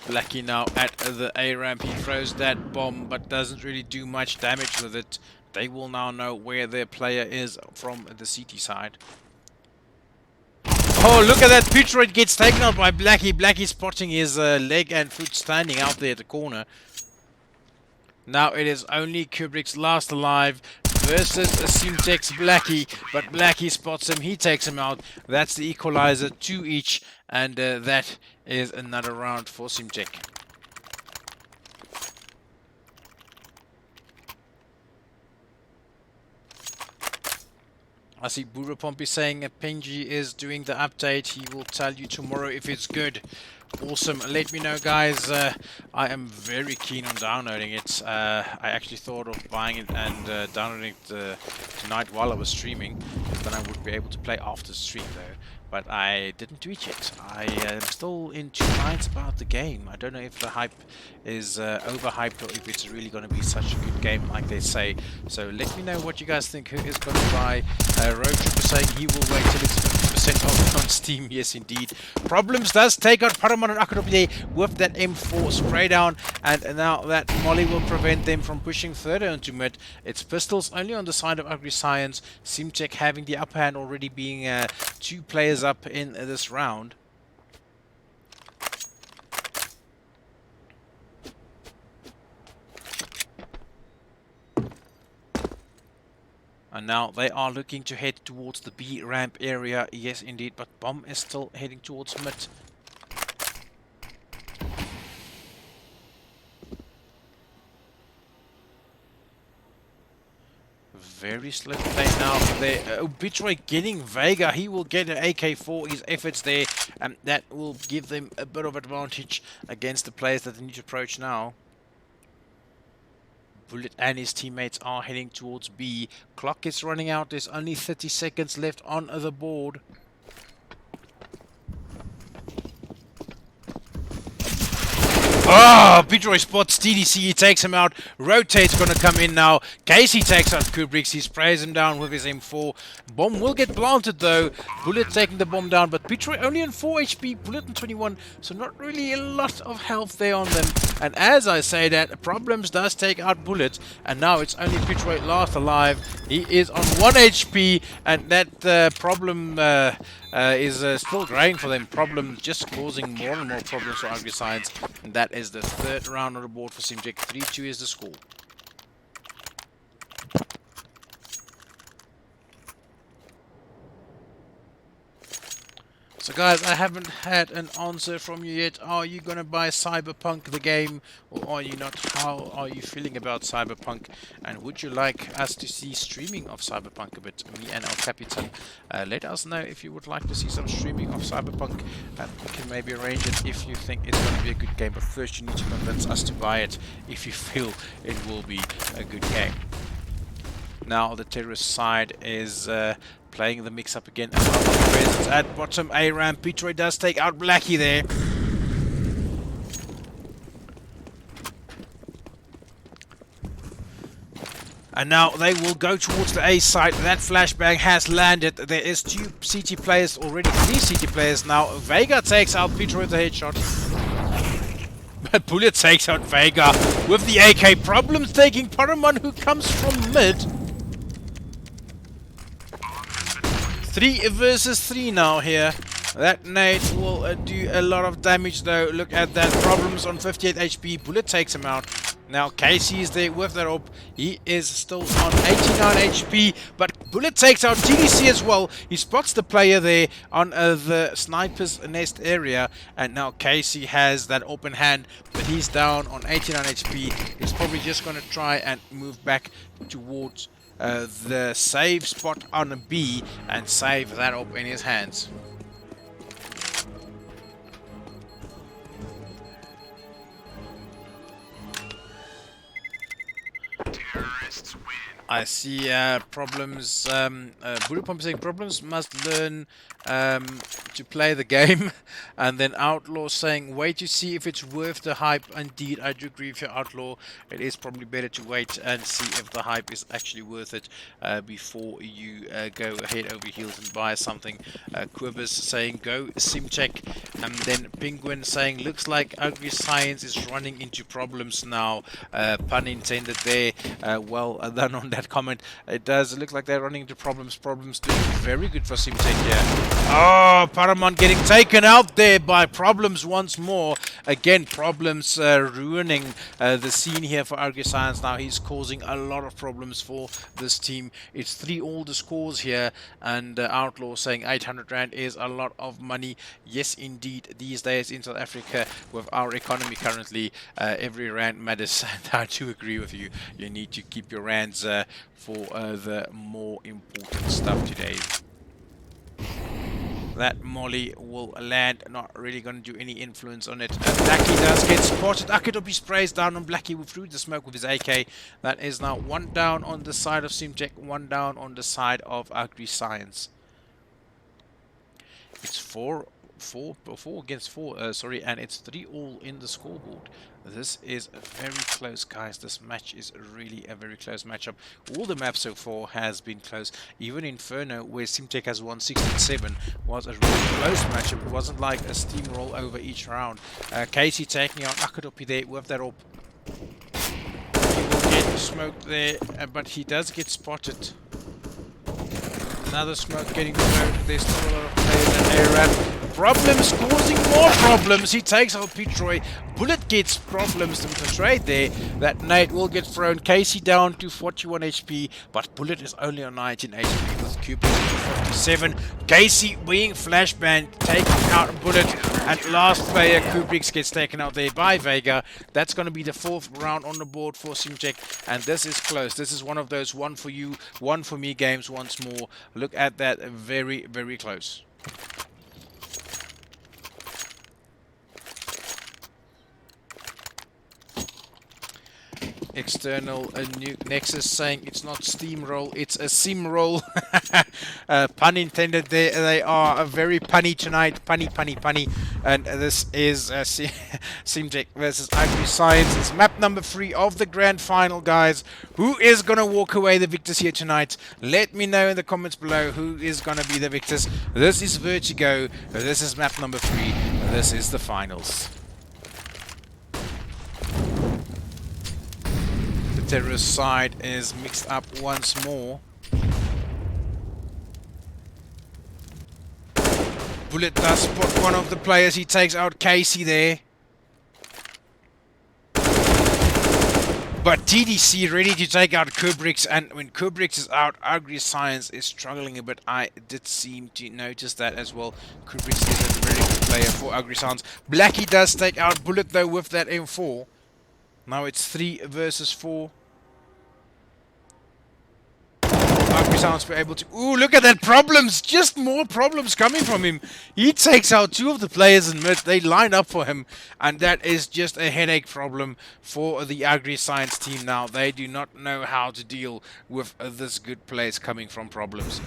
Blackie now at the A ramp. He throws that bomb but doesn't really do much damage with it. They will now know where their player is from the CT side. Oh, look at that. Petroid gets taken out by Blackie. Blackie spotting his leg and foot standing out there at the corner. Now it is only Kubrick's last alive versus Simtek's Blackie, but Blackie spots him, he takes him out. That's the equalizer, 2 each, and that is another round for Simtek. I see Burapompi saying Penji is doing the update. He will tell you tomorrow if it's good. Awesome. Let me know, guys. I am very keen on downloading it. I actually thought of buying it and downloading it tonight while I was streaming. Then I would be able to play after stream, though. But I didn't do it yet. I am still in two minds about the game. I don't know if the hype is overhyped or if it's really going to be such a good game like they say. So let me know what you guys think. Who is going to buy? Road Trooper saying he will wait till it's 50% off on Steam. Yes, indeed. Problems does take out Paramon and Akadopi with that M4 spray down. And now that Molly will prevent them from pushing further into mid. It's pistols only on the side of Agri Science. Simtek having the upper hand, already being 2 players up in this round. And now they are looking to head towards the B ramp area. Yes, indeed, but Bomb is still heading towards mid. Very slow play now there. Bitroy getting Vega. He will get an AK-4. His efforts there, and that will give them a bit of advantage against the players that they need to approach now. Bullet and his teammates are heading towards B. Clock is running out. There's only 30 seconds left on the board. Oh, Bitroy spots TDC, he takes him out. Rotate's gonna come in now. Casey takes out Kubrick, he sprays him down with his M4. Bomb will get planted though. Bullet taking the bomb down, but Bitroy only on 4 HP, Bullet on 21, so not really a lot of health there on them. And as I say that, Problems does take out Bullet, and now it's only Bitroy last alive. He is on 1 HP, and that Problem is still growing for them. Problem just causing more and more problems for Agri Science, and that is the 3rd round on the board for Simtek. 3-2 is the score. So guys, I haven't had an answer from you yet. Are you going to buy Cyberpunk the game, or are you not? How are you feeling about Cyberpunk? And would you like us to see streaming of Cyberpunk a bit? Me and El Capitan. Let us know if you would like to see some streaming of Cyberpunk, and we can maybe arrange it if you think it's going to be a good game. But first you need to convince us to buy it if you feel it will be a good game. Now the terrorist side is playing the mix-up again. At bottom A ramp, Bitroy does take out Blackie there. And now they will go towards the A side. That flashbang has landed. There is 2 CT players already, 3 CT players now. Vega takes out Bitroy with a headshot. But Bullet takes out Vega with the AK. Problems taking Paramon, who comes from mid. 3 versus 3 now here. That nade will do a lot of damage though. Look at that. Problems on 58 HP. Bullet takes him out. Now Casey is there with that up. He is still on 89 HP, but Bullet takes out TDC as well. He spots the player there on the sniper's nest area, and now Casey has that open hand, but he's down on 89 HP. He's probably just going to try and move back towards the save spot on a B and save that up in his hands. I see problems. Bullet Pump saying problems must learn to play the game, and then Outlaw saying wait to see if it's worth the hype. Indeed, I do agree with you, Outlaw. It is probably better to wait and see if the hype is actually worth it before you go head over heels and buy something. Quivers saying go sim check, and then Penguin saying looks like Ugly Science is running into problems now. Pun intended there. Well done on that comment. It does look like they're running into problems. Problems doing very good for Simtech here. Oh, Paramount getting taken out there by Problems once more. Again, Problems ruining the scene here for Argus Science. Now he's causing a lot of problems for this team. It's 3-all the scores here, and Outlaw saying 800 Rand is a lot of money. Yes, indeed, these days in South Africa, with our economy currently, every Rand matters. And I do agree with you. You need to keep your Rands for the more important stuff today. That molly will land, not really going to do any influence on it. Blackie does get spotted. Akadopi sprays down on Blackie through the smoke with his AK. That is now 1 down on the side of Simcheck, 1 down on the side of Agri Science. It's 4 against 4, sorry, and it's 3-all in the scoreboard. This is very close, guys. This match is really a very close matchup. All the maps so far has been close. Even Inferno, where Simtech has won 67, was a really close matchup. It wasn't like a steamroll over each round. Casey taking out Akadopi there with that up. He will get smoked there, but he does get spotted. Another smoke getting smoked. There's still a lot of players in ARAT. Problems causing more problems. He takes out Petroy. Bullet gets problems to trade there. That nade will get thrown. Casey down to 41 HP, but Bullet is only on 19 HP with Cupid 57. Casey being flashbang, taking out Bullet, and last player Kubrick gets taken out there by Vega. That's going to be the 4th round on the board for Simcheck, and this is close. This is one of those one for you, one for me games once more. Look at that, very, very close. External nuke Nexus saying it's not steamroll, it's a simroll. Pun intended there. They are very punny tonight. Punny. And this is Simtech versus Agri Science. It's map number 3 of the grand final, guys. Who is going to walk away the victors here tonight? Let me know in the comments below who is going to be the victors. This is Vertigo. This is map number 3. This is the finals. Terrorist side is mixed up once more. Bullet does spot one of the players. He takes out Casey there. But TDC ready to take out Kubrick's, and when Kubrick's is out, Agri Science is struggling a bit. I did seem to notice that as well. Kubrick's is a very good player for Agri Science. Blackie does take out Bullet though with that M4. Now it's 3 versus 4. Agri Science be able to... Ooh, look at that! Problems! Just more problems coming from him. He takes out 2 of the players in mid. They line up for him. And that is just a headache problem for the Agri Science team now. They do not know how to deal with this good players coming from Problems.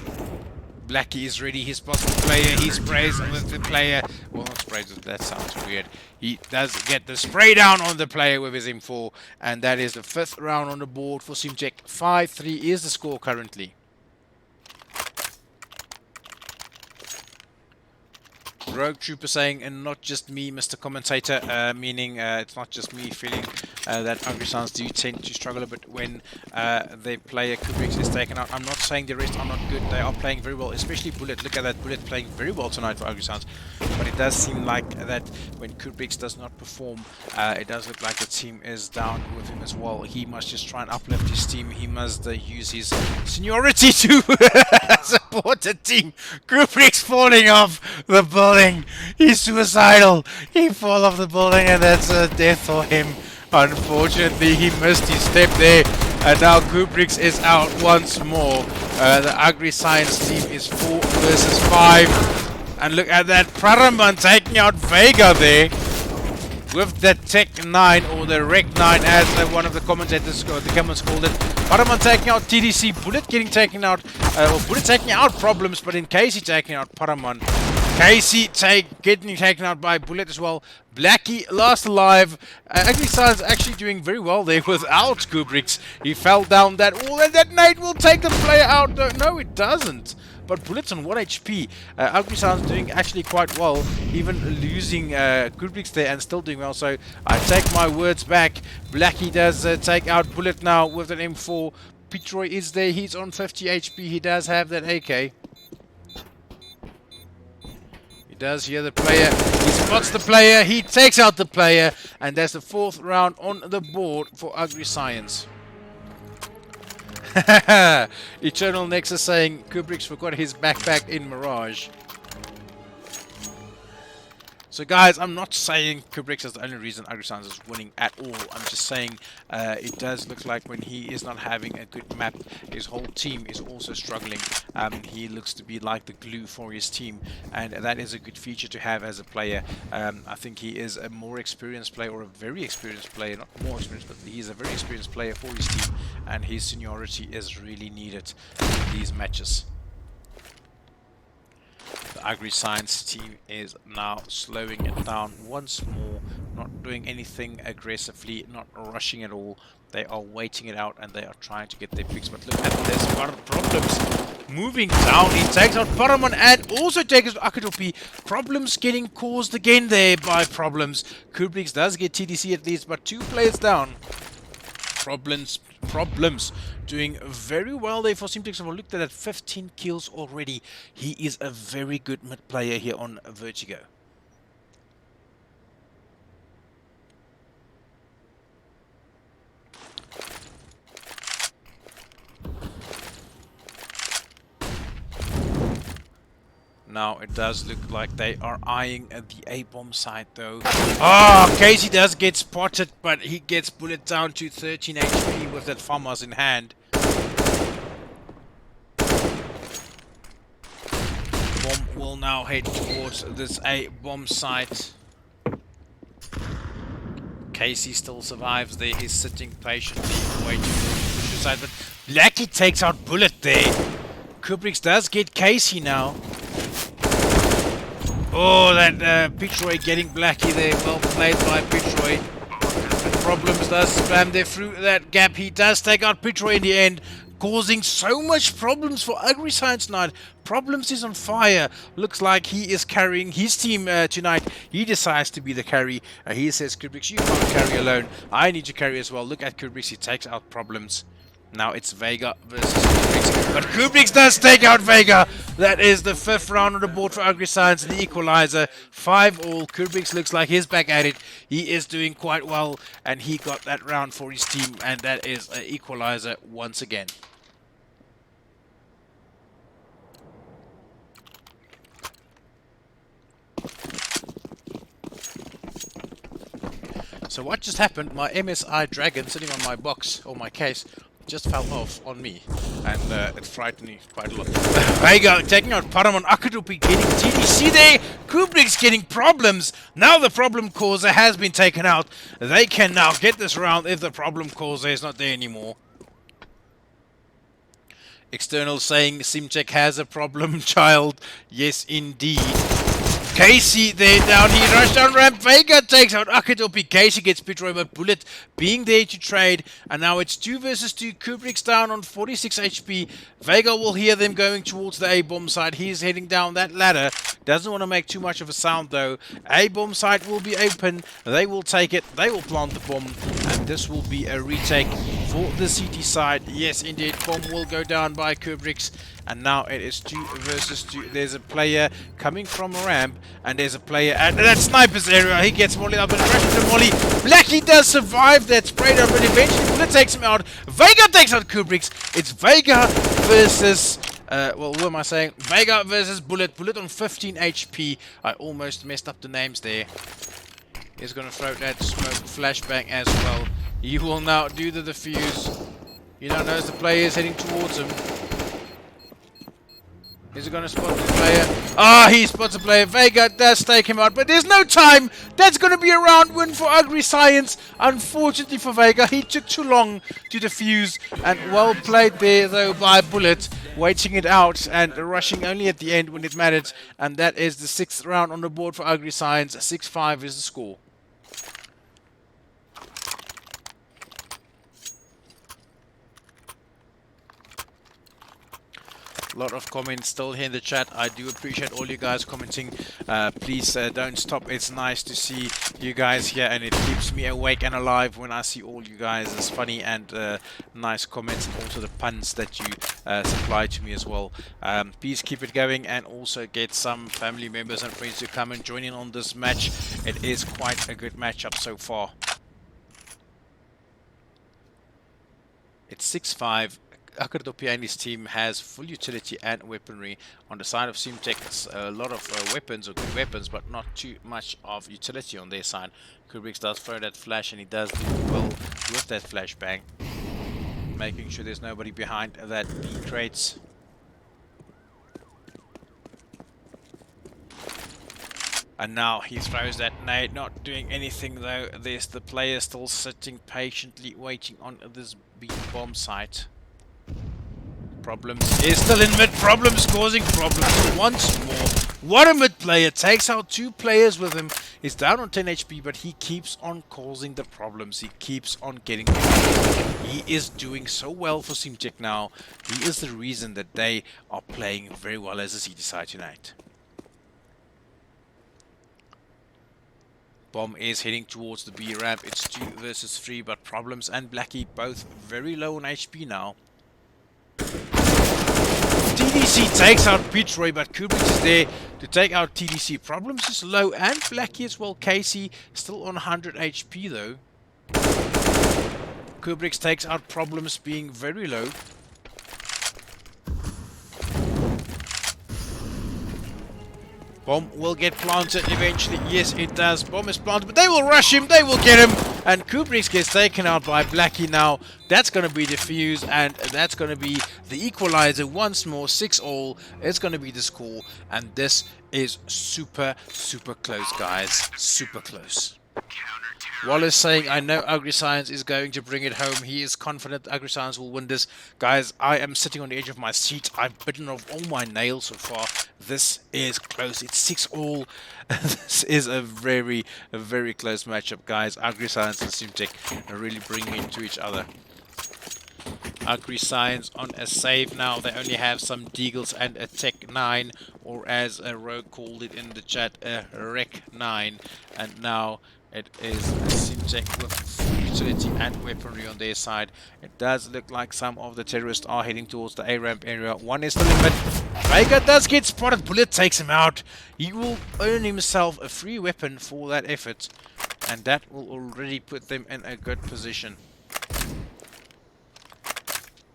Blackie is ready. He spots the player. He sprays with the player. Well, not sprays. That sounds weird. He does get the spray down on the player with his M4. And that is the 5th round on the board for Simcheck. 5-3 is the score currently. Rogue Trooper saying, and not just me, Mr. Commentator, meaning it's not just me feeling that Agri Science do tend to struggle a bit when their player Kubrick is taken out. I'm not saying the rest are not good. They are playing very well, especially Bullet. Look at that, Bullet playing very well tonight for ACCE. But it does seem like that when Kubriks does not perform, it does look like the team is down with him as well. He must just try and uplift his team. He must use his seniority to support the team. Kubriks falling off the building. He's suicidal. He falls off the building, and that's a death for him. Unfortunately, he missed his step there, and now Kubriks is out once more. The ACCE team is 4 versus 5, and look at that, Paraman taking out Vega there with the Tech 9, or the Rec 9 as one of the commentators, the comments called it. Paraman taking out TDC, Bullet getting taken out, Bullet taking out Problems, but in case he's taking out Paraman. Casey getting taken out by Bullet as well. Blackie last alive. ACCE actually doing very well there without Kubriks. He fell down that wall, and that nade will take the player out. No, it doesn't. But Bullet's on 1 HP. ACCE doing actually quite well, even losing Kubriks there and still doing well. So I take my words back. Blackie does take out Bullet now with an M4. Petroy is there. He's on 50 HP. He does have that AK. He does hear the player, he spots the player, he takes out the player, and that's the 4th round on the board for ACCE. Eternal Nexus saying Kubriks forgot his backpack in Mirage. So guys, I'm not saying Kubriks is the only reason ACCE is winning at all. I'm just saying it does look like when he is not having a good map, his whole team is also struggling. He looks to be like the glue for his team, and that is a good feature to have as a player. I think he is a more experienced player, or a very experienced player, not more experienced, but he's a very experienced player for his team, and his seniority is really needed in these matches. The ACCE team is now slowing it down once more, not doing anything aggressively, not rushing at all. They are waiting it out, and they are trying to get their picks. But look at this, Problems moving down. He takes out Paraman and also takes out Akadopi. Problems getting caused again there by Problems. Kubriks does get TDC at least, but 2 players down. Problems doing very well there for Simtex. I've looked at that, 15 kills already. He is a very good mid player here on Vertigo. Now it does look like they are eyeing the A-bomb side though. Oh, Casey does get spotted, but he gets Bullet down to 13 HP with that FAMAS in hand. Bomb will now head towards this A-bomb site. Casey still survives there. He's sitting patiently waiting for the side, but Blackie takes out Bullet there. Kubriks does get Casey now. Oh, that Petroy getting Blackie there. Well played by Petroy. Problems does spam there through that gap. He does take out Petroy in the end, causing so much problems for ACCE tonight. Problems is on fire. Looks like he is carrying his team tonight. He decides to be the carry. He says, Kubriks, you can't carry alone. I need to carry as well. Look at Kubriks. He takes out Problems. Now it's Vega versus Kubriks, but Kubriks does take out Vega. That is the 5th round on the board for ACCE, the equalizer. 5-all. Kubriks looks like he's back at it. He is doing quite well, and he got that round for his team, and that is an equalizer once again. So what just happened? My MSI Dragon sitting on my box, or my case, just fell off on me, and it frightened me quite a lot. Vega taking out Paraman, Akadopi getting TDC there, Kubriks getting Problems. Now the problem causer has been taken out. They can now get this round if the problem causer is not there anymore. External saying Simcheck has a problem child. Yes indeed. Casey there down, he rushed down ramp, Vega takes out Akadopi, Casey gets Petroy, but Bullet being there to trade, and now it's 2 versus 2, Kubriks down on 46 HP, Vega will hear them going towards the A-bomb side, he's heading down that ladder, doesn't want to make too much of a sound though, A-bomb side will be open, they will take it, they will plant the bomb, and this will be a retake for the CT side. Yes, indeed, bomb will go down by Kubrick's, and now it is 2 versus 2. There's a player coming from a ramp, and there's a player at that sniper's area. He gets molly up and rushes to molly. Blackie does survive that spray down, but eventually Bullet takes him out. Vega takes out Kubrick's. It's Vega versus well, what am I saying? Vega versus Bullet. Bullet on 15 HP. I almost messed up the names there. He's going to throw that smoke flashbang as well. He will now do the defuse. You don't notice the player is heading towards him. Is he going to spot the player? Ah, he spots a player. Vega does take him out, but there's no time. That's going to be a round win for Ugly Science. Unfortunately for Vega, he took too long to defuse. And well played there, though, by Bullet. Waiting it out and rushing only at the end when it mattered. And that is the 6th round on the board for Ugly Science. 6-5 is the score. A lot of comments still here in the chat. I do appreciate all you guys commenting. Please don't stop. It's nice to see you guys here, and it keeps me awake and alive when I see all you guys. It's funny and nice comments, and also the puns that you supply to me as well. Please keep it going, and also get some family members and friends to come and join in on this match. It is quite a good matchup so far. It's 6-5. Akardopia and his team has full utility and weaponry. On the side of Simtek, a lot of weapons, or good weapons, but not too much of utility on their side. Kubrick does throw that flash, and he does do well with that flashbang, making sure there's nobody behind that B crates. And now he throws that nade, not doing anything though. There's the player still sitting patiently waiting on this B bomb site. Problems is still in mid. Problems causing problems once more. What a mid player. Takes out 2 players with him. He's down on 10 HP, but he keeps on causing the problems. He keeps on getting the He is doing so well for Simtek now. He is the reason that they are playing very well as a CT side tonight. Bomb is heading towards the B ramp. It's 2 versus 3, but Problems and Blackie both very low on HP now. TDC takes out Petroy, but Kubrick is there to take out TDC. Problems is low, and Blackie as well. Casey still on 100 HP though. Kubrick takes out Problems, being very low. Bomb will get planted eventually. Yes, it does. Bomb is planted, but they will rush him. They will get him. And Kubrick gets taken out by Blackie now. That's going to be the fuse, and that's going to be the equalizer once more. 6-all. It's going to be the score. And this is super, super close, guys. Super close. Wallace saying, I know Ugly Science is going to bring it home. He is confident Ugly Science will win this. Guys, I am sitting on the edge of my seat. I've bitten off all my nails so far. This is close. It's 6-all. This is a very close matchup, guys. Ugly Science and Simtek are really bringing it to each other. Ugly Science on a save now. They only have some Deagles and a Tech 9, or as a Rogue called it in the chat, a Rec 9. And now it is Simtek with full utility and weaponry on their side. It does look like some of the terrorists are heading towards the A-ramp area. One is still in mid. Vega does get spotted. Bullet takes him out. He will earn himself a free weapon for that effort, and that will already put them in a good position.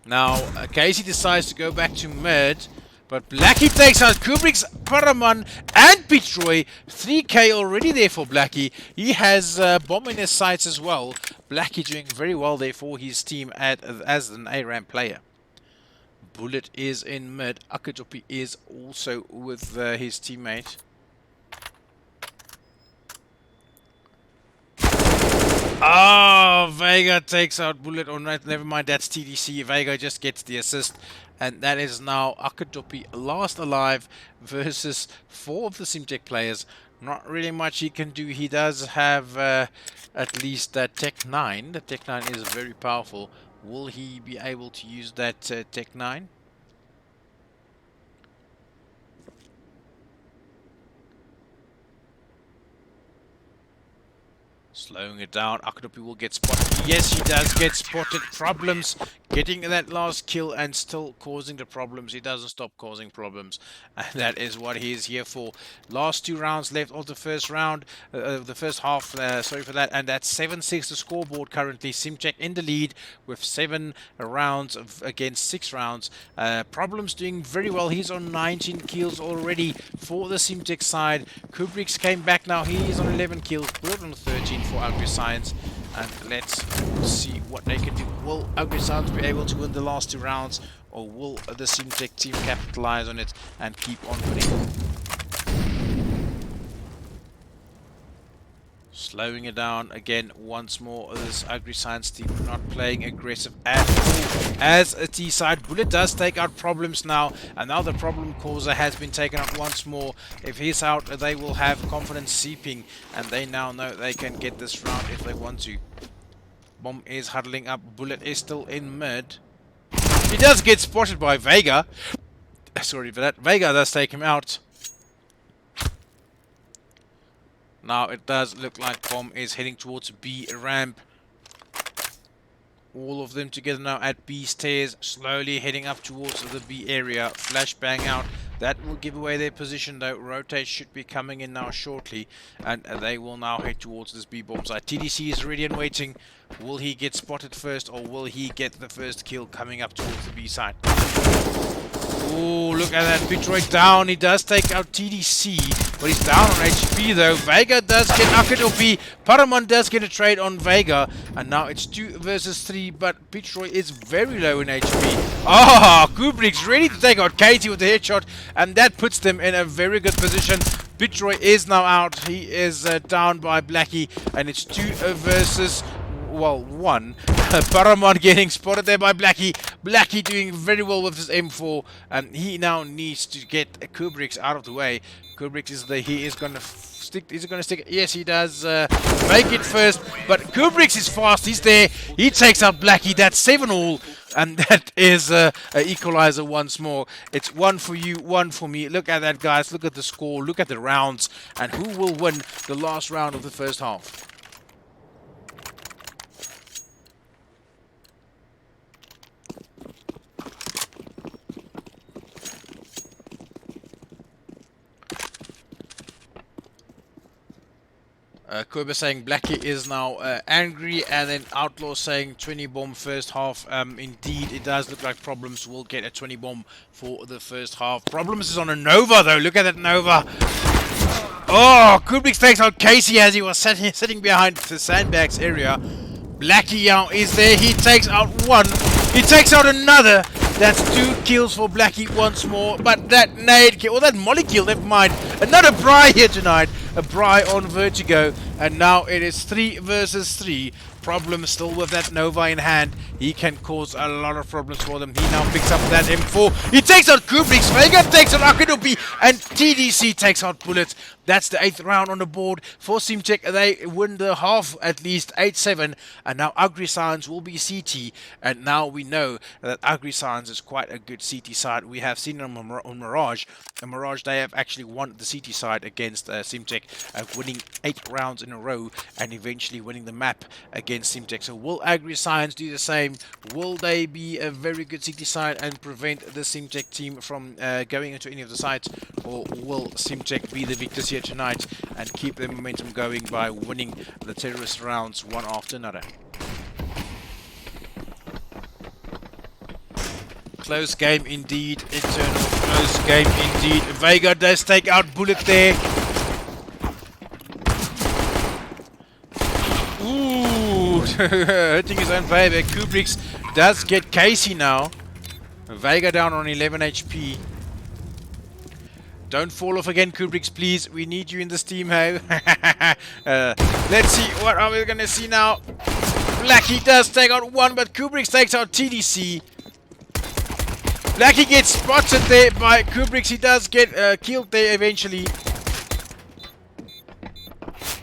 Now, Casey decides to go back to mid, but Blackie takes out Kubrick's Paraman and Petroy. 3k already there for Blackie. He has bomb in his sights as well. Blackie doing very well there for his team as an A-ramp player. Bullet is in mid. Akajopi is also with his teammate. Oh, Vega takes out Bullet. Oh, no, never mind. That's TDC. Vega just gets the assist. And that is now Akajopi last alive versus 4 of the Simtek players. Not really much he can do. He does have at least that Tech 9. The Tech 9 is very powerful. Will he be able to use that Tech 9? Slowing it down. Akadopi will get spotted. Yes, he does get spotted. Problems getting that last kill and still causing the problems. He doesn't stop causing problems. And that is what he is here for. Last 2 rounds left of the first round. The first half, sorry for that. And that's 7-6 the scoreboard currently. Simcheck in the lead with 7 rounds against 6 rounds. Problems doing very well. He's on 19 kills already for the Simcheck side. Kubrick's came back now. He is on 11 kills. Bullet on 13 for ACCE. And let's see what they can do. Will ACCE be able to win the last 2 rounds, or will the Simcheck team capitalize on it and keep on winning? Slowing it down again once more. This ACCE team not playing aggressive at all. As a T side, Bullet does take out Problems now, and now the problem causer has been taken out once more. If he's out, they will have confidence seeping, and they now know they can get this round if they want to. Bomb is huddling up. Bullet is still in mid. He does get spotted by Vega. Sorry for that. Vega does take him out. Now it does look like Bomb is heading towards B ramp. All of them together now at B stairs, slowly heading up towards the B area. Flashbang out. That will give away their position though. Rotate should be coming in now shortly, and they will now head towards this B bomb site. TDC is ready and waiting. Will he get spotted first, or will he get the first kill coming up towards the B side? Oh, look at that. Bitroid down. He does take out TDC, but he's down on HP though. Vega does get Akadopi. Paramon does get a trade on Vega, and now it's 2 versus 3, but Bitroid is very low in HP. Ah, Kubrick's ready to take out Katie with the headshot, and that puts them in a very good position. Bitroid is now out. He is down by Blackie, and it's 2 versus 1. Paramon getting spotted there by Blackie. Blackie doing very well with his M4, and he now needs to get Kubrick's out of the way. Kubrick is he is going to stick. Is he going to stick? Yes, he does. Make it first, but Kubrick's is fast. He's there. He takes out Blackie. That's 7-all, and that is an equalizer once more. It's 1 for you, 1 for me. Look at that, guys. Look at the score. Look at the rounds, and who will win the last round of the first half? Kobe saying Blackie is now angry, and then Outlaw saying 20 bomb first half. Indeed, it does look like Problems will get a 20 bomb for the first half. Problems is on a Nova though. Look at that Nova. Oh, Kubrick takes out Casey as he was sitting behind the sandbags area. Blackie now is there. He takes out 1. He takes out another. That's 2 kills for Blackie once more. But that nade kill, or that molly kill, never mind. Another Bry here tonight. A Bry on Vertigo. And now it is 3 versus 3. Problem still with that Nova in hand. He can cause a lot of problems for them. He now picks up that M4. He takes out Kubrick's. Vega takes out Akadopi. And TDC takes out Bullets. That's the 8th round on the board for Simcheck. They win the half at least 8-7. And now ACCE will be CT. And now we know that ACCE is quite a good CT side. We have seen them on Mirage. And Mirage, they have actually won the CT side against Simcheck, winning 8 rounds in a row and eventually winning the map against Simcheck. So will ACCE do the same? Will they be a very good CT side and prevent the Simcheck team from going into any of the sites? Or will Simcheck be the victors here tonight and keep their momentum going by winning the terrorist rounds one after another? Close game indeed, Eternal. Close game indeed. Vega does take out Bullet there. Ooh, hurting his own playback. Kubrick's does get Casey now. Vega down on 11 HP. Don't fall off again, Kubrick's, please. We need you in this team, hey. Let's see, what are we gonna see now? Blackie does take out 1, but Kubrick's takes out TDC. Blackie gets spotted there by Kubrick's. He does get killed there eventually.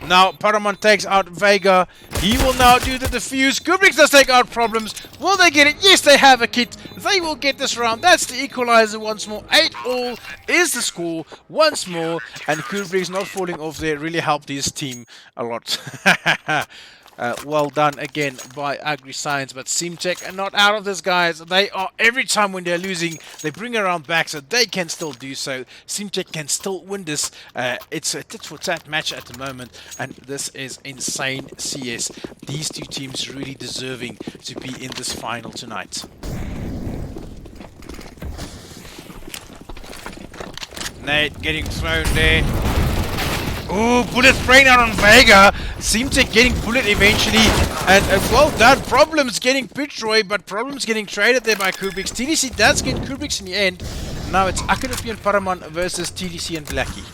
Now Paramount takes out Vega, He will now do the defuse. Kubrick does take out Problems. Will they get it? Yes, they have a kit. They will get this round. That's the equalizer once more. 8-all is the score once more. And Kubrick's not falling off there really helped his team a lot. Well done again by AgriScience, but Simtech are not out of this, guys. They are, every time when they're losing, they bring around back, so they can still do so. Simtech can still win this. It's a tit-for-tat match at the moment, and this is insane CS. These two teams really deserving to be in this final tonight. Nate getting thrown there. Oh, bullet spraying out on Vega. Simtech getting bullet eventually. And well done. Problems getting Pitroy, but Problems getting traded there by Kubriks. TDC does get Kubriks in the end. Now it's Akadopi and Paraman versus TDC and Blackie.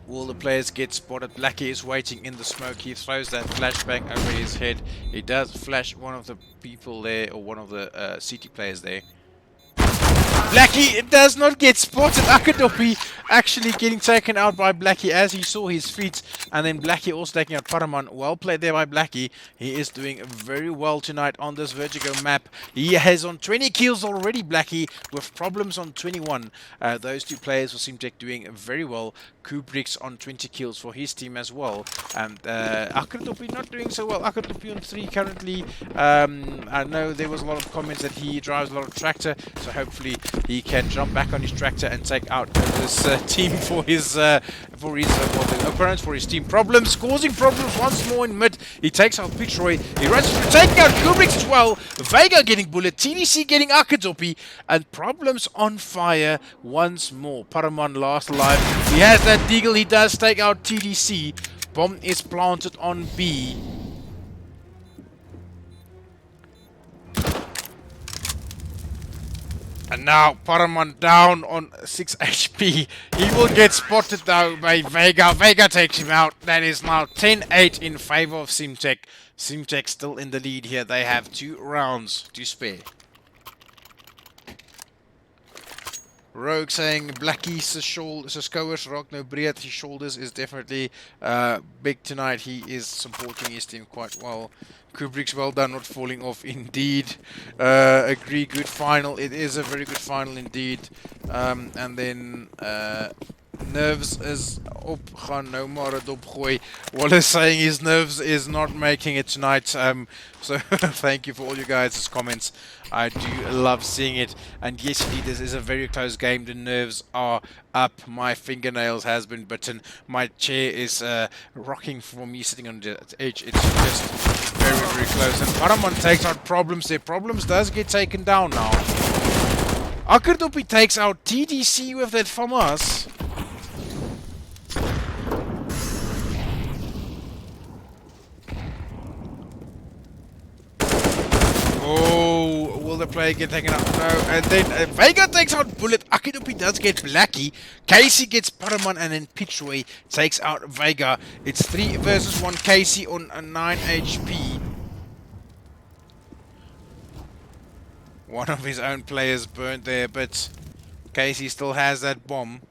Will the players get spotted? Blackie is waiting in the smoke. He throws that flashbang over his head. He does flash one of the people there, or one of the CT players there. Blackie does not get spotted. Akadopi actually getting taken out by Blackie as he saw his feet. And then Blackie also taking out Paraman. Well played there by Blackie. He is doing very well tonight on this Vertigo map. He has on 20 kills already, Blackie, with Problems on 21. Those two players for Simtech doing very well. Kubrick's on 20 kills for his team as well. And Akadopi not doing so well. Akadopi on 3 currently. I know there was a lot of comments that he drives a lot of tractor. So hopefully he can jump back on his tractor and take out this team for his opponents, for his team. Problems, causing Problems once more in mid. He takes out Pitroy. He runs through, taking out Kubrick as well. Vega getting bullet. TDC getting Akadopi. And Problems on fire once more. Paraman last alive. He has that deagle. He does take out TDC. Bomb is planted on B. And now Paraman down on 6 HP. He will get spotted though by Vega. Vega takes him out. That is now 10-8 in favor of Simtech. Simtech still in the lead here. They have 2 rounds to spare. Rogue saying Blackie Siskoers rock no breed. His shoulders is definitely big tonight. He is supporting his team quite well. Kubrick's well done, not falling off indeed. Agree, good final. It is a very good final indeed. And then Nerves is op gaan nou maar het opgooi. Wallace saying his Nerves is not making it tonight. So thank you for all you guys' comments. I do love seeing it. And yes, indeed, this is a very close game. The nerves are up. My fingernails has been bitten. My chair is rocking for me sitting on the edge. It's just very, very close. And Paraman takes out Problems there. Problems does get taken down now. Akadopi takes out TDC with that FAMAS. Oh, will the player get taken out? No. And then Vega takes out Bullet. Akadopi does get Blackie. Casey gets Paraman, and then Pitroy takes out Vega. It's 3 versus 1. Casey on 9 HP. One of his own players burnt there, but Casey still has that bomb.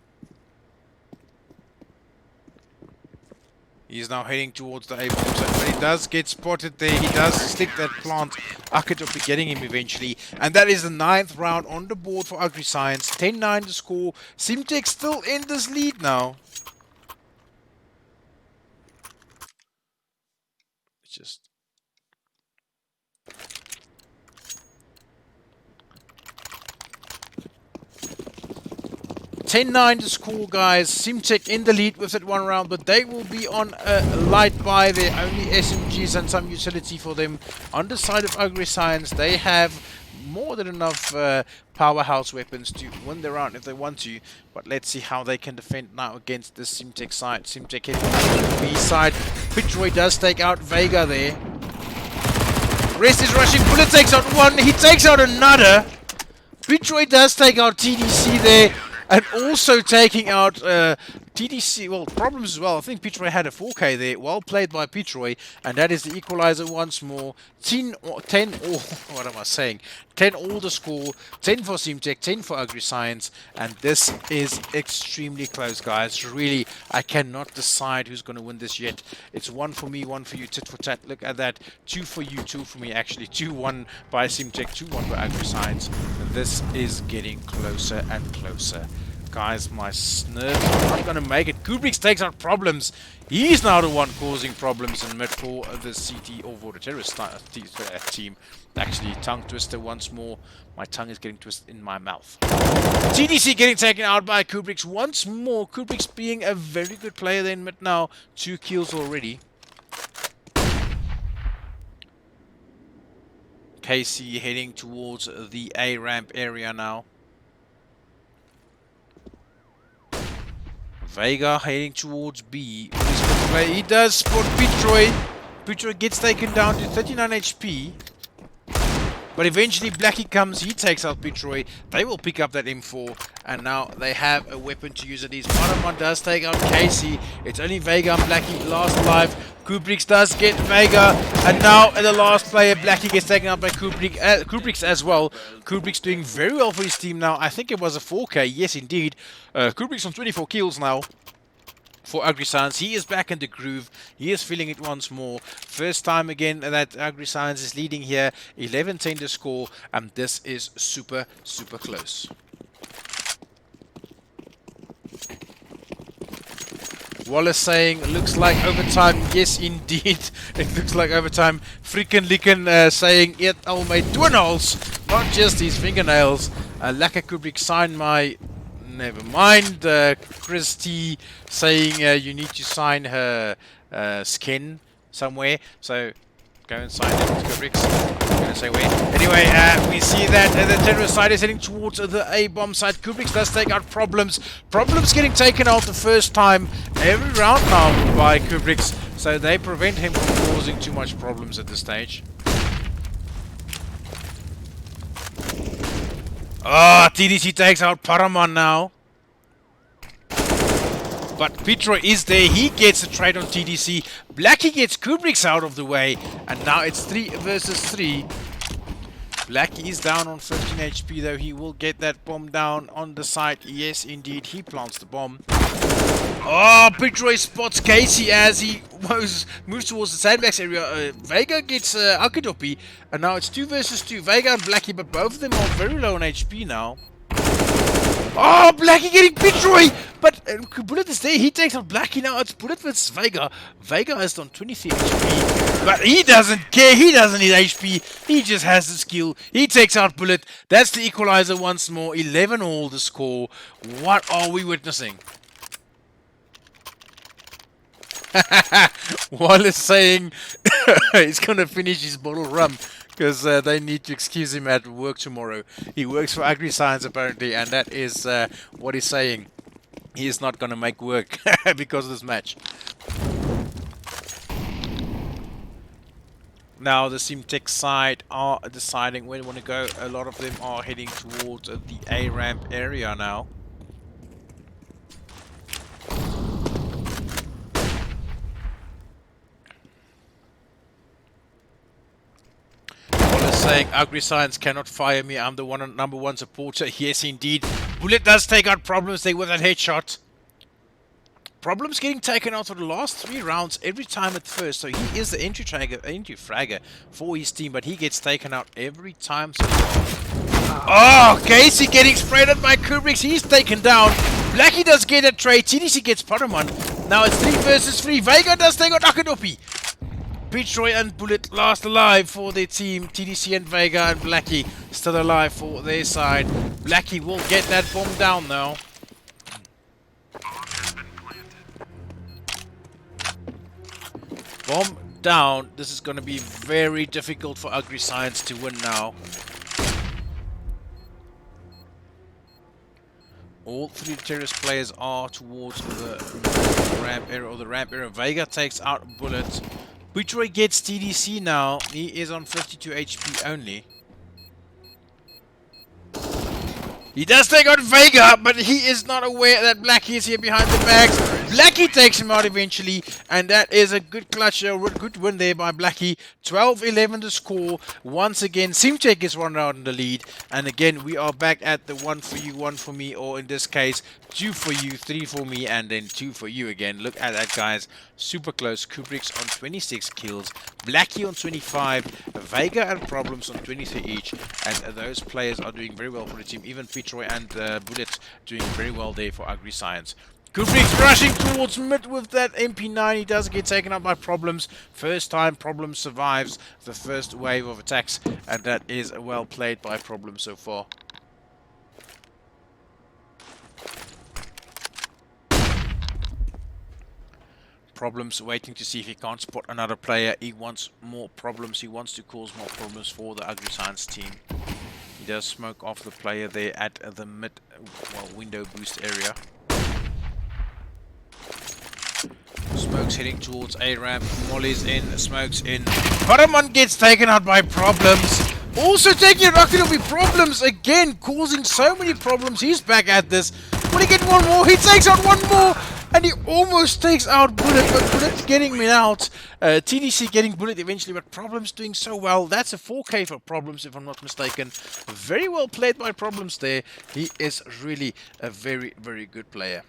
He's now heading towards the A bomb site, but he does get spotted there. He does stick that plant. Akadopi getting him eventually. And that is the 9th round on the board for AgriScience. 10-9 to score. Simtech still in this lead now. It's just... 10-9 to score, guys. Simtech in the lead with that 1 round, but they will be on a light buy. There only SMGs and some utility for them. On the side of AgriScience, they have more than enough powerhouse weapons to win the round if they want to. But let's see how they can defend now against this Simtech side. Simtech hitting on the B side. Pitroy does take out Vega there. Rest is rushing. Bullet takes out one. He takes out another. Pitroy does take out TDC there. And also taking out TDC, well, problems as well. I think Petroy had a 4K there. Well played by Petroy, and that is the equalizer once more. 10 all, what am I saying? 10 all the score, 10 for Simtech, 10 for AgriScience, and this is extremely close, guys. Really, I cannot decide who's going to win this yet. It's 1 for me, 1 for you, tit for tat. Look at that. 2 for you, 2 for me, actually. 2-1 by Simtech, 2-1 by AgriScience. This is getting closer and closer. Guys, my nerves are not going to make it. Kubrick takes out problems. He's now the one causing problems in mid for the CT or for the terrorist team. Actually, tongue twister once more. My tongue is getting twisted in my mouth. TDC getting taken out by Kubrick once more. Kubrick being a very good player there in mid now. 2 kills already. KC heading towards the A ramp area now. Vega heading towards B. He does spot Petroy. Petroy gets taken down to 39 HP. But eventually Blackie comes, he takes out Petroy. They will pick up that M4. And now they have a weapon to use. It is Manaman does take out Casey. It's only Vega and Blackie last alive. Kubrick does get Vega. And now the last player, Blackie, gets taken out by Kubrick as well. Kubrick's doing very well for his team now. I think it was a 4K. Yes, indeed. Kubrick's on 24 kills now. For AgriScience, he is back in the groove. He is feeling it once more. First time again that AgriScience is leading here. 11-10 the score, and this is super, super close. Wallace saying, looks like overtime. Yes, indeed. It looks like overtime. Freaking Licken saying, it all made toenails, not just his fingernails. Laka Kubrick signed my... Never mind. Chris T saying you need to sign her skin somewhere. So go and sign it. Kubrick's. I'm gonna say where. Anyway, we see that the terrorist side is heading towards the A bomb side. Kubrick does take out Problems. Problems getting taken out the first time every round now by Kubrick's. So they prevent him from causing too much problems at this stage. Ah, TDC takes out Paraman now. But Petroy is there. He gets a trade on TDC. Blackie gets Kubrick's out of the way. And now it's 3 versus 3. Blackie is down on 15 HP though. He will get that bomb down on the side. Yes, indeed. He plants the bomb. Oh, Petroy spots Casey as he moves towards the sandbags area. Vega gets Akidopi. And now it's 2 versus 2. Vega and Blackie, but both of them are very low on HP now. Oh, Blackie getting Petroy! But Bullet is there. He takes out Blackie now. It's Bullet versus Vega. Vega is on 23 HP. But he doesn't care. He doesn't need HP. He just has the skill. He takes out Bullet. That's the equalizer once more. 11 all the score. What are we witnessing? Wallace saying he's going to finish his bottle of rum because they need to excuse him at work tomorrow. He works for AgriScience apparently, and that is what he's saying. He is not going to make work because of this match. Now the Simtech side are deciding where they want to go. A lot of them are heading towards the A ramp area now. Saying AgriScience cannot fire me. I'm the number one supporter. Yes, indeed. Bullet does take out Problems there with that headshot. Problems getting taken out for the last 3 rounds every time at first. So he is the entry fragger for his team, but he gets taken out every time so far. Oh, Casey getting sprayed at by Kubrick. He's taken down. Blackie does get a trade. TDC gets Paraman. Now it's 3 versus 3. Vega does take out Akadopi. Petroy and Bullet last alive for their team. TDC and Vega and Blackie still alive for their side. Blackie will get that bomb down now. Bomb down. This is going to be very difficult for AgriScience to win now. All 3 terrorist players are towards the ramp area or the ramp area. Vega takes out Bullet. Petroy gets TDC now. He is on 52 HP only. He does take out Vega, but he is not aware that Blackie is here behind the bags. Blackie takes him out eventually, and that is a good clutch, a good win there by Blackie. 12-11 to score. Once again, Simcheck is one out in the lead, and again, we are back at the 1 for you, 1 for me, or in this case, 2 for you, 3 for me, and then 2 for you again. Look at that, guys. Super close. Kubrick's on 26 kills, Blackie on 25, Vega and Problems on 23 each, and those players are doing very well for the team. Even Petroy and Bullet doing very well there for AgriScience. Kubrick's rushing towards mid with that MP9. He does get taken out by Problems. First time Problems survives the first wave of attacks, and that is well played by Problems so far. Problems waiting to see if he can't spot another player. He wants more problems. He wants to cause more problems for the AgriScience team. He does smoke off the player there at the mid window boost area. Smokes heading towards A ramp. Molly's in. Smokes in. Paraman gets taken out by Problems. Also taking out Akidobi. Problems again, causing so many problems. He's back at this. Will he get one more? He takes out one more. And he almost takes out Bullet, but Bullet getting me out. TDC getting Bullet eventually, but Problems doing so well. That's a 4K for Problems, if I'm not mistaken. Very well played by Problems there. He is really a very, very good player.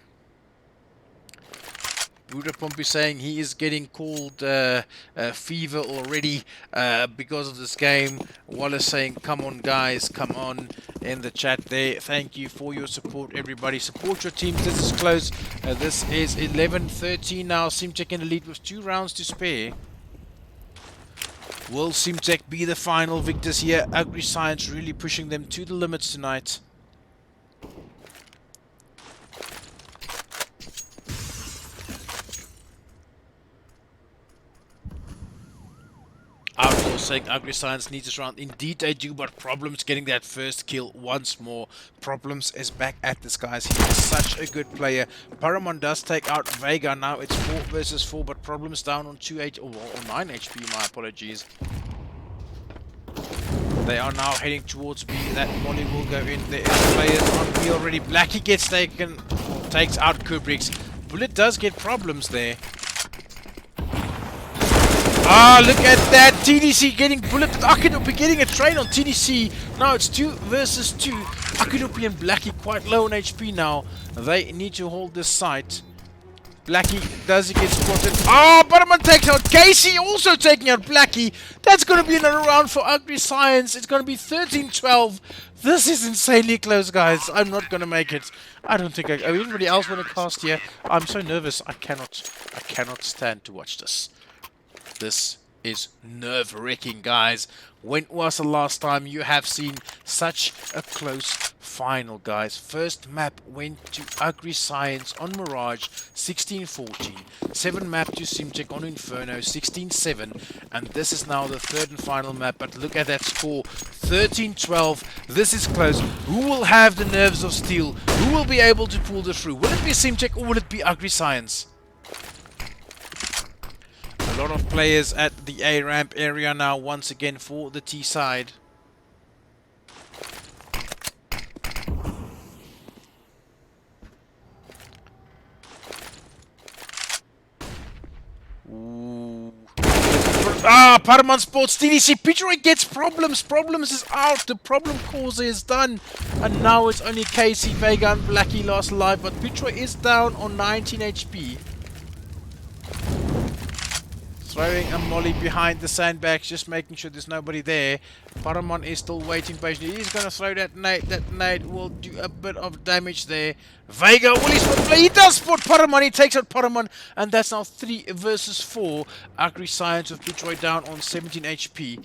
Buddha Pump is saying he is getting called fever already because of this game. Wallace saying, come on guys, come on, in the chat there. Thank you for your support, everybody. Support your teams. This is close. This is 11-13 now. Simcheck in the lead with 2 rounds to spare. Will Simcheck be the final victors here? AgriScience really pushing them to the limits tonight. Outlaw saying AgriScience needs this round. Indeed they do, but Problems getting that first kill once more. Problems is back at this, guys. He is such a good player. Paramon does take out Vega. Now it's 4 versus 4, but Problems down on 9 HP, my apologies. They are now heading towards B. That Molly will go in. There is players on B already. Blackie gets taken, takes out Kubrick's. Bullet does get Problems there. Ah, look at that. TDC getting Bullet. Akidopi getting a trade on TDC. Now it's 2 versus 2. Akidopi and Blackie quite low on HP now. They need to hold this site. Blackie does get spotted. Ah, Butterman takes out Casey, also taking out Blackie. That's going to be another round for AgriScience. It's going to be 13-12. This is insanely close, guys. I'm not going to make it. I don't think anybody else want to cast here. I'm so nervous. I cannot stand to watch this. This is nerve-wracking, guys. When was the last time you have seen such a close final, guys? First map went to AgriScience on Mirage, 16-14. 7 map to Simcheck on Inferno, 16-7. And this is now the third and final map. But look at that score, 13-12. This is close. Who will have the nerves of steel? Who will be able to pull this through? Will it be Simcheck or will it be AgriScience? A lot of players at the A ramp area now once again for the T side. Ooh. Ah, Paraman Sports TDC. Petroy gets Problems. Problems is out. The problem causer is done. And now it's only Casey, Vega and Blackie lost alive. But Petroy is down on 19 HP. Throwing a molly behind the sandbags, just making sure there's nobody there. Paramon is still waiting patiently. He's going to throw that nade. That nade will do a bit of damage there. Vega, will he spot play? He does spot Paramon. He takes out Paramon. And that's now 3 versus 4. AgriScience with Detroit down on 17 HP.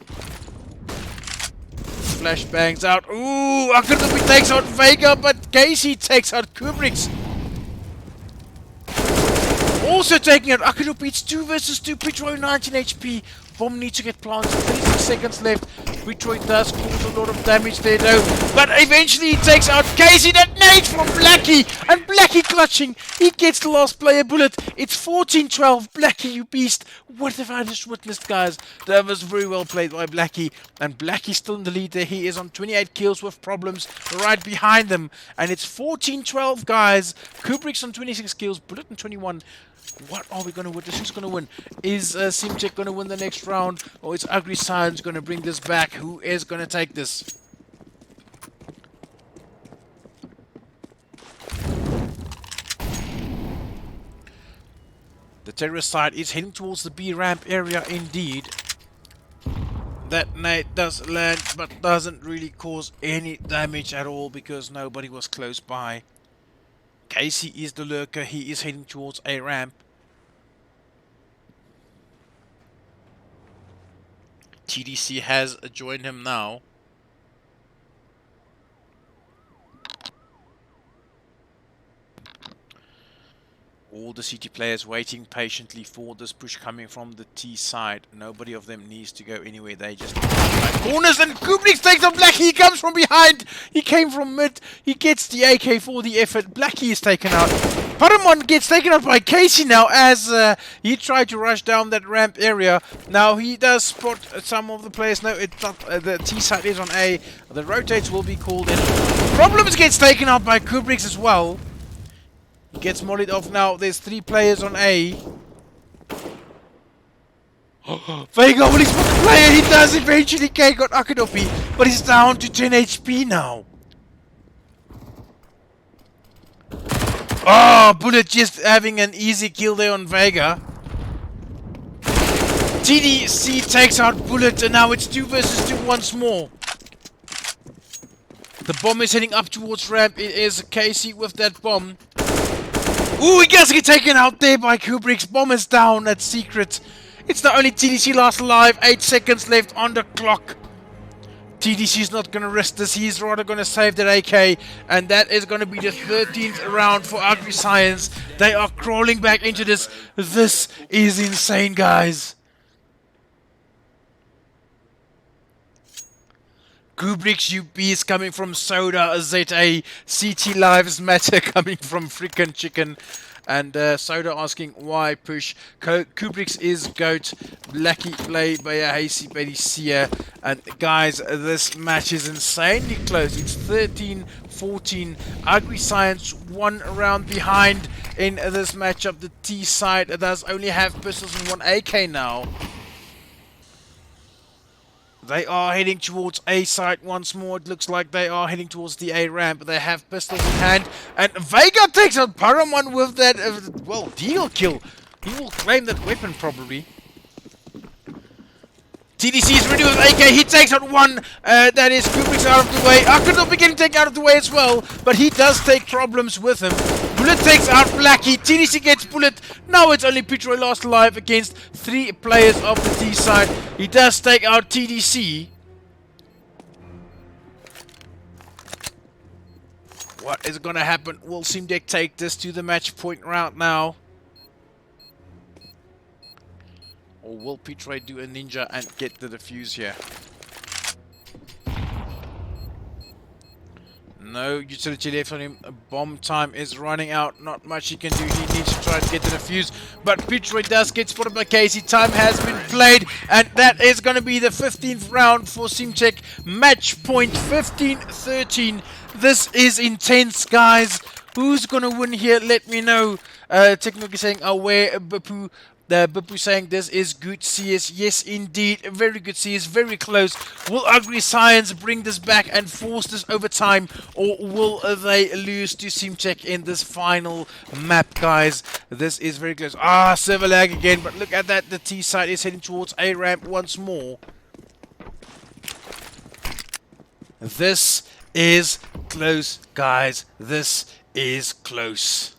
Flashbangs out. Ooh, Akidopi takes out Vega, but Casey takes out Kubrick's. Also taking out Akidopi. It's 2 versus 2. Petroy 19 HP. Bomb needs to get planted. 36 seconds left. Detroit does cause a lot of damage there though, but eventually he takes out Casey. That nade from Blackie, and Blackie clutching. He gets the last player bullet. It's 14-12. Blackie, you beast. What have I just witnessed, guys? That was very well played by Blackie, and Blackie's still in the lead there. He is on 28 kills with problems right behind them, and it's 14-12, guys. Kubrick's on 26 kills, Bullet on 21. What are we going to witness? Who's going to win? Is Simcheck going to win the next round? Or is Ugly Science going to bring this back? Who is going to take this? The terrorist side is heading towards the B ramp area indeed. That nade does land, but doesn't really cause any damage at all because nobody was close by. Casey is the lurker. He is heading towards a ramp. TDC has joined him now. All the CT players waiting patiently for this push coming from the T side. Nobody of them needs to go anywhere. They just corners, and Kubrick takes on Blackie. He comes from behind. He came from mid. He gets the AK for the effort. Blackie is taken out. Paramon gets taken out by Casey now as he tried to rush down that ramp area. Now he does spot some of the players. No, it's not. The T side is on A. The rotates will be called in. Problems gets taken out by Kubrick as well. He gets mollied off now. There's 3 players on A. Vega, will he spot the player? He does eventually. K got Akadopi, but he's down to 10 HP now. Oh, Bullet just having an easy kill there on Vega. TDC takes out Bullet, and now it's 2 versus 2 once more. The bomb is heading up towards ramp. It is Casey with that bomb. Ooh, he gets taken out there by Kubrick's. Bomb is down. That's secret. It's the only TDC last alive. 8 seconds left on the clock. TDC's not going to risk this. He's rather going to save that AK. And that is going to be the 13th round for Ugly Science. They are crawling back into this. This is insane, guys. Kubrick's UP is coming from Soda, ZA, CT Lives Matter coming from Freakin' Chicken, and Soda asking why push. Kubrick's is GOAT, Blackie play by Hasey Bedisia, and guys, this match is insanely close. It's 13-14. Ugly Science 1 round behind in this matchup. The T side does only have pistols and 1 AK now. They are heading towards A site once more. It looks like they are heading towards the A ramp. They have pistols in hand. And Vega takes out Paramon with that, well, deal kill. He will claim that weapon probably. TDC is ready with AK. He takes out 1. That is Kubrick's out of the way. Akadopi getting taken out of the way as well. But he does take problems with him. Bullet takes out Blackie. TDC gets Bullet. Now it's only Pitroy last alive against 3 players of the T side. He does take out TDC. What is going to happen? Will Simdek take this to the match point round now? Or will Pitroy do a ninja and get the defuse here? No utility left on him. Bomb time is running out. Not much he can do. He needs to try and get the defuse. But Pitroy does get spotted by Casey. Time has been played. And that is going to be the 15th round for Simcheck. Match point 15-13. This is intense, guys. Who's going to win here? Let me know. Technically saying aware Bapu. Bapu saying this is good CS. Yes, indeed. Very good CS. Very close. Will Ugly Science bring this back and force this overtime? Or will they lose to Simcheck in this final map, guys? This is very close. Ah, server lag again. But look at that. The T side is heading towards A ramp once more. This is close, guys. This is close.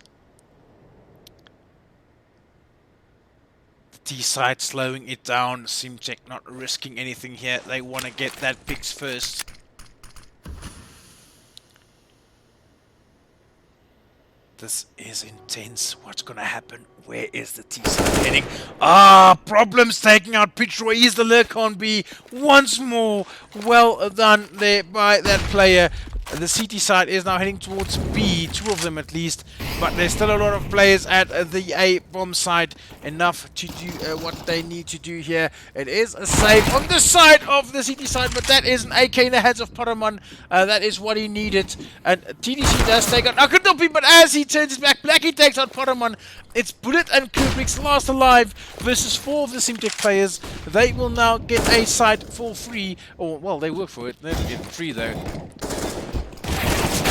T-side slowing it down. Simcheck not risking anything here. They want to get that picks first. This is intense. What's gonna happen? Where is the T side heading? Ah, problems taking out Pitroy. Is the lurk on B once more? Well done there by that player. The CT side is now heading towards B, two of them at least, but there's still a lot of players at the A bomb site, enough to do what they need to do here. It is a save on the side of the CT side, but that is an AK in the hands of Paraman. That is what he needed, and TDC does take out Akudopi, but as he turns his back, Blackie takes out Paraman. It's Bullet and Kubrick's last alive versus 4 of the Simtech players. They will now get a site for free, or well, they work for it. They don't get it free though.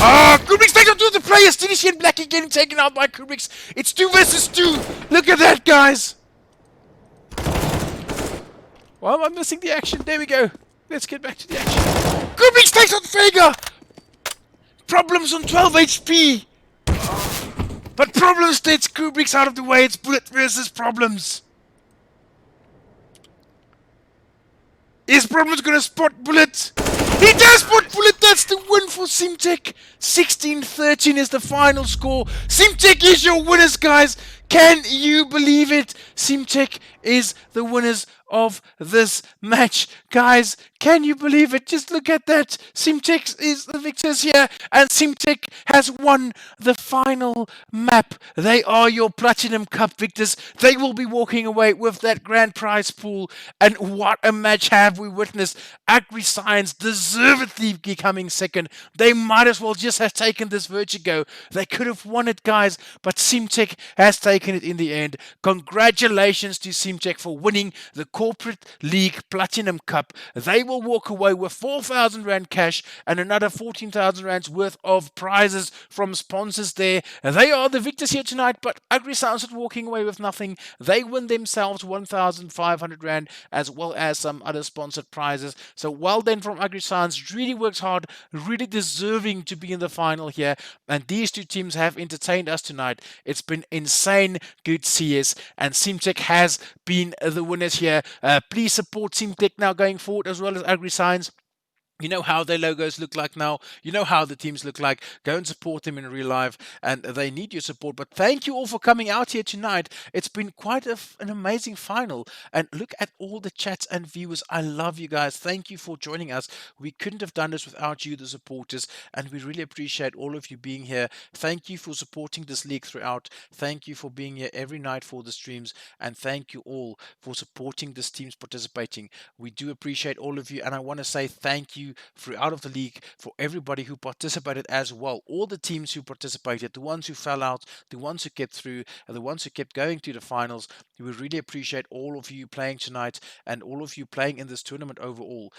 Ah, Kubrick's taken out 2 of the players. TDC and Blackie getting taken out by Kubrick's. It's 2 versus 2. Look at that, guys. Well, I'm missing the action. There we go. Let's get back to the action. Kubrick's takes out Vega. Problems on 12 HP. But Problems takes Kubrick's out of the way. It's Bullet versus Problems. Is Problems gonna spot Bullet? He does spot Bullet. That's the win for Simtech. 16-13 is the final score. Simtech is your winners, guys. Can you believe it? Simtech is the winners of this match. Guys, can you believe it? Just look at that. Simtech is the victors here, and Simtech has won the final map. They are your Platinum Cup victors. They will be walking away with that grand prize pool. And what a match have we witnessed. AgriScience deservedly becoming second. They might as well just have taken this Vertigo. They could have won it, guys, but Simtech has taken it in the end. Congratulations to Simtech for winning the Corporate League Platinum Cup. They will walk away with 4,000 Rand cash and another 14,000 Rands worth of prizes from sponsors there. They are the victors here tonight, but AgriScience are walking away with nothing. They win themselves 1,500 Rand as well as some other sponsored prizes. So well done from AgriScience. Really works hard, really deserving to be in the final here. And these two teams have entertained us tonight. It's been insane good CS, and Simtech has been the winners here. Please support Simtech now going forward as well as AgriScience. You know how their logos look like now. You know how the teams look like. Go and support them in real life, and they need your support. But thank you all for coming out here tonight. It's been quite an amazing final. And look at all the chats and viewers. I love you guys. Thank you for joining us. We couldn't have done this without you, the supporters, and we really appreciate all of you being here. Thank you for supporting this league throughout. Thank you for being here every night for the streams, and thank you all for supporting this teams participating. We do appreciate all of you, and I want to say thank you throughout of the league for everybody who participated as well. All the teams who participated, the ones who fell out, the ones who kept through, and the ones who kept going to the finals. We really appreciate all of you playing tonight and all of you playing in this tournament overall.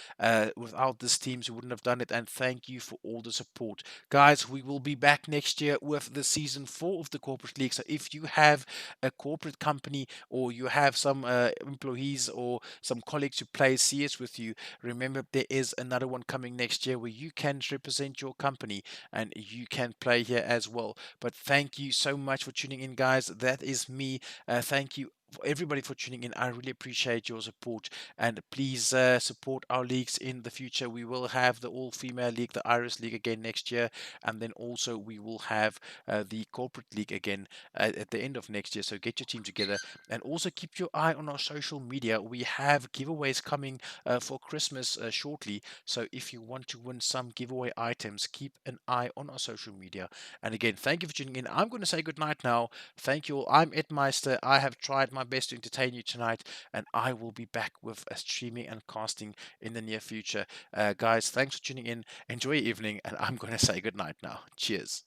Without this teams, we wouldn't have done it, and thank you for all the support. Guys, we will be back next year with the season 4 of the corporate league. So if you have a corporate company or you have some employees or some colleagues who play CS with you, remember there is another one coming next year where you can represent your company and you can play here as well. But thank you so much for tuning in, guys. That is me. Thank you for everybody for tuning in. I really appreciate your support, and please support our leagues in the future. We will have the all-female league, the Iris League again next year, and then also we will have the corporate league again at the end of next year. So get your team together, and also keep your eye on our social media. We have giveaways coming for Christmas shortly. So if you want to win some giveaway items, keep an eye on our social media. And again, thank you for tuning in. I'm going to say good night now. Thank you all. I'm Ed Meister. I have tried my best to entertain you tonight, and I will be back with a streaming and casting in the near future. Guys, thanks for tuning in. Enjoy your evening, and I'm going to say good night now. Cheers.